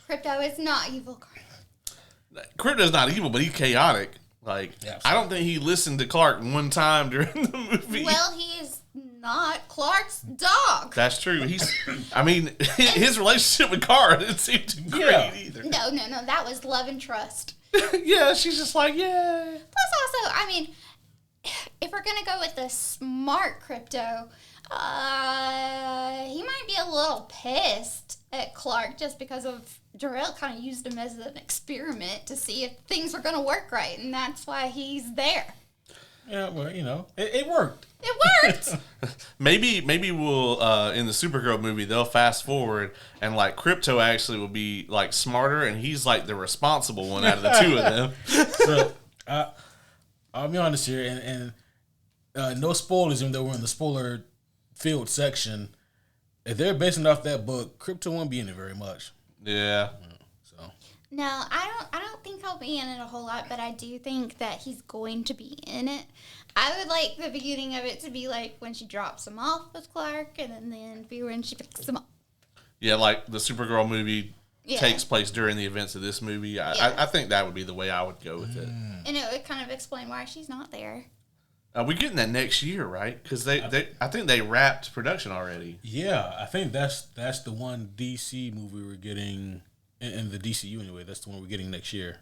Crypto is not evil. Crypto's not evil, but he's chaotic. Like, Yeah, I don't think he listened to Clark one time during the movie. Well, he is not Clark's dog. That's true. I mean, his relationship with Kara didn't seem too great either. No. That was love and trust. Yeah, she's just like, yeah. Plus, also, I mean, if we're gonna go with the smart Crypto, he might be a little pissed at Clark just because of Jarrell kind of used him as an experiment to see if things were gonna work right, and that's why he's there. Yeah, well, you know, it worked. It worked. Maybe we'll in the Supergirl movie they'll fast forward and like Crypto actually will be like smarter and he's like the responsible one out of the two of them. So I'll be honest here, and no spoilers, even though we're in the spoiler field section. If they're basing it off that book, Crypto won't be in it very much. Yeah. So No, I don't think he'll be in it a whole lot, but I do think that he's going to be in it. I would like the beginning of it to be like when she drops him off with Clark, and then be when she picks him up. Yeah, like the Supergirl movie Yeah. takes place during the events of this movie. I think that would be the way I would go with it. And it would kind of explain why she's not there. We're getting that next year, right? Because I think they wrapped production already. yeah, I think that's the one DC movie we're getting in the DCU anyway. That's the one we're getting next year.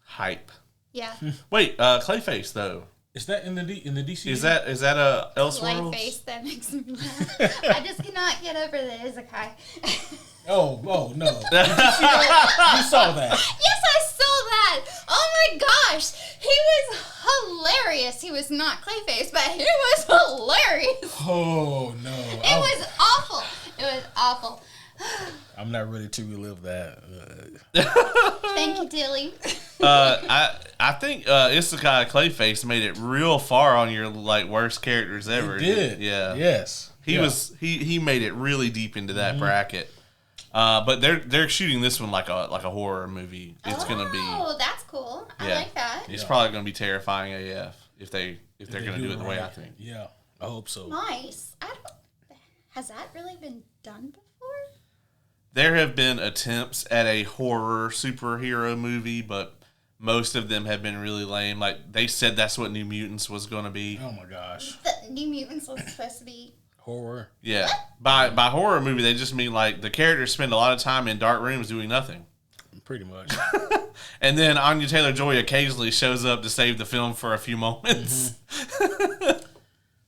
Hype. Yeah. Wait, Clayface though. Is that in the DCU? Is that a Light Elseworlds? face that makes me laugh. I just cannot get over the Izakai. Oh no! You saw that? Yes, I saw that. Oh my gosh, he was hilarious. He was not Clayface, but he was hilarious. Oh no! It was awful. It was awful. I'm not ready to relive that. Thank you, Dilly. I think Isekai Clayface made it real far on your like worst characters ever. It did. Yeah. Yes. He made it really deep into that bracket. But they're shooting this one like a horror movie. It's gonna be. Oh, that's cool. I like that. It's probably gonna be terrifying AF if they're gonna do it the way I right. think. Yeah, I hope so. Nice. Has that really been done before? There have been attempts at a horror superhero movie, but most of them have been really lame. Like they said that's what New Mutants was gonna be. Oh my gosh, The New Mutants was supposed to be. horror. Yeah. By horror movie they just mean like the characters spend a lot of time in dark rooms doing nothing. Pretty much. And then Anya Taylor-Joy occasionally shows up to save the film for a few moments.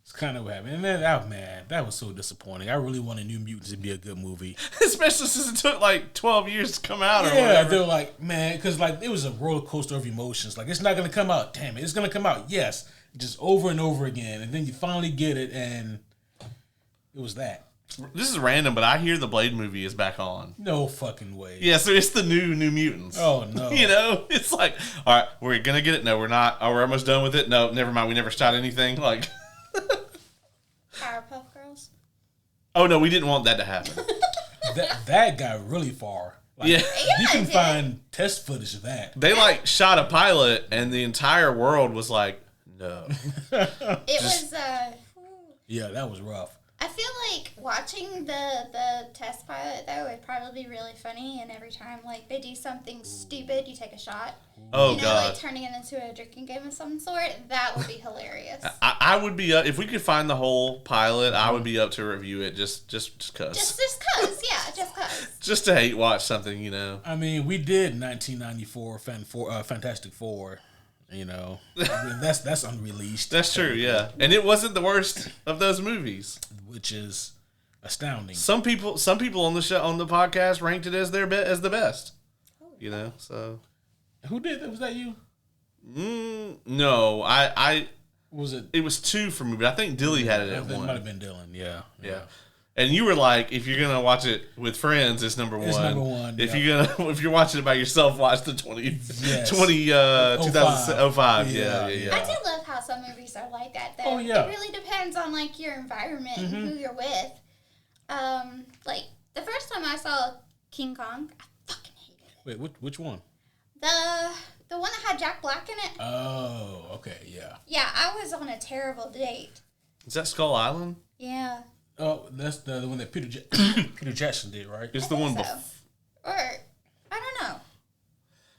It's kind of what happened. And then, man, that was so disappointing. I really wanted New Mutants to be a good movie. Especially since it took like 12 years to come out or Yeah, whatever. they were like, man, because like it was a roller coaster of emotions. Like it's not gonna come out. Damn it, it's gonna come out. Yes, just over and over again, and then you finally get it, and it was that. This is random, but I hear the Blade movie is back on. No fucking way. Yeah, so it's the New Mutants. Oh no. You know, it's like, all right, we're gonna get it. No, we're not. Oh, we're almost done with it. No, never mind. We never shot anything. Like, Powerpuff Girls. oh no, we didn't want that to happen. that got really far. Like, Yeah, you can it did. find test footage of that. they like shot a pilot, and the entire world was like, no. It was Yeah, that was rough. I feel like watching the test pilot though would probably be really funny, and every time like they do something stupid, you take a shot. Oh, you know, God. like turning it into a drinking game of some sort. That would be hilarious. I would be up if we could find the whole pilot. I would be up to review it just cause. Just cause, yeah, just cause. Just to hate watch something, you know. I mean, we did 1994 Fantastic Four. You know, I mean, that's unreleased. That's true, yeah. And it wasn't the worst of those movies, which is astounding. Some people on the show on the podcast ranked it as as the best. You know, so who did that? Was that you? No, I was it? It was 2 for me, but I think Dilly had it at 1. It might have been Dylan. Yeah. And you were like, if you're gonna watch it with friends, it's number 1. It's number 1. If you're watching it by yourself, watch the 2005. Yeah. I do love how some movies are like that, though. Oh, yeah. It really depends on like your environment and who you're with. Like the first time I saw King Kong, I fucking hated it. Wait, which one? The one that had Jack Black in it. Oh, okay, yeah. Yeah, I was on a terrible date. Is that Skull Island? Yeah. Oh, that's the one that Peter Jackson did, right? It's the one so. before. Or I don't know.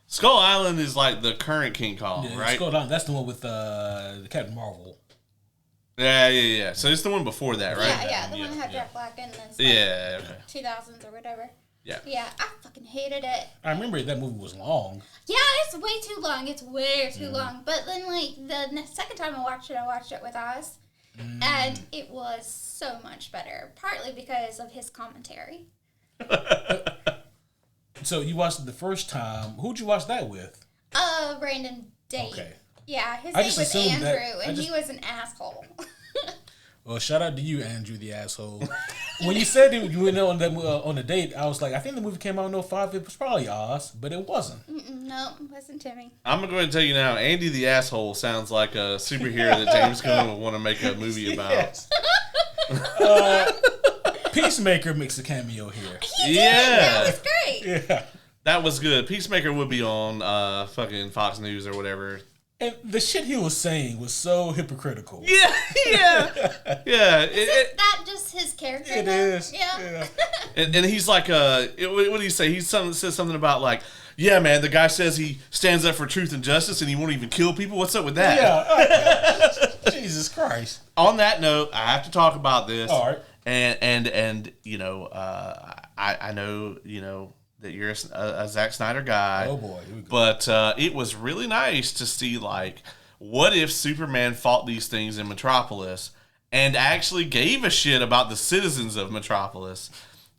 Skull Island is like the current King Kong, right? Skull Island. That's the one with the Captain Marvel. Yeah. So it's the one before that, right? Yeah, the one that had Jack Black in this. Yeah. Okay. 2000s or whatever. Yeah. Yeah, I fucking hated it. I remember that movie was long. Yeah, it's way too long. It's way too long. But then, like, the second time I watched it with Oz. And it was so much better. Partly because of his commentary. So you watched it the first time. Who'd you watch that with? Random date. Okay. Yeah, his I name just was assumed that- Andrew, and he was an asshole. Well, shout out to you, Andrew, the asshole. When you said you went on the date, I was like, I think the movie came out in 2005. It was probably Oz, but it wasn't. No, it wasn't Timmy. I'm going to tell you now, Andy the Asshole sounds like a superhero that James Gunn would want to make a movie about. Yes. Peacemaker makes a cameo here. He did. That was great. Yeah. That was good. Peacemaker would be on fucking Fox News or whatever. And the shit he was saying was so hypocritical. Yeah. Isn't that just his character? It though? is. Yeah. And he's like, what do you say? He says something about like, yeah, man, the guy says he stands up for truth and justice and he won't even kill people. What's up with that? Yeah. Jesus Christ. On that note, I have to talk about this. All right. And you know, I know, you know, that you're a Zack Snyder guy. Oh boy, here we go. But it was really nice to see, like, what if Superman fought these things in Metropolis and actually gave a shit about the citizens of Metropolis?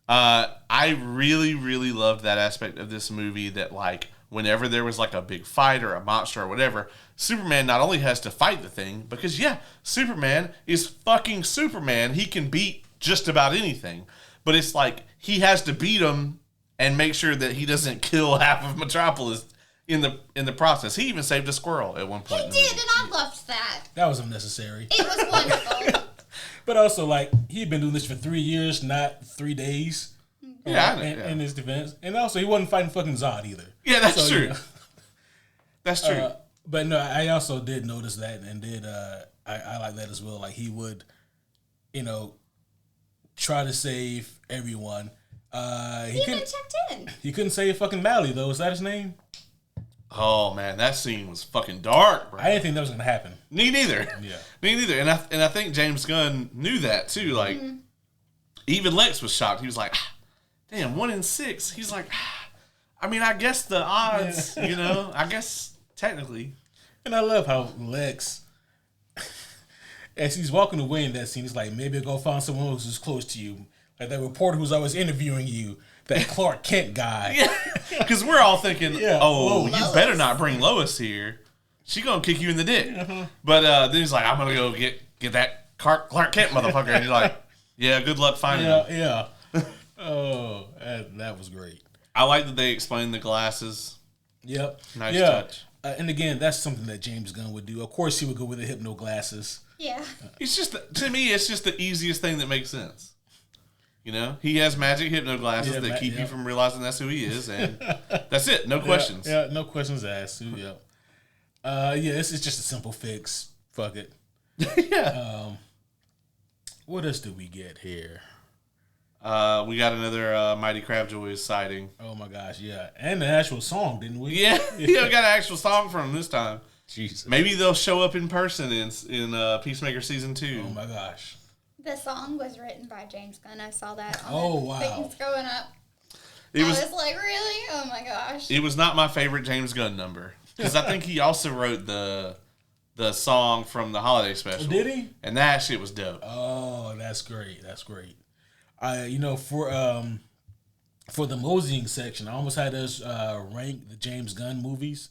I really, really loved that aspect of this movie, that, like, whenever there was, like, a big fight or a monster or whatever, Superman not only has to fight the thing, because, yeah, Superman is fucking Superman. He can beat just about anything. But it's like, he has to beat him and make sure that he doesn't kill half of Metropolis in the process. He even saved a squirrel at one point. He did, and I loved that. That was unnecessary. It was wonderful. But also, like, he'd been doing this for 3 years, not 3 days. Yeah, in his defense. And also, he wasn't fighting fucking Zod either. Yeah, that's So, true. you know. That's true. But no, I also did notice that, and I like that as well. Like, he would, you know, try to save everyone. He even checked in. He couldn't save fucking Mally, though. Is that his name? Oh man, that scene was fucking dark, bro. I didn't think that was gonna happen. Me neither. Yeah. Me neither. And I think James Gunn knew that too. Like, even Lex was shocked. He was like, "Damn, 1 in 6." He's like, "I mean, I guess the odds, you know, I guess technically." And I love how Lex, as he's walking away in that scene, he's like, "Maybe I'll go find someone else who's close to you, like that reporter who's always interviewing you, that Clark Kent guy." Yeah, because we're all thinking, "Oh, Lois. you better not bring Lois here. She gonna kick you in the dick." But then he's like, "I'm gonna go get that Clark Kent motherfucker," and you're like, "Yeah, good luck finding him." Yeah. Oh, that was great. I like that they explained the glasses. Yep. Nice touch. And again, that's something that James Gunn would do. Of course, he would go with the hypno glasses. Yeah. It's just, to me, it's just the easiest thing that makes sense. You know, he has magic hypno glasses that keep you from realizing that's who he is, and that's it. No questions. Yeah, no questions asked. Yeah. It's just a simple fix. Fuck it. Yeah. What else did we get here? We got another Mighty Crabjoys sighting. Oh my gosh, yeah. And the actual song, didn't we? Yeah, we got an actual song from him this time. Jesus. Maybe they'll show up in person in Peacemaker Season 2. Oh my gosh. The song was written by James Gunn. I saw that on Oh, the wow. things growing up. It I was was like, really? Oh my gosh. it was not my favorite James Gunn number because I think he also wrote the song from the holiday special. Did he? And that shit was dope. Oh, that's great. That's great. For the moseying section, I almost had us rank the James Gunn movies.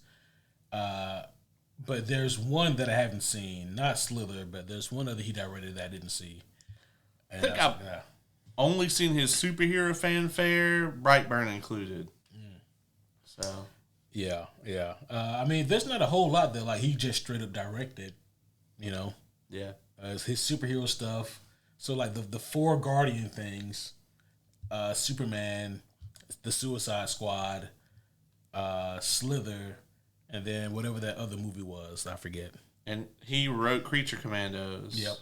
But there's one that I haven't seen. Not Slither, but there's one other he directed that I didn't see. And I think I've only seen his superhero fanfare, Brightburn included. So yeah. I mean, there's not a whole lot that like he just straight up directed. yeah, It's his superhero stuff. So like the four Guardian things, Superman, the Suicide Squad, Slither, and then whatever that other movie was, I forget. and he wrote Creature Commandos. Yep.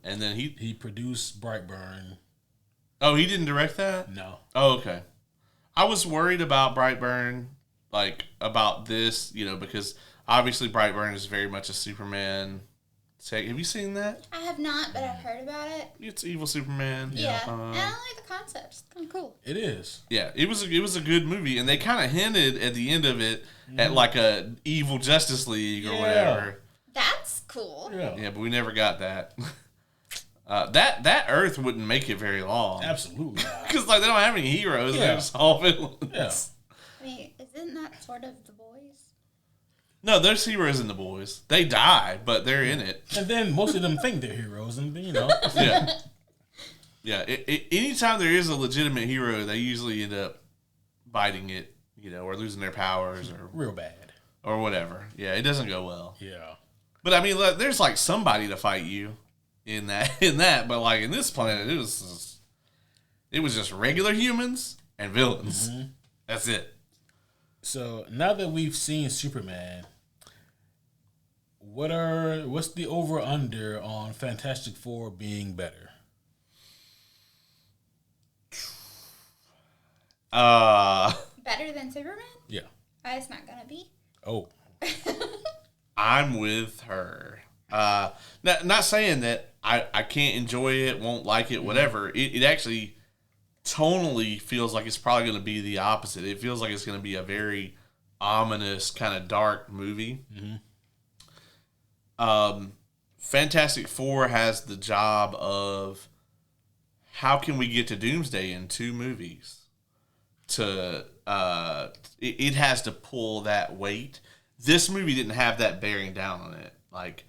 And then He produced Brightburn. oh, he didn't direct that. No. Oh, okay. I was worried about Brightburn, like about this, because obviously Brightburn is very much a Superman. Have you seen that? I have not, but I've heard about it. It's evil Superman. Yeah. And I like the concept. It's kind of cool. It is. Yeah, it was a good movie, and they kind of hinted at the end of it at like a evil Justice League or whatever. That's cool. Yeah, but we never got that. That Earth wouldn't make it very long Absolutely not. because like they don't have any heroes; they're just all villains. Yeah. I mean, isn't that sort of the boys? No, there's heroes in The Boys. They die, but they're in it. And then most of them think they're heroes, and Yeah. Yeah. Anytime there is a legitimate hero, they usually end up biting it, or losing their powers or real bad. or whatever. Yeah, it doesn't go well. Yeah. But I mean, look, there's like somebody to fight you in that. But like in this planet, it was just regular humans and villains. Mm-hmm. That's it. So now that we've seen Superman, what's the over under on Fantastic Four being better? Better than Superman? Yeah. It's not gonna be. Oh. I'm with her. Not saying that I can't enjoy it, won't like it, whatever. It actually tonally feels like it's probably going to be the opposite. It feels like it's going to be a very ominous, kind of dark movie. Fantastic Four has the job of how can we get to Doomsday in 2 movies? It has to pull that weight. This movie didn't have that bearing down on it. Like,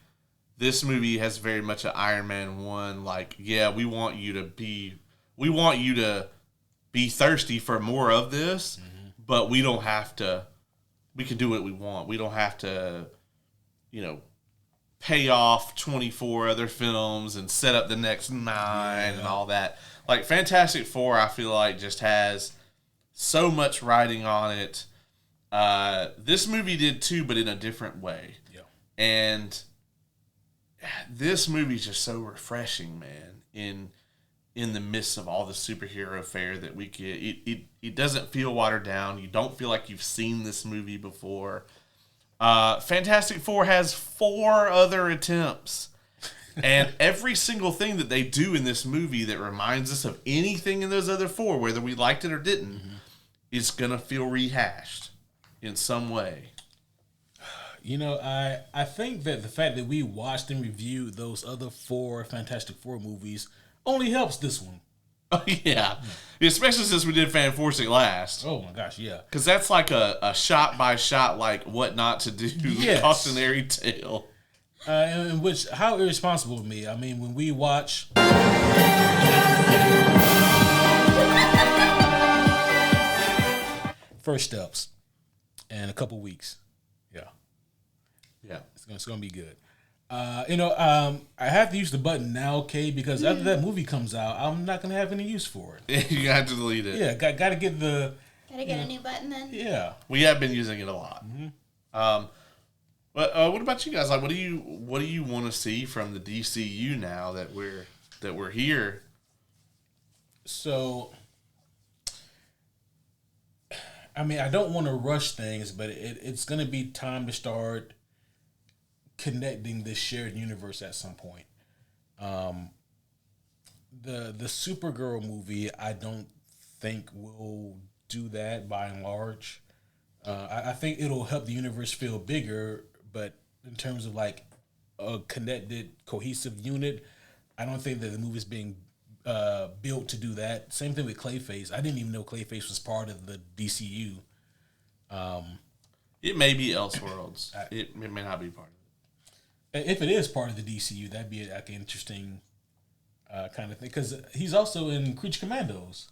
this movie has very much an Iron Man 1, like, yeah, we want you to be thirsty for more of this, but we don't have to, we can do what we want. We don't have to, pay off 24 other films and set up the next 9 and all that. Like, Fantastic Four, I feel like, just has so much riding on it. This movie did too, but in a different way. Yeah. And this movie's just so refreshing, man, in the midst of all the superhero fare that we get. It doesn't feel watered down. You don't feel like you've seen this movie before. Fantastic Four has 4 other attempts. And every single thing that they do in this movie that reminds us of anything in those other 4, whether we liked it or didn't, is going to feel rehashed in some way. I think that the fact that we watched and reviewed those other 4 Fantastic Four movies only helps this one. Oh, yeah. Especially since we did Fan-Forcing last. Oh, my gosh, yeah. Because that's like a shot-by-shot, like, what not to do cautionary tale. In which, how irresponsible of me. I mean, when we watch... First Steps in a couple weeks. Yeah. It's gonna be good. I have to use the button now, okay? Because after that movie comes out, I'm not gonna have any use for it. You have to delete it. Yeah, got to get the... Gotta get a new button then? Yeah. We have been using it a lot. What about you guys? Like, what do you want to see from the DCU now that we're here? So, I mean, I don't want to rush things, but it's going to be time to start connecting this shared universe at some point. The Supergirl movie, I don't think will do that by and large. I think it'll help the universe feel bigger, but in terms of like a connected, cohesive unit, I don't think that the movie's being built to do that. Same thing with Clayface. I didn't even know Clayface was part of the DCU. It may be Elseworlds. It may not be part of it. If it is part of the DCU, that'd be like an interesting kind of thing. Because he's also in Creature Commandos.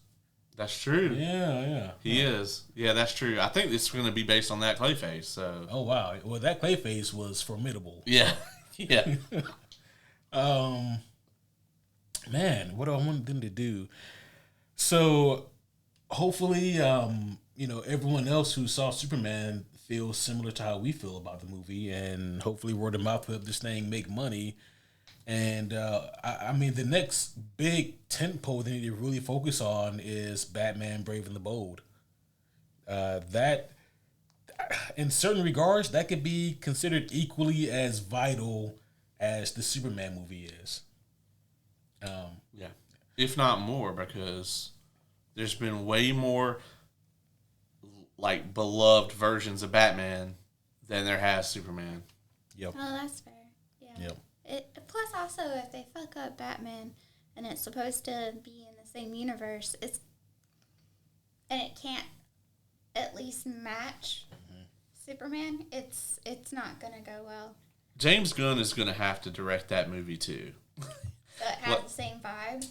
That's true. Yeah. He is. Yeah, that's true. I think it's going to be based on that Clayface. So. Oh wow! Well, that Clayface was formidable. Yeah. Yeah. Man, what do I want them to do? So, hopefully, everyone else who saw Superman feels similar to how we feel about the movie, and hopefully, word of mouth help this thing make money. And I mean, the next big tentpole they need to really focus on is Batman: Brave and the Bold. That, in certain regards, that could be considered equally as vital as the Superman movie is. Yeah, if not more, because there's been way more like beloved versions of Batman than there has Superman. Yep. Oh, that's fair. Yeah. Yep. Plus, also, if they fuck up Batman and it's supposed to be in the same universe, and it can't at least match Superman, it's not gonna go well. James Gunn is going to have to direct that movie too. So it has the same vibe.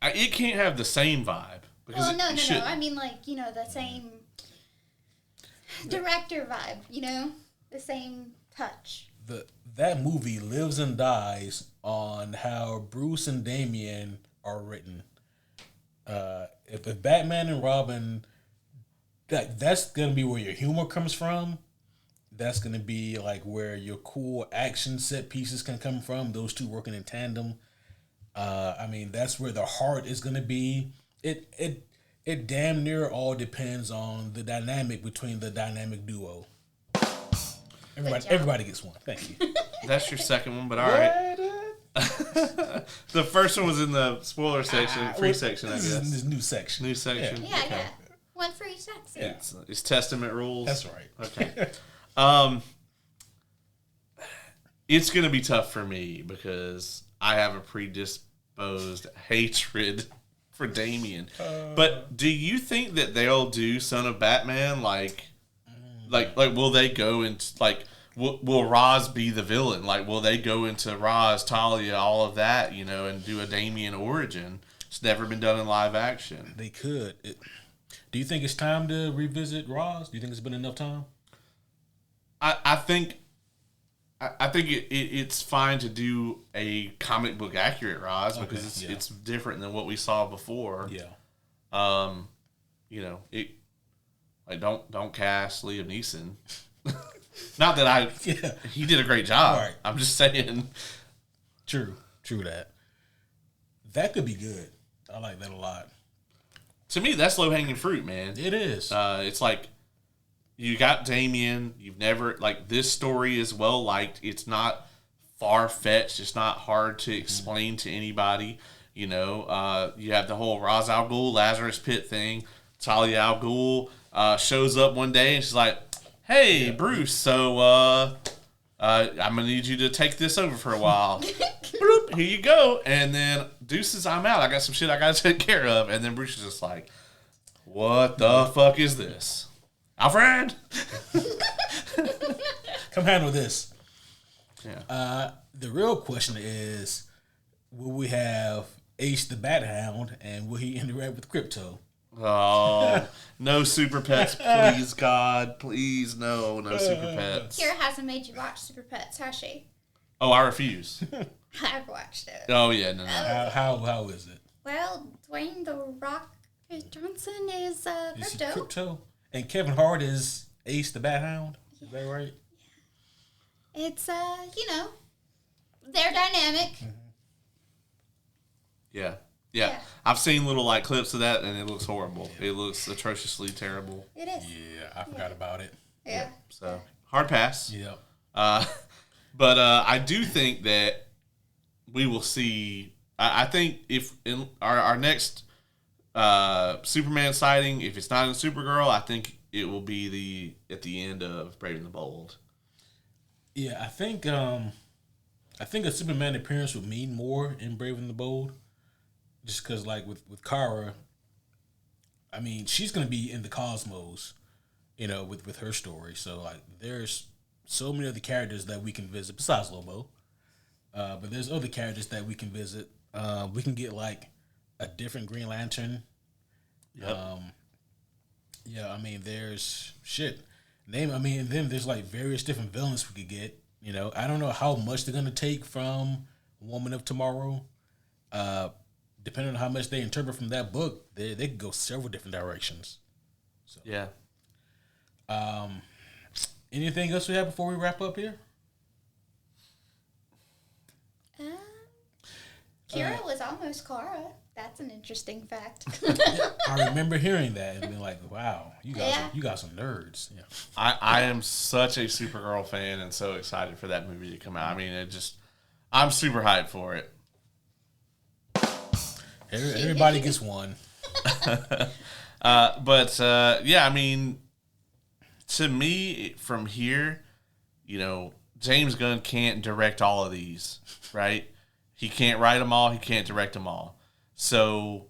It can't have the same vibe. Well, no. I mean, like, the same director vibe. The same touch. That movie lives and dies on how Bruce and Damian are written. If Batman and Robin, that's gonna be where your humor comes from. That's gonna be like where your cool action set pieces can come from. Those two working in tandem. I mean, that's where the heart is gonna be. It damn near all depends on the dynamic between the dynamic duo. Everybody gets one. Thank you. That's your second one, but all right. The first one was in the spoiler section, free section, I guess. This new section. New section. Yeah, okay. One for each section. Yeah. It's Testament rules. That's right. Okay. It's going to be tough for me because I have a predisposed hatred for Damian. But do you think that they'll do Son of Batman like will they go into will Ra's be the villain? Like will they go into Ra's, Talia, all of that, and do a Damian origin? It's never been done in live action. They could. Do you think it's time to revisit Ra's? Do you think it's been enough time? I think it's fine to do a comic book accurate Ra's because it's different than what we saw before. Yeah. Don't cast Liam Neeson. Not that he did a great job. Right. I'm just saying. True that. That could be good. I like that a lot. To me, that's low hanging fruit, man. It is. It's like you got Damian. You've never this story is well liked. It's not far fetched. It's not hard to explain to anybody. You have the whole Ra's al Ghul, Lazarus Pit thing. Talia al Ghul shows up one day and she's like, "Hey, Bruce, so I'm gonna need you to take this over for a while." Bloop, here you go. And then deuces, I'm out. I got some shit I gotta take care of. And then Bruce is just like, "What the fuck is this, Alfred?" Come handle this. Yeah. The real question is, will we have Ace the Bat Hound, and will he interact with Crypto? Oh, no super pets, please, God. Please, no super pets. Kira hasn't made you watch Super Pets, has she? Oh, I refuse. I've watched it. Oh, yeah, no. How is it? Well, Dwayne The Rock Johnson is Is he Crypto. Crypto? And Kevin Hart is Ace the Bat Hound? Is that right? It's they're dynamic. Yeah. I've seen little like clips of that, and it looks horrible. Yeah. It looks atrociously terrible. It is. Yeah, I forgot about it. Yeah. So hard pass. Yep. But I do think that we will see. I think if in our next Superman sighting, if it's not in Supergirl, I think it will be at the end of Brave and the Bold. Yeah, I think a Superman appearance would mean more in Brave and the Bold, just because like with Kara, I mean she's gonna be in the cosmos, with her story. So like there's so many other characters that we can visit besides Lobo, but there's other characters that we can visit. We can get like a different Green Lantern. Yep. Yeah, I mean there's and then there's like various different villains we could get. I don't know how much they're gonna take from Woman of Tomorrow. Depending on how much they interpret from that book, they could go several different directions. So yeah. Anything else we have before we wrap up here? Kira was almost Kara. That's an interesting fact. I remember hearing that and being like, "Wow, you got some nerds." Yeah. I am such a Supergirl fan and so excited for that movie to come out. I mean, I'm super hyped for it. Everybody gets one. Yeah, I mean, to me, from here, James Gunn can't direct all of these, right? He can't write them all. He can't direct them all. So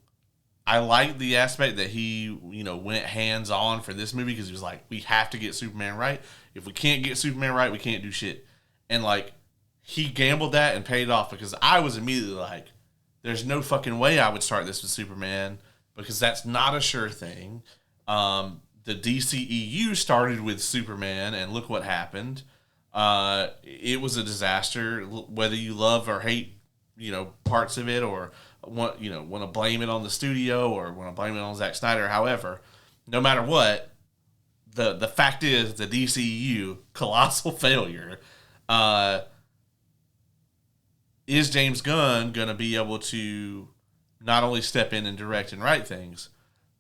I like the aspect that he, went hands-on for this movie because he was like, we have to get Superman right. If we can't get Superman right, we can't do shit. And, like, he gambled that and paid it off because I was immediately like, there's no fucking way I would start this with Superman because that's not a sure thing. The DCEU started with Superman, and look what happened. It was a disaster. Whether you love or hate, parts of it, or want to blame it on the studio or want to blame it on Zack Snyder. However, no matter what, the fact is the DCEU colossal failure. Is James Gunn going to be able to not only step in and direct and write things,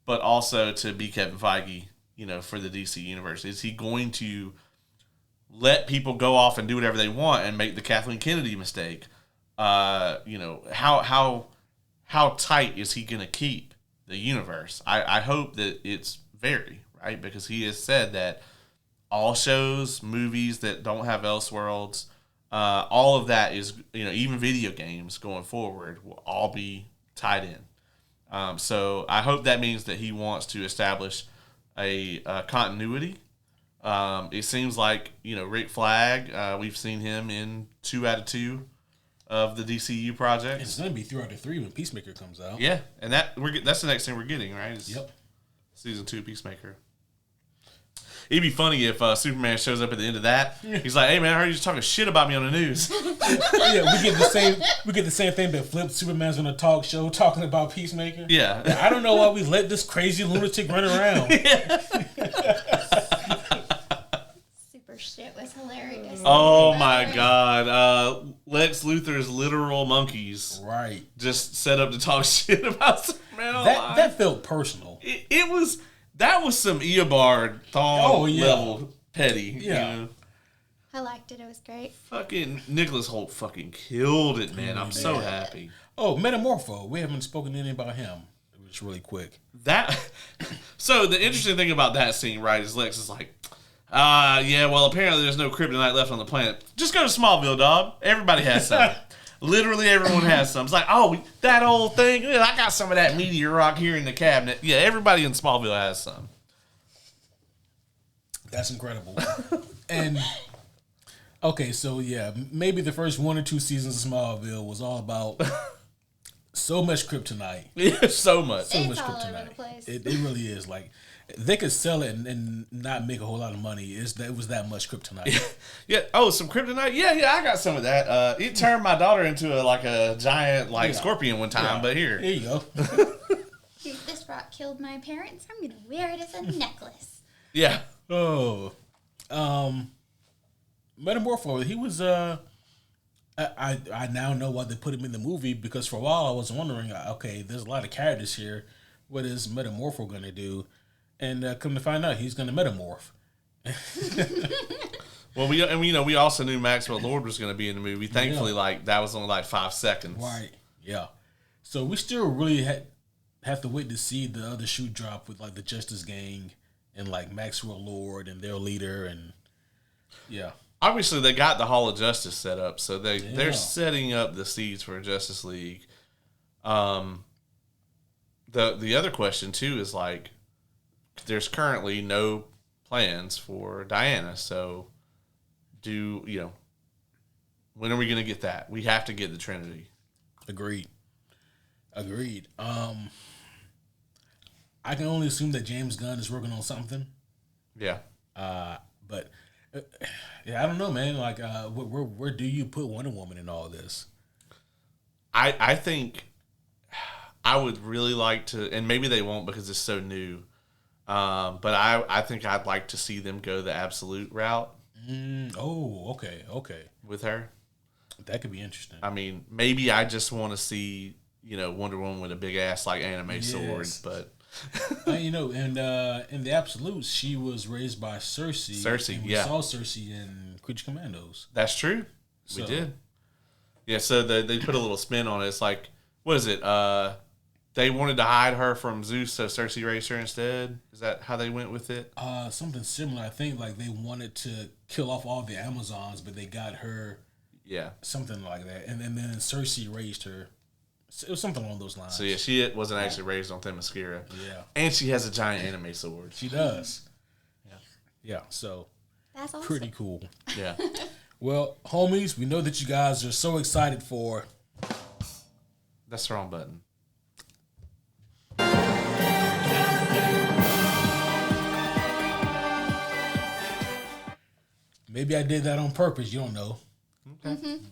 but also to be Kevin Feige, for the DC universe? Is he going to let people go off and do whatever they want and make the Kathleen Kennedy mistake? How tight is he going to keep the universe? I hope that it's very, right? Because he has said that all shows, movies that don't have Elseworlds, all of that is, even video games going forward will all be tied in. So I hope that means that he wants to establish a continuity. It seems like, Rick Flag, we've seen him in 2 out of 2 of the DCU projects. It's going to be 3 out of 3 when Peacemaker comes out. Yeah, and that's the next thing we're getting, right? Yep. Season 2 Peacemaker. It'd be funny if Superman shows up at the end of that. He's like, "Hey man, I heard you talking shit about me on the news." Yeah, we get the same thing that flipped. Superman's on a talk show talking about Peacemaker. Yeah. I don't know why we let this crazy lunatic run around. Super shit was hilarious. Oh my god. Lex Luthor's literal monkeys. Right. Just set up to talk shit about Superman online. That felt personal. That was some Eobard thong level petty. Yeah. I liked it. It was great. Fucking Nicholas Hoult fucking killed it, man. I'm so happy. Oh, Metamorpho. We haven't spoken to anything about him. It was really quick. So the interesting thing about that scene, right, is Lex is like, well, apparently there's no kryptonite left on the planet. Just go to Smallville, dog. Everybody has some. Literally everyone has some. It's like, that old thing. Yeah, I got some of that meteor rock here in the cabinet. Yeah, everybody in Smallville has some. That's incredible. And, okay, so yeah, maybe the first 1 or 2 seasons of Smallville was all about so much kryptonite. Yeah, so much. So it's much all kryptonite. over the place. It really is. Like, they could sell it and not make a whole lot of money. It was that much kryptonite. Yeah. Oh, some kryptonite? Yeah, I got some of that. It turned my daughter into a giant scorpion one time, but here. Here you go. If this rock killed my parents, I'm going to wear it as a necklace. Yeah. Oh. Metamorpho, he was I now know why they put him in the movie, because for a while I was wondering, okay, there's a lot of characters here. What is Metamorpho going to do? And come to find out, he's going to metamorph. Well, we also knew Maxwell Lord was going to be in the movie. Thankfully, that was only like 5 seconds. Right. Yeah. So we still really have to wait to see the other shoe drop with like the Justice Gang and like Maxwell Lord and their leader, and yeah. Obviously, they got the Hall of Justice set up, so they're setting up the seeds for Justice League. The other question too is like, there's currently no plans for Diana, so when are we going to get that? We have to get the Trinity. Agreed. I can only assume that James Gunn is working on something. Yeah. But I don't know, man. Like, where do you put Wonder Woman in all this? I think I would really like to, and maybe they won't because it's so new. But I think I'd like to see them go the Absolute route. Okay. With her. That could be interesting. I mean, maybe I just want to see, Wonder Woman with a big ass like anime sword, but in the Absolutes, she was raised by Cersei. And we saw Cersei in Creature Commandos. That's true. We did. Yeah, so they put a little spin on it. It's like, what is it? They wanted to hide her from Zeus, so Cersei raised her instead. Is that how they went with it? Something similar. I think like they wanted to kill off all the Amazons, but they got her. Yeah, something like that, and then Cersei raised her. It was something along those lines. So yeah, she wasn't actually raised on Themyscira. Yeah, and she has a giant anime sword. She does. Yeah. So that's awesome. Pretty cool. Yeah. Well, homies, we know that you guys are so excited for. That's the wrong button. Maybe I did that on purpose. You don't know. Okay. Mm-hmm.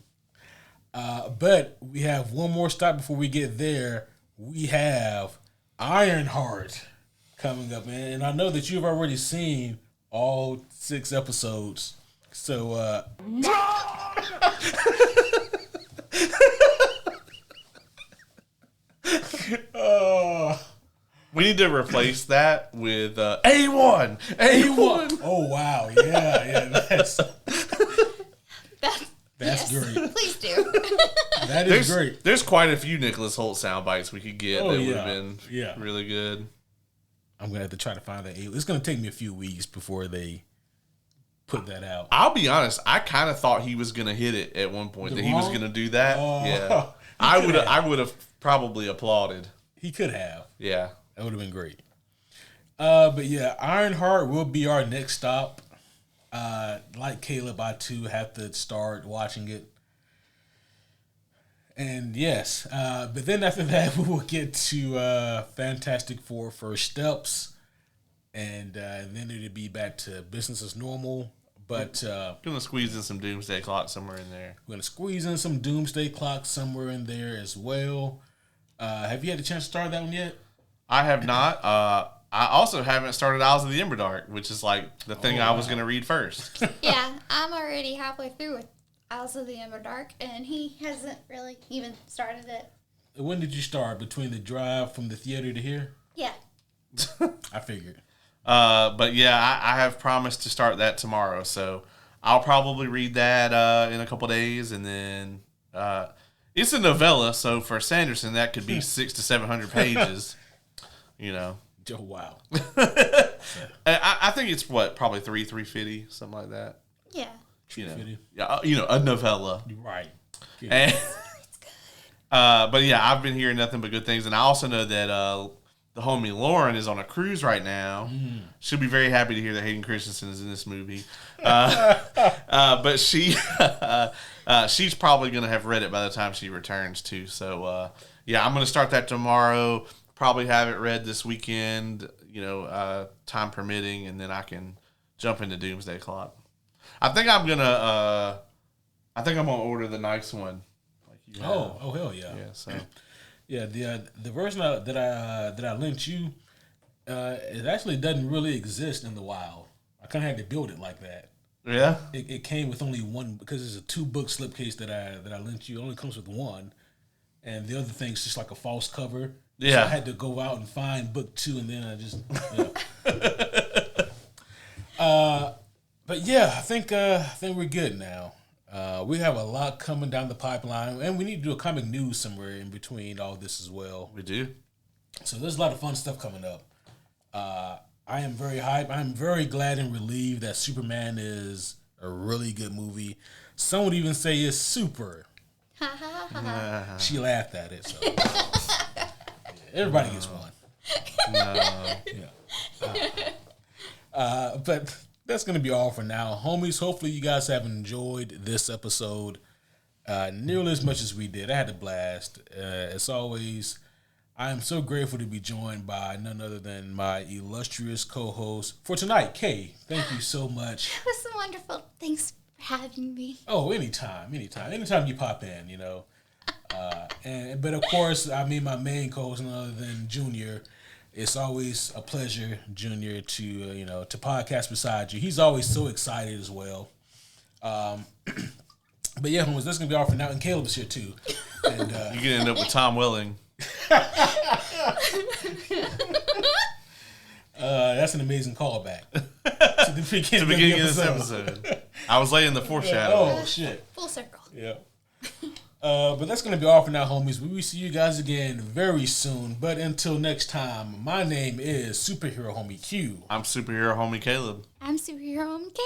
But we have one more stop before we get there. We have Ironheart coming up, man. And I know that you've already seen all 6 episodes. So, we need to replace that with A1. A1. Oh, wow. Yeah. That's yes, great. Please do. That is great. There's quite a few Nicholas Holt sound bites we could get that would have been Yeah. really good. I'm going to have to try to find that. It's going to take me a few weeks before they put that out. I'll be honest, I kind of thought he was going to hit it at one point, that he was going to do that. Yeah. I would have probably applauded. He could have. Yeah. That would have been great. But yeah, Ironheart will be our next stop. Like Caleb, I too have to start watching it. And yes, but then after that, we will get to Fantastic Four First Steps. And then it'll be back to business as normal. But Gonna squeeze in some Doomsday Clock somewhere in there. We're gonna squeeze in some Doomsday Clock somewhere in there as well. Have you had a chance to start that one yet? I have not. I also haven't started Isles of the Emberdark, which is like the thing I was gonna read first. Yeah, I'm already halfway through with Isles of the Emberdark, and he hasn't really even started it. When did you start? Between the drive from the theater to here? Yeah. I figured. But yeah, I have promised to start that tomorrow, so I'll probably read that in a couple days, and then it's a novella, so for Sanderson that could be 600 to 700 pages. Oh, wow. I think it's probably 350, something like that. Yeah. A novella. Right. And, but yeah, I've been hearing nothing but good things, and I also know that the homie Lauren is on a cruise right now. She'll be very happy to hear that Hayden Christensen is in this movie. But she's probably going to have read it by the time she returns too. So yeah, I'm going to start that tomorrow. Probably have it read this weekend, time permitting, and then I can jump into Doomsday Clock. I think I'm gonna order the nice one. Like you have. Oh hell yeah! Yeah, so yeah, the version that I lent you, it actually doesn't really exist in the wild. I kind of had to build it like that. Yeah. It came with only one because it's a 2-book slipcase that I lent you. It only comes with one, and the other thing's just like a false cover. Yeah. So I had to go out and find book 2, and then I just. But yeah, I think we're good now. We have a lot coming down the pipeline, and we need to do a comic news somewhere in between all this as well. We do. So there's a lot of fun stuff coming up. I am very hyped. I'm very glad and relieved that Superman is a really good movie. Some would even say it's super. She laughed at it, so yeah, everybody gets one. No. Yeah. But that's going to be all for now. Homies, hopefully you guys have enjoyed this episode nearly as much as we did. I had a blast. As always, I am so grateful to be joined by none other than my illustrious co-host for tonight, Kay. Thank you so much. It was so wonderful. Thanks for having me. Oh, anytime you pop in, you know. But of course, I mean, my main co-host, none other than Junior. It's always a pleasure, Junior, to to podcast beside you. He's always so excited as well. But yeah, homies, that's gonna be all for now. And Caleb is here too. And You can end up with Tom Welling. that's an amazing callback to the beginning, of this episode. I was laying the foreshadow. Oh shit! Full circle. Yeah. But that's going to be all for now, homies. We will see you guys again very soon. But until next time, my name is Superhero Homie Q. I'm superhero homie Caleb. I'm Superhero MK.